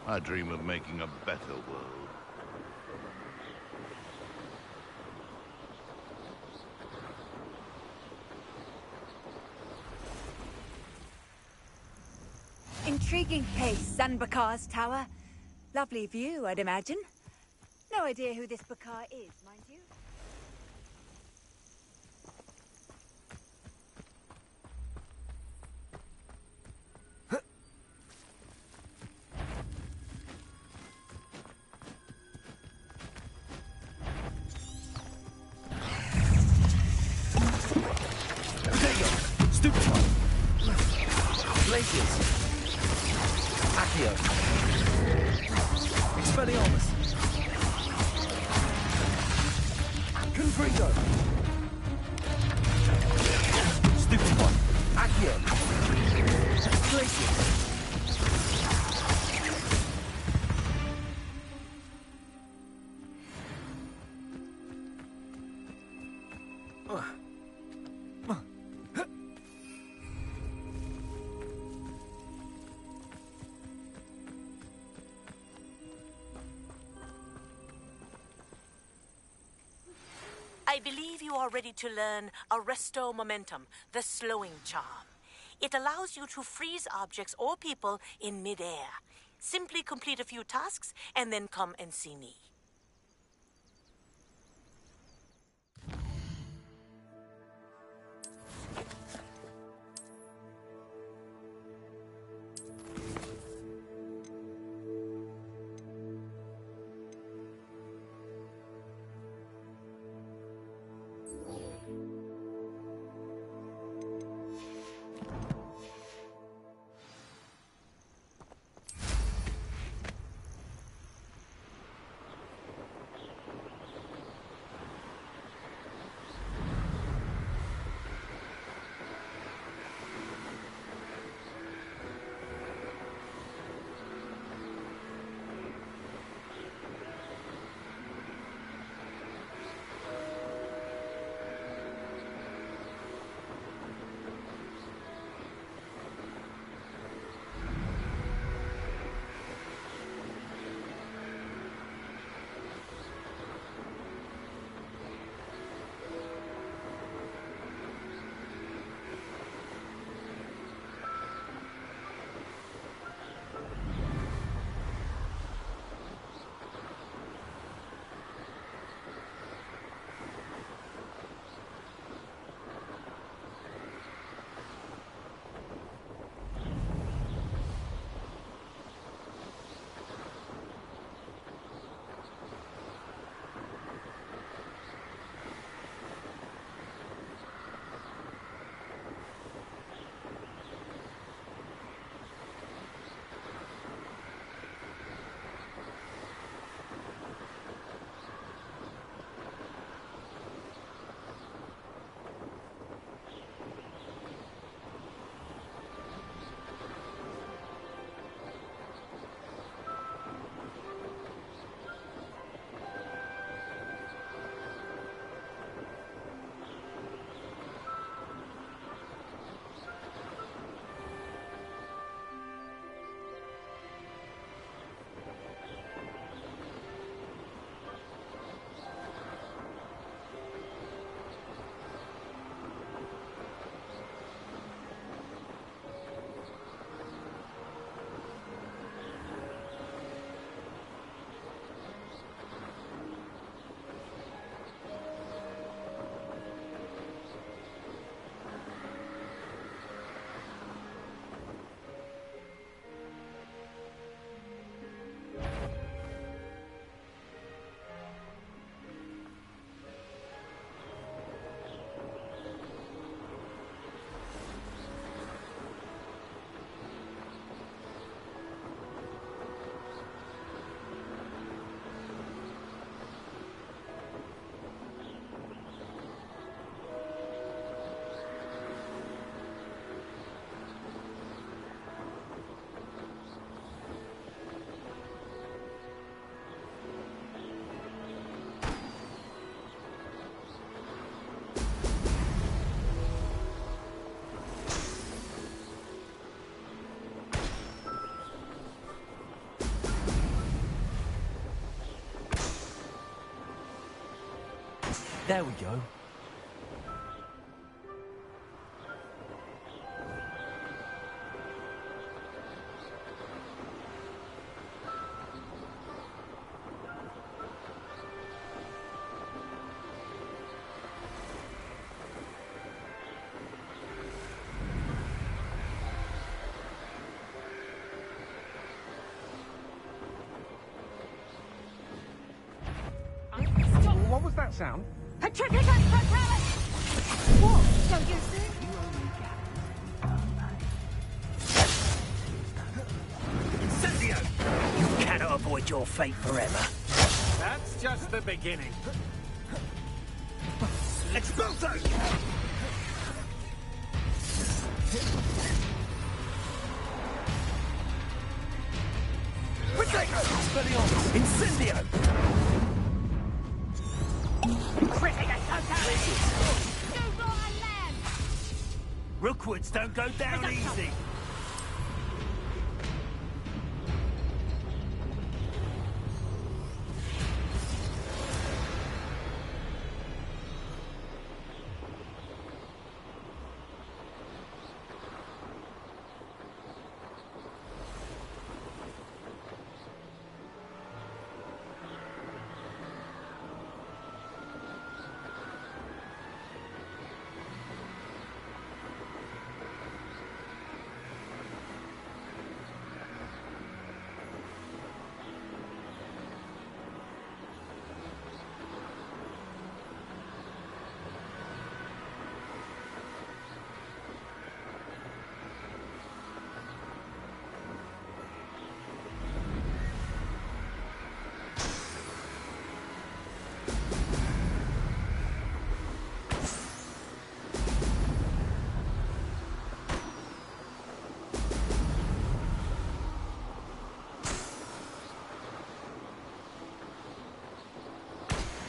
I dream of making a better world. Intriguing place, Zanbakar's tower. Lovely view, I'd imagine. No idea who this Bakar is, mind you. Glaciers. Accio. Expelliarmus. Confringo. Stupid one. Accio. Glaciers. I believe you are ready to learn Arresto Momentum, the slowing charm. It allows you to freeze objects or people in midair. Simply complete a few tasks and then come and see me. There we go. What was that sound? Petrificus Totalis! What, don't you see? avoid your fate forever. That's just the beginning. Expulso! Incendio! Rookwoods don't go down easy.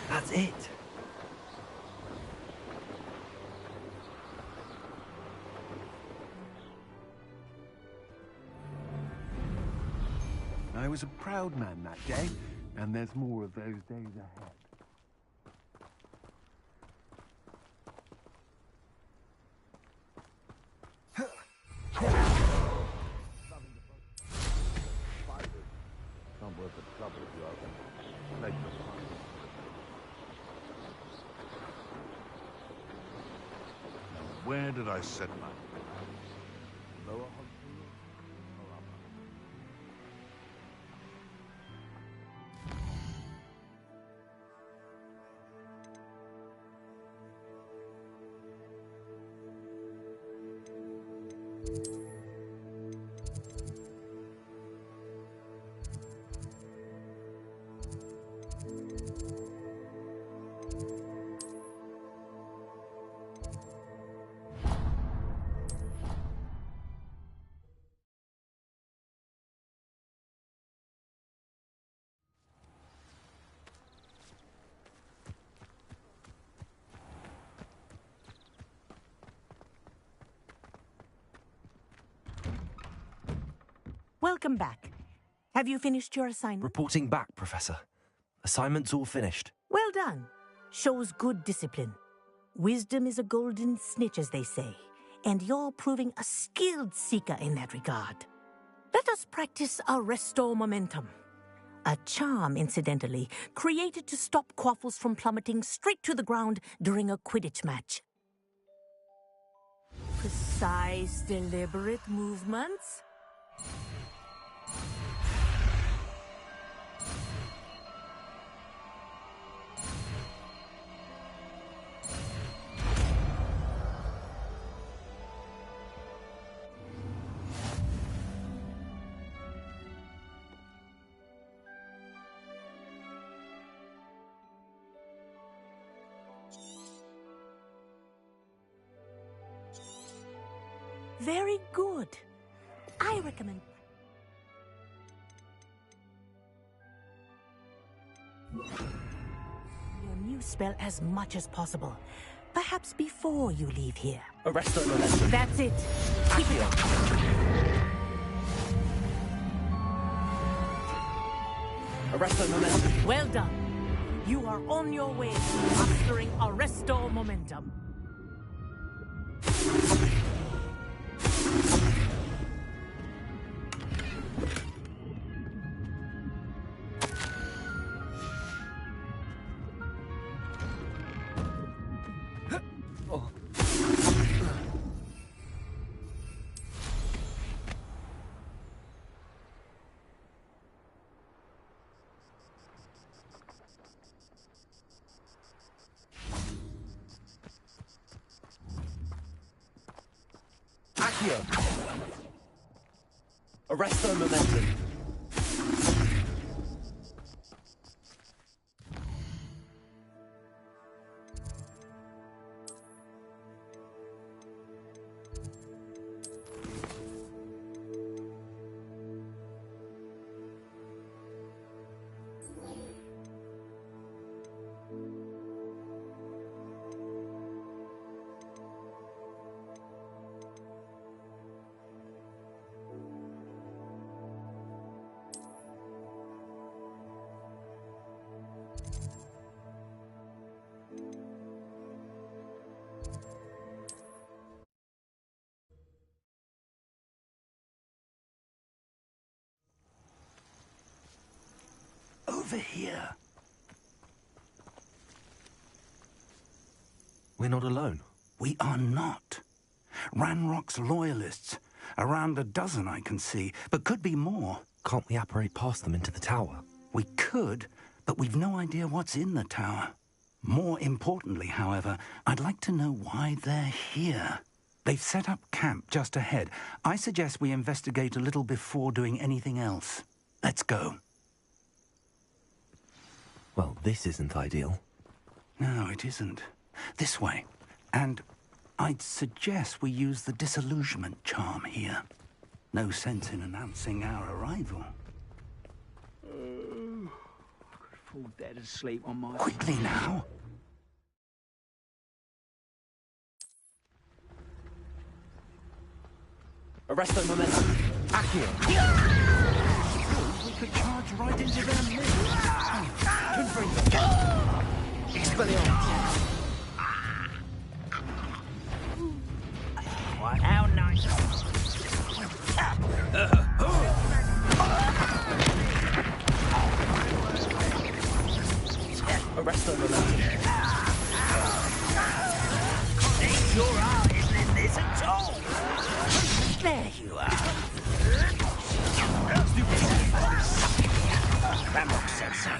That's it. I was a proud man that day, and there's more of those days ahead. Some worth the trouble if you are make the fun. Now, where did I set my lower Hogwarts? Welcome back. Have you finished your assignment? Reporting back, Professor. Assignment's all finished. Well done. Shows good discipline. Wisdom is a golden snitch, as they say, and you're proving a skilled seeker in that regard. Let us practice Arresto Momentum. A charm, incidentally, created to stop quaffles from plummeting straight to the ground during a Quidditch match. Precise, deliberate movements. Very good. I recommend... your new spell as much as possible. Perhaps before you leave here. Arresto Momentum. That's it. Keep it up. Arresto Momentum. Well done. You are on your way to mastering Arresto Momentum. Arresto Momentum. over here. We're not alone. We are not. Ranrock's loyalists. Around a dozen I can see, but could be more. Can't we apparate past them into the tower? We could, but we've no idea what's in the tower. More importantly, however, I'd like to know why they're here. They've set up camp just ahead. I suggest we investigate a little before doing anything else. Let's go. Well, this isn't ideal. No, it isn't. This way. And I'd suggest we use the disillusionment charm here. No sense in announcing our arrival. I could fall dead asleep on my... Quickly now. Arrest the momentum. Accio. We could charge right into their midst. Expelliarmus. What? How nice. Arrest the momentum. Ain't your art isn't in this at all. There you are. Ramrock said so.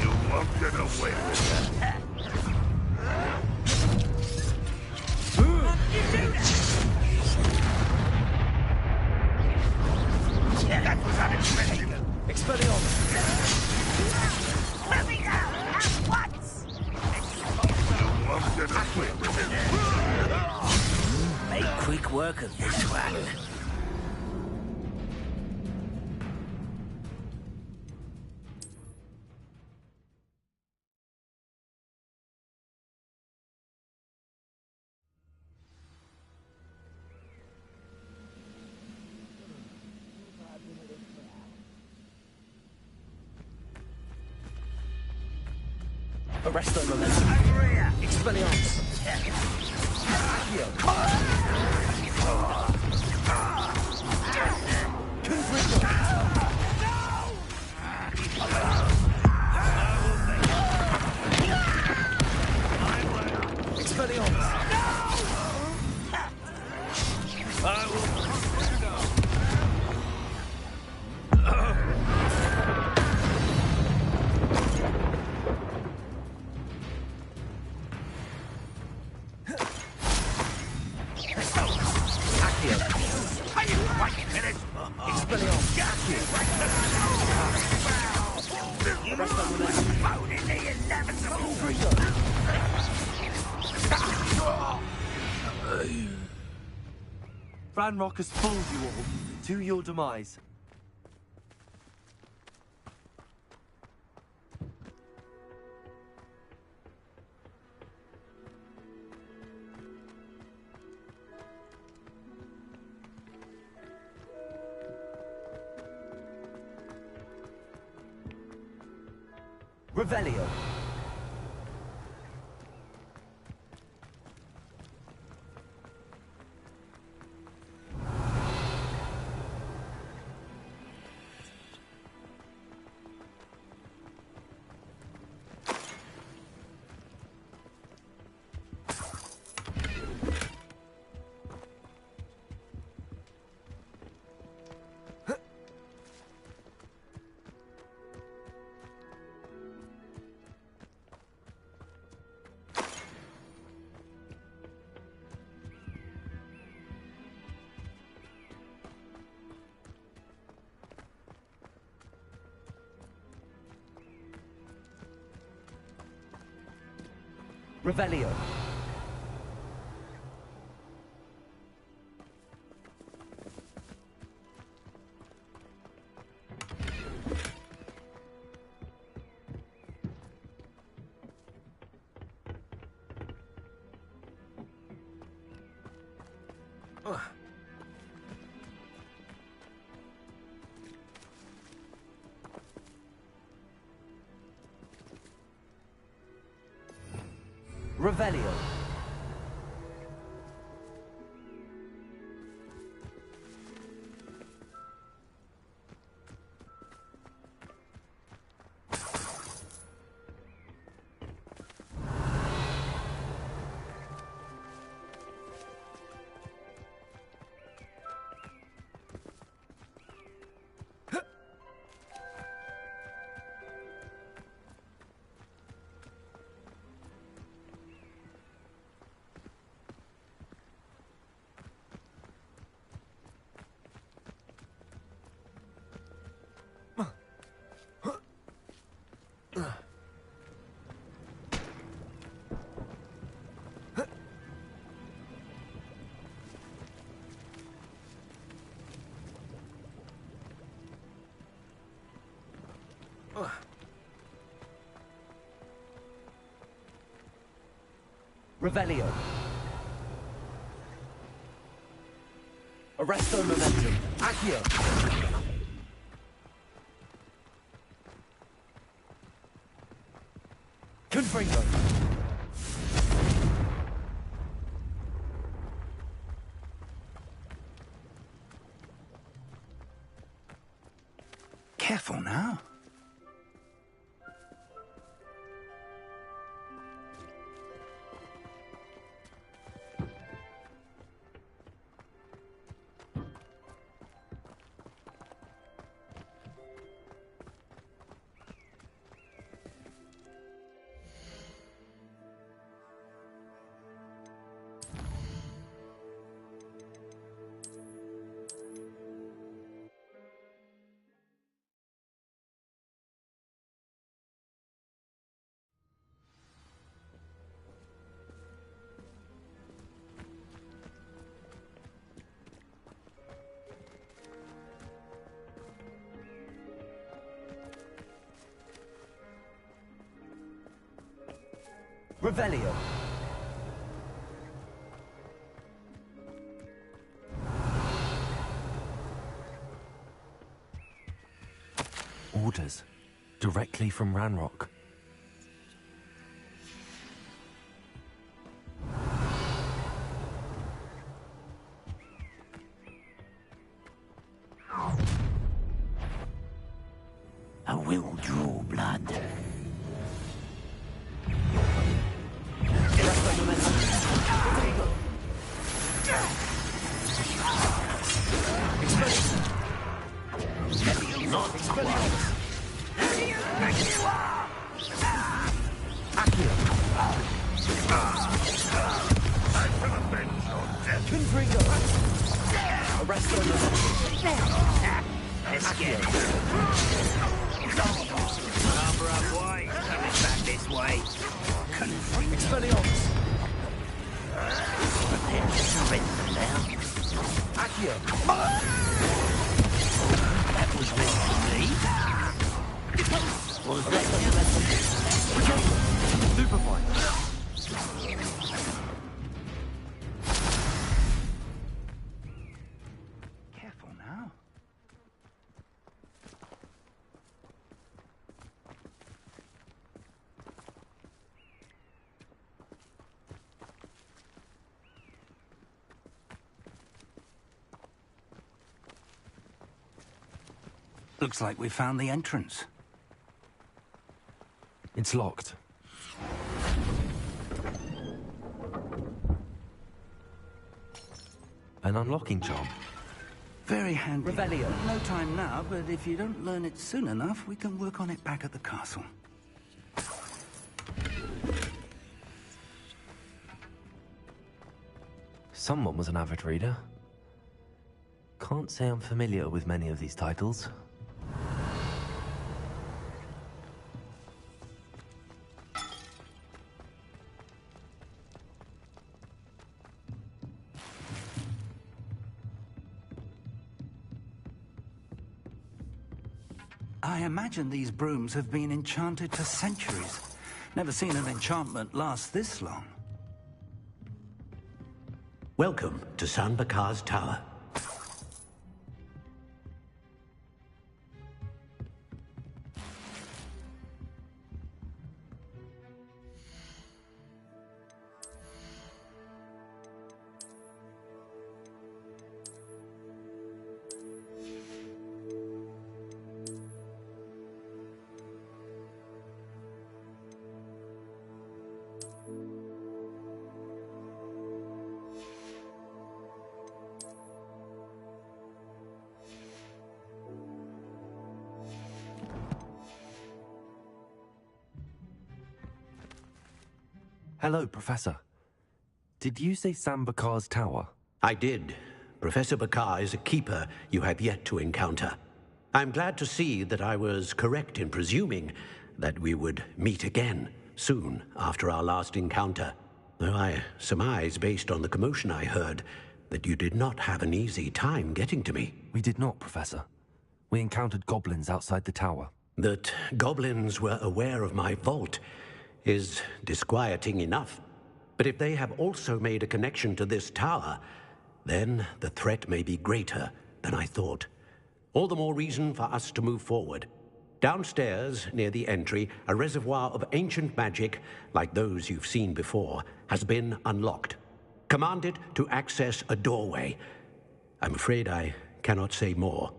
You won't get away with that. That was unexpected. Expelliarmus. Let me go at once. You won't get away with it. Make quick work of this one. Arrest the momentum. Expelliarmus. Accio. Expelliarmus. I will. Ranrock has fooled you all to your demise. Revelio. Revelio. Revelio. Revelio. Arresto momentum. Accio. Confringo. Careful now. Revelio. Orders. Directly from Ranrock. I will draw blood. Careful now. Looks like we found the entrance. It's locked. An unlocking charm. Very handy. Revelio. No time now, but if you don't learn it soon enough, we can work on it back at the castle. Someone was an avid reader. Can't say I'm familiar with many of these titles. I imagine these brooms have been enchanted for centuries. Never seen an enchantment last this long. Welcome to San Bakar's Tower. Hello, Professor. Did you say San Bakar's Tower? I did. Professor Bakar is a keeper you have yet to encounter. I'm glad to see that I was correct in presuming that we would meet again soon after our last encounter. Though I surmise, based on the commotion I heard, that you did not have an easy time getting to me. We did not, Professor. We encountered goblins outside the tower. That goblins were aware of my vault is disquieting enough. But if they have also made a connection to this tower, then the threat may be greater than I thought. All the more reason for us to move forward. Downstairs, near the entry, a reservoir of ancient magic, like those you've seen before, has been unlocked. Command it to access a doorway. I'm afraid I cannot say more.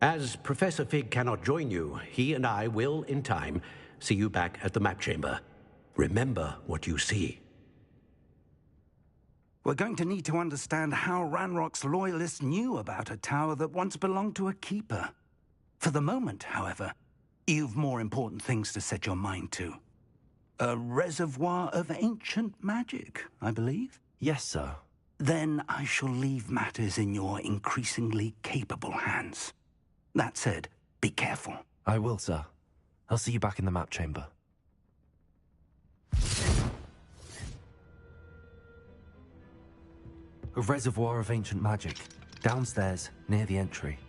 As Professor Fig cannot join you, he and I will, in time, see you back at the map chamber. Remember what you see. We're going to need to understand how Ranrock's loyalists knew about a tower that once belonged to a keeper. For the moment, however, you've more important things to set your mind to. A reservoir of ancient magic, I believe? Yes, sir. Then I shall leave matters in your increasingly capable hands. That said, be careful. I will, sir. I'll see you back in the map chamber. A reservoir of ancient magic, downstairs, near the entry.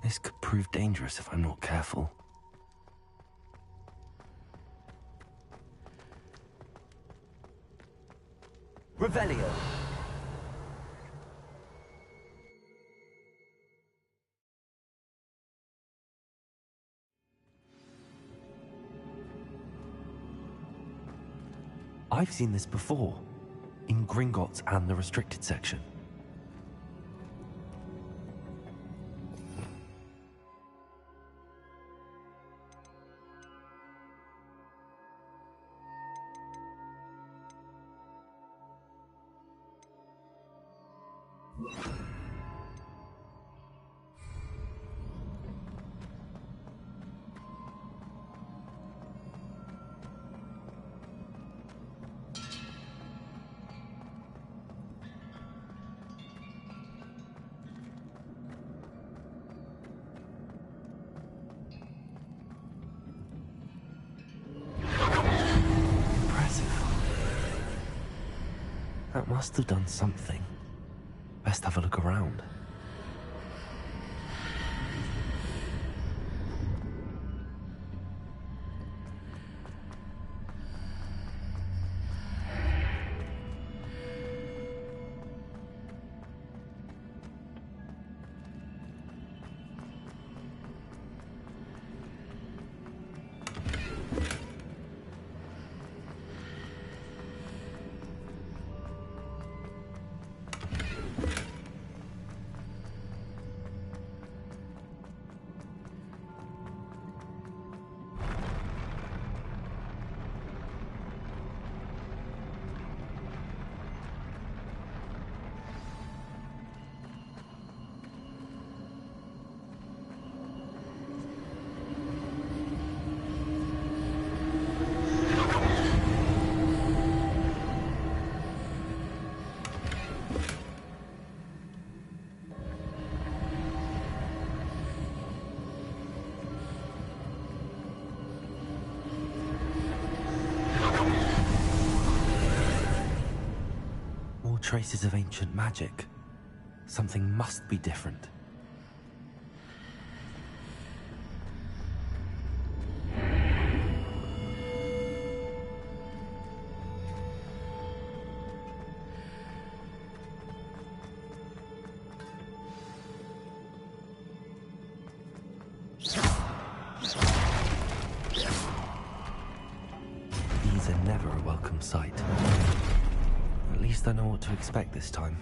This could prove dangerous if I'm not careful. Revelio. I've seen this before, in Gringotts and the restricted section. That must have done something. Best have a look around. Traces of ancient magic. Something must be different. These are never a welcome sight. At least I know what to expect this time.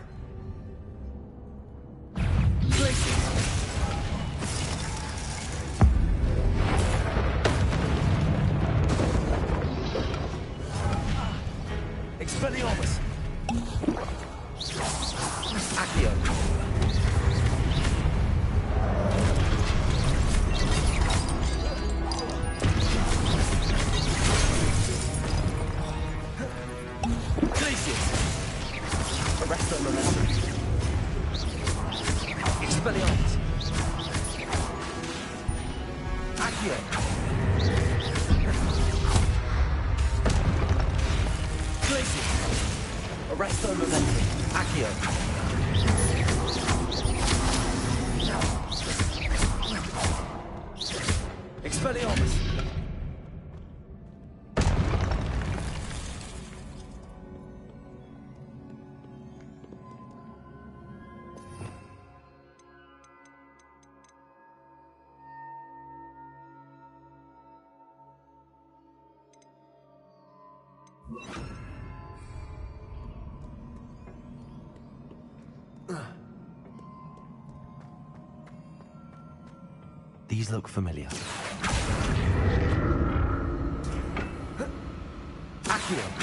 Expelliarmus! Accio! Arrest the momentum. Expelliarmus! Accio! Glacius! Arresto Momentum! Accio! Expelliarmus! These look familiar. Accio!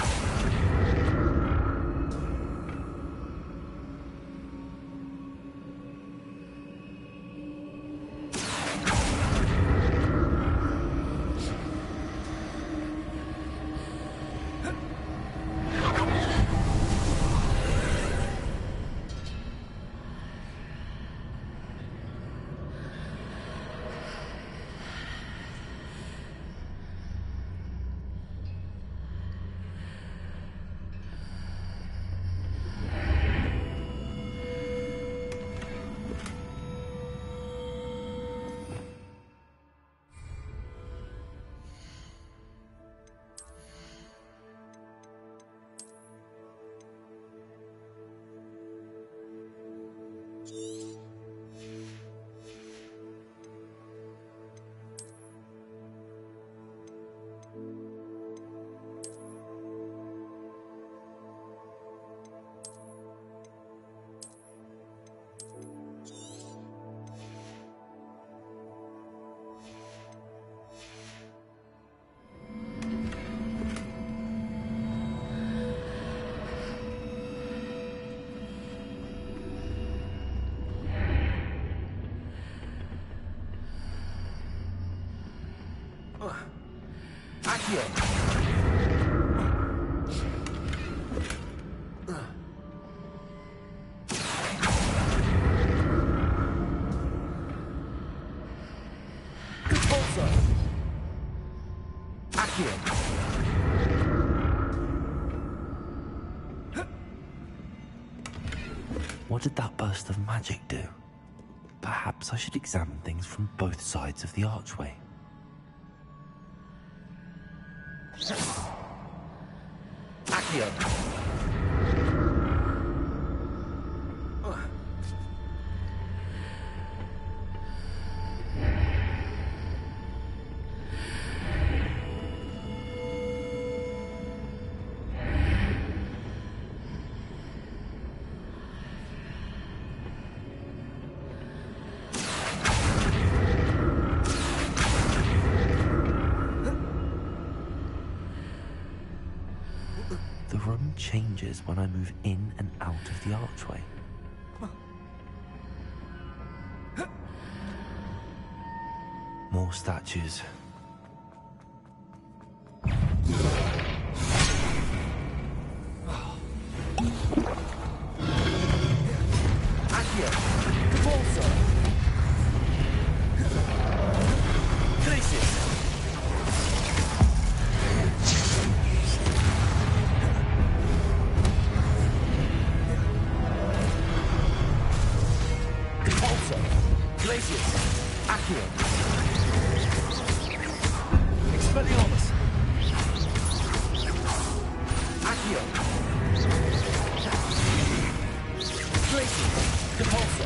What did that burst of magic do? Perhaps I should examine things from both sides of the archway. Accio! The room changes when I move in and out of the archway. More statues. Accio! Capulso! Glacius! Glacius! Accio! Expelliarmus! Accio! Glacius! Capulso!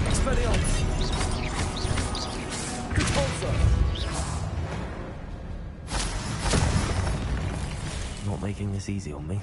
Expelliarmus! Capulso! Not making this easy on me.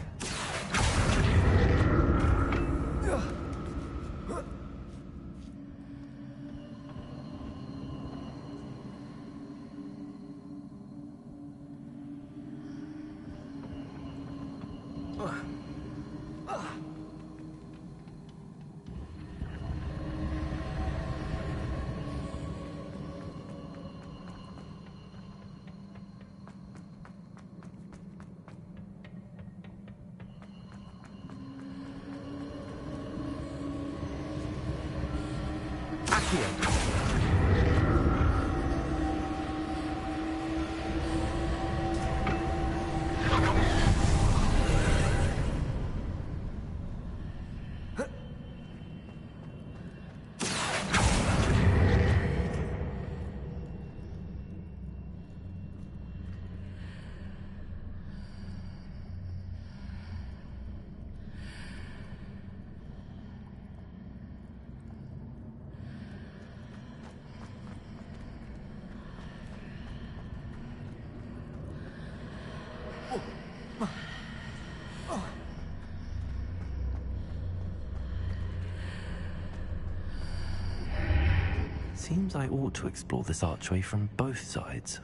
Seems I ought to explore this archway from both sides.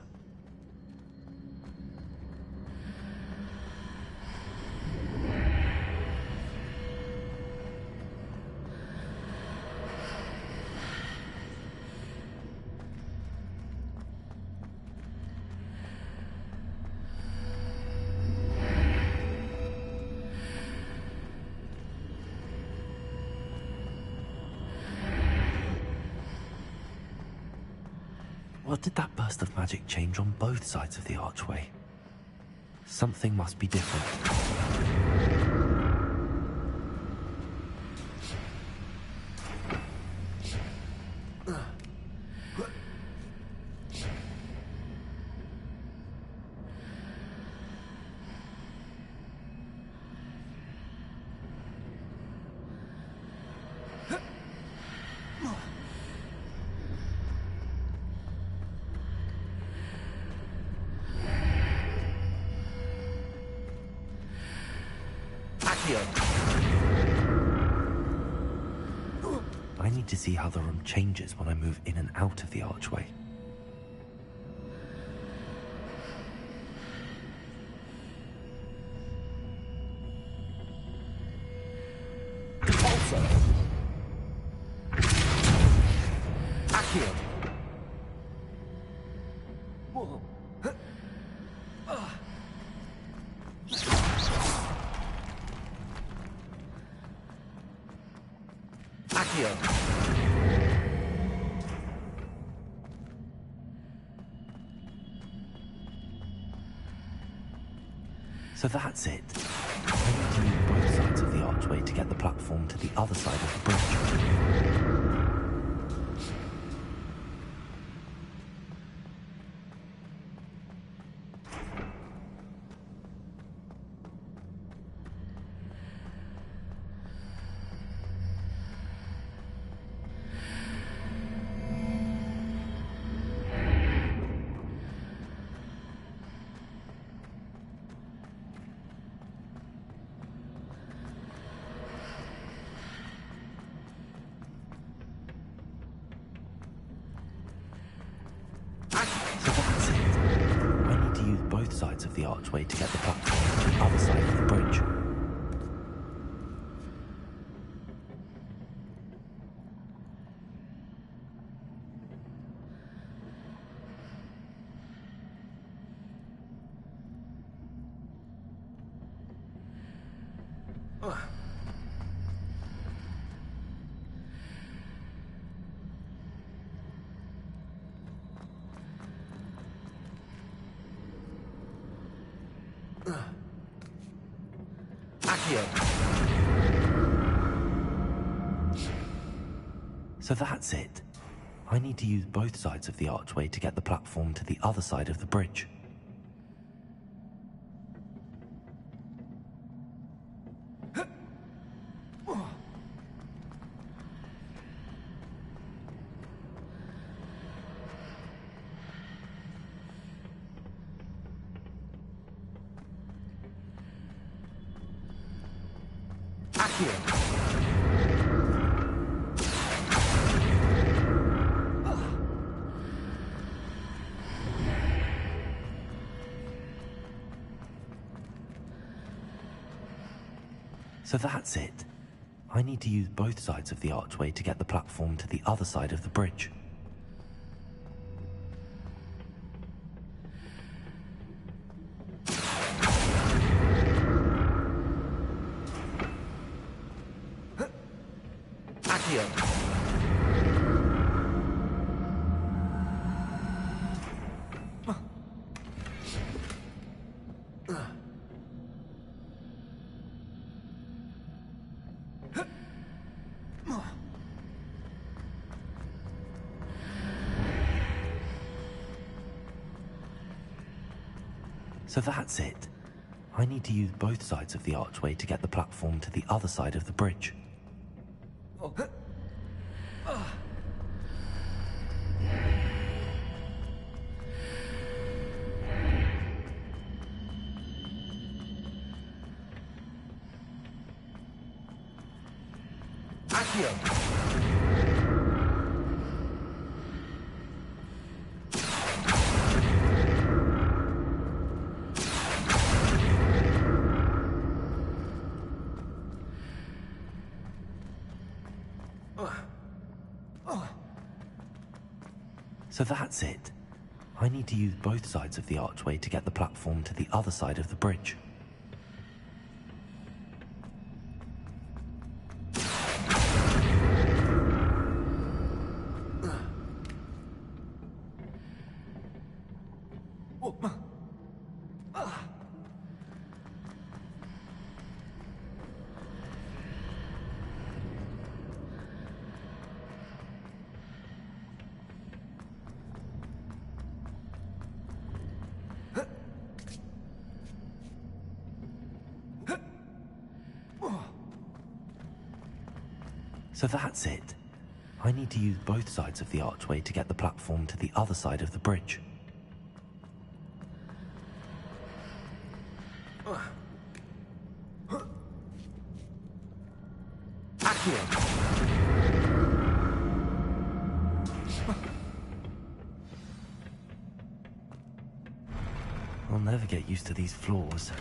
What did that burst of magic change on both sides of the archway? Something must be different. I need to see how the room changes when I move in and out of the archway. So that's it. I need to use both sides of the archway to get the platform to the other side of the bridge. Sides of the archway to get the platform to the other side of the bridge. So that's it. I need to use both sides of the archway to get the platform to the other side of the bridge. So that's it. I need to use both sides of the archway to get the platform to the other side of the bridge. So that's it. I need to use both sides of the archway to get the platform to the other side of the bridge. So that's it. I need to use both sides of the archway to get the platform to the other side of the bridge. So that's it. I need to use both sides of the archway to get the platform to the other side of the bridge. I'll never get used to these floors.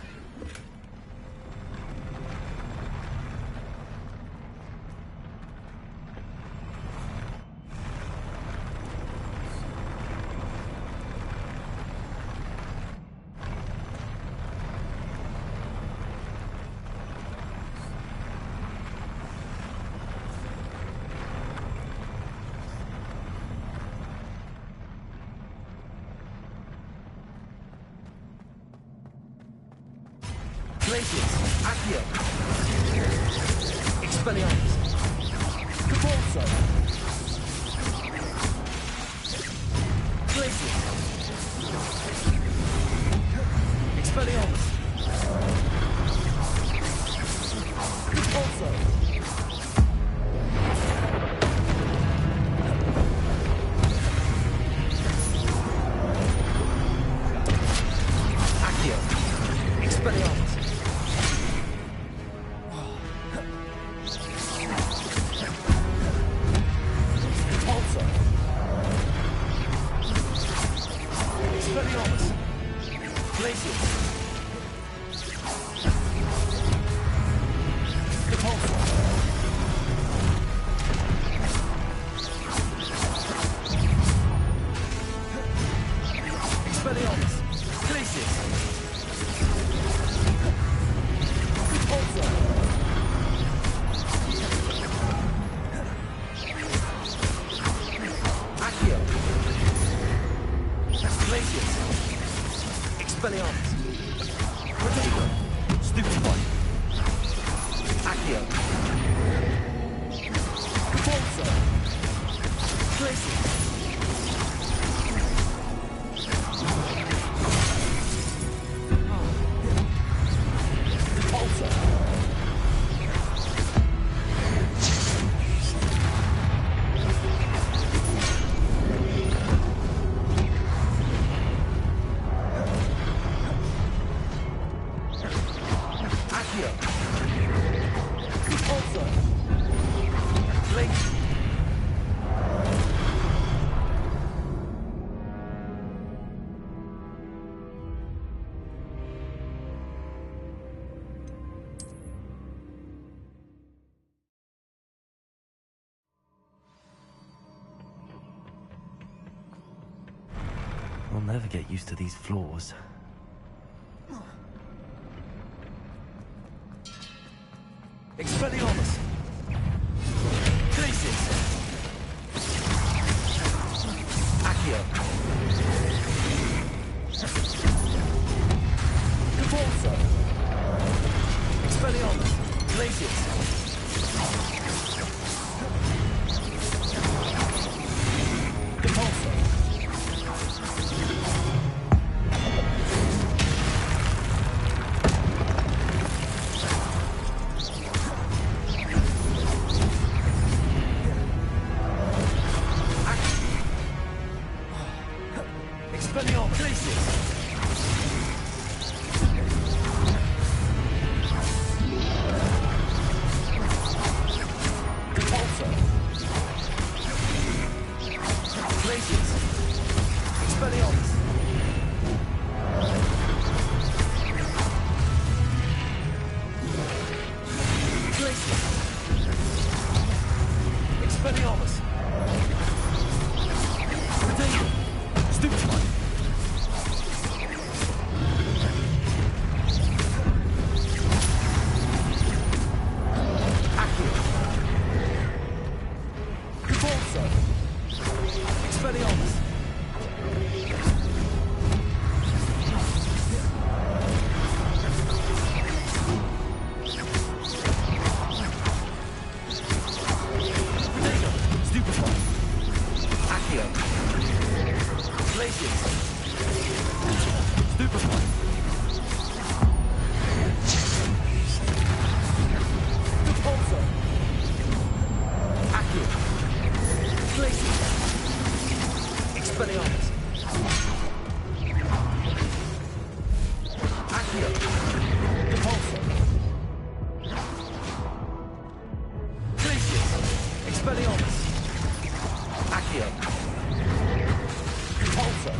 I'll never get used to these floors. Expelliarmus! Glacius! Accio! Capulso! Expelliarmus! Glacius! Capulso! Expelliarmus! Glacius! Repulsor! Glacius! Expelliarmus! Glacius! Expelliarmus! Redanger! Stupefy! Accio! Repulsor! Expelliarmus! Redanger! Stupefy! Accio! Glacius! Stupefy! Repulsor! Accio! Glacius! Expelliarmus! Accio! Repulsor! Glacius! Expelliarmus! Accio! Repulsor!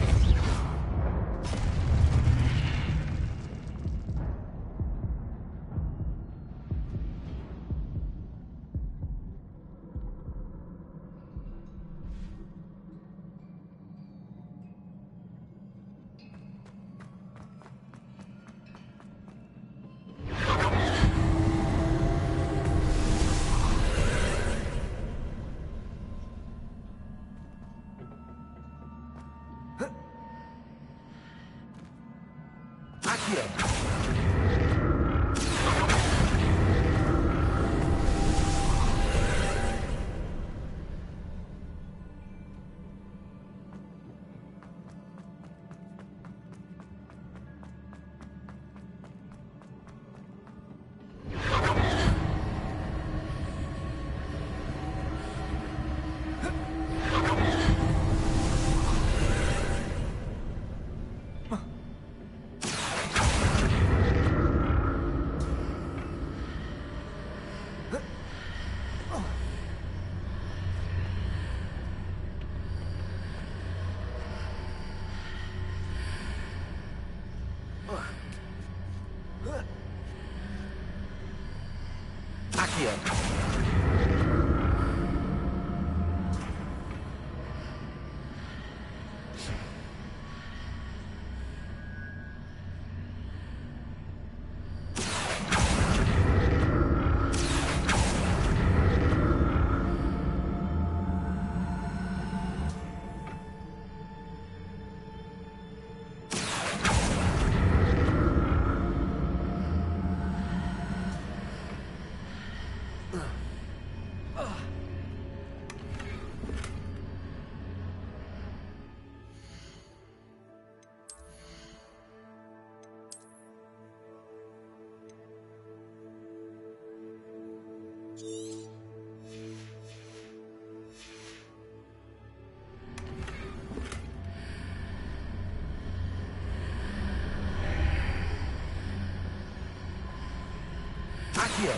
Accio! Accio! Accio!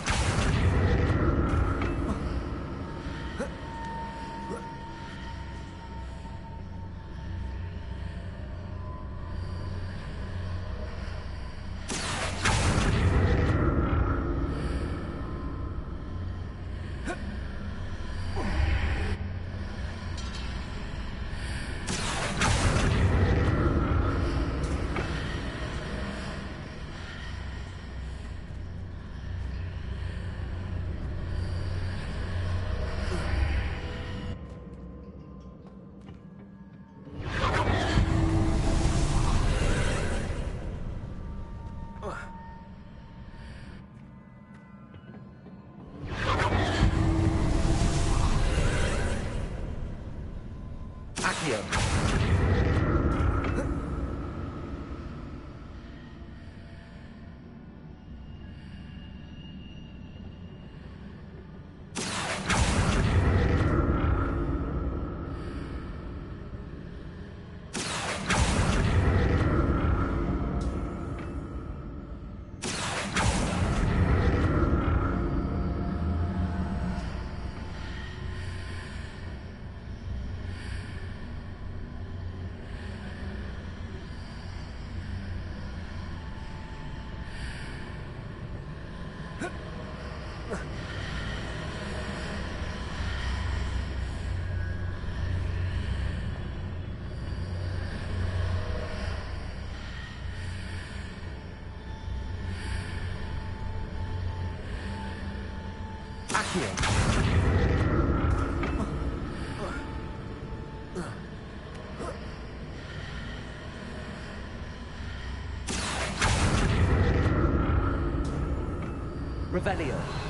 Revelio.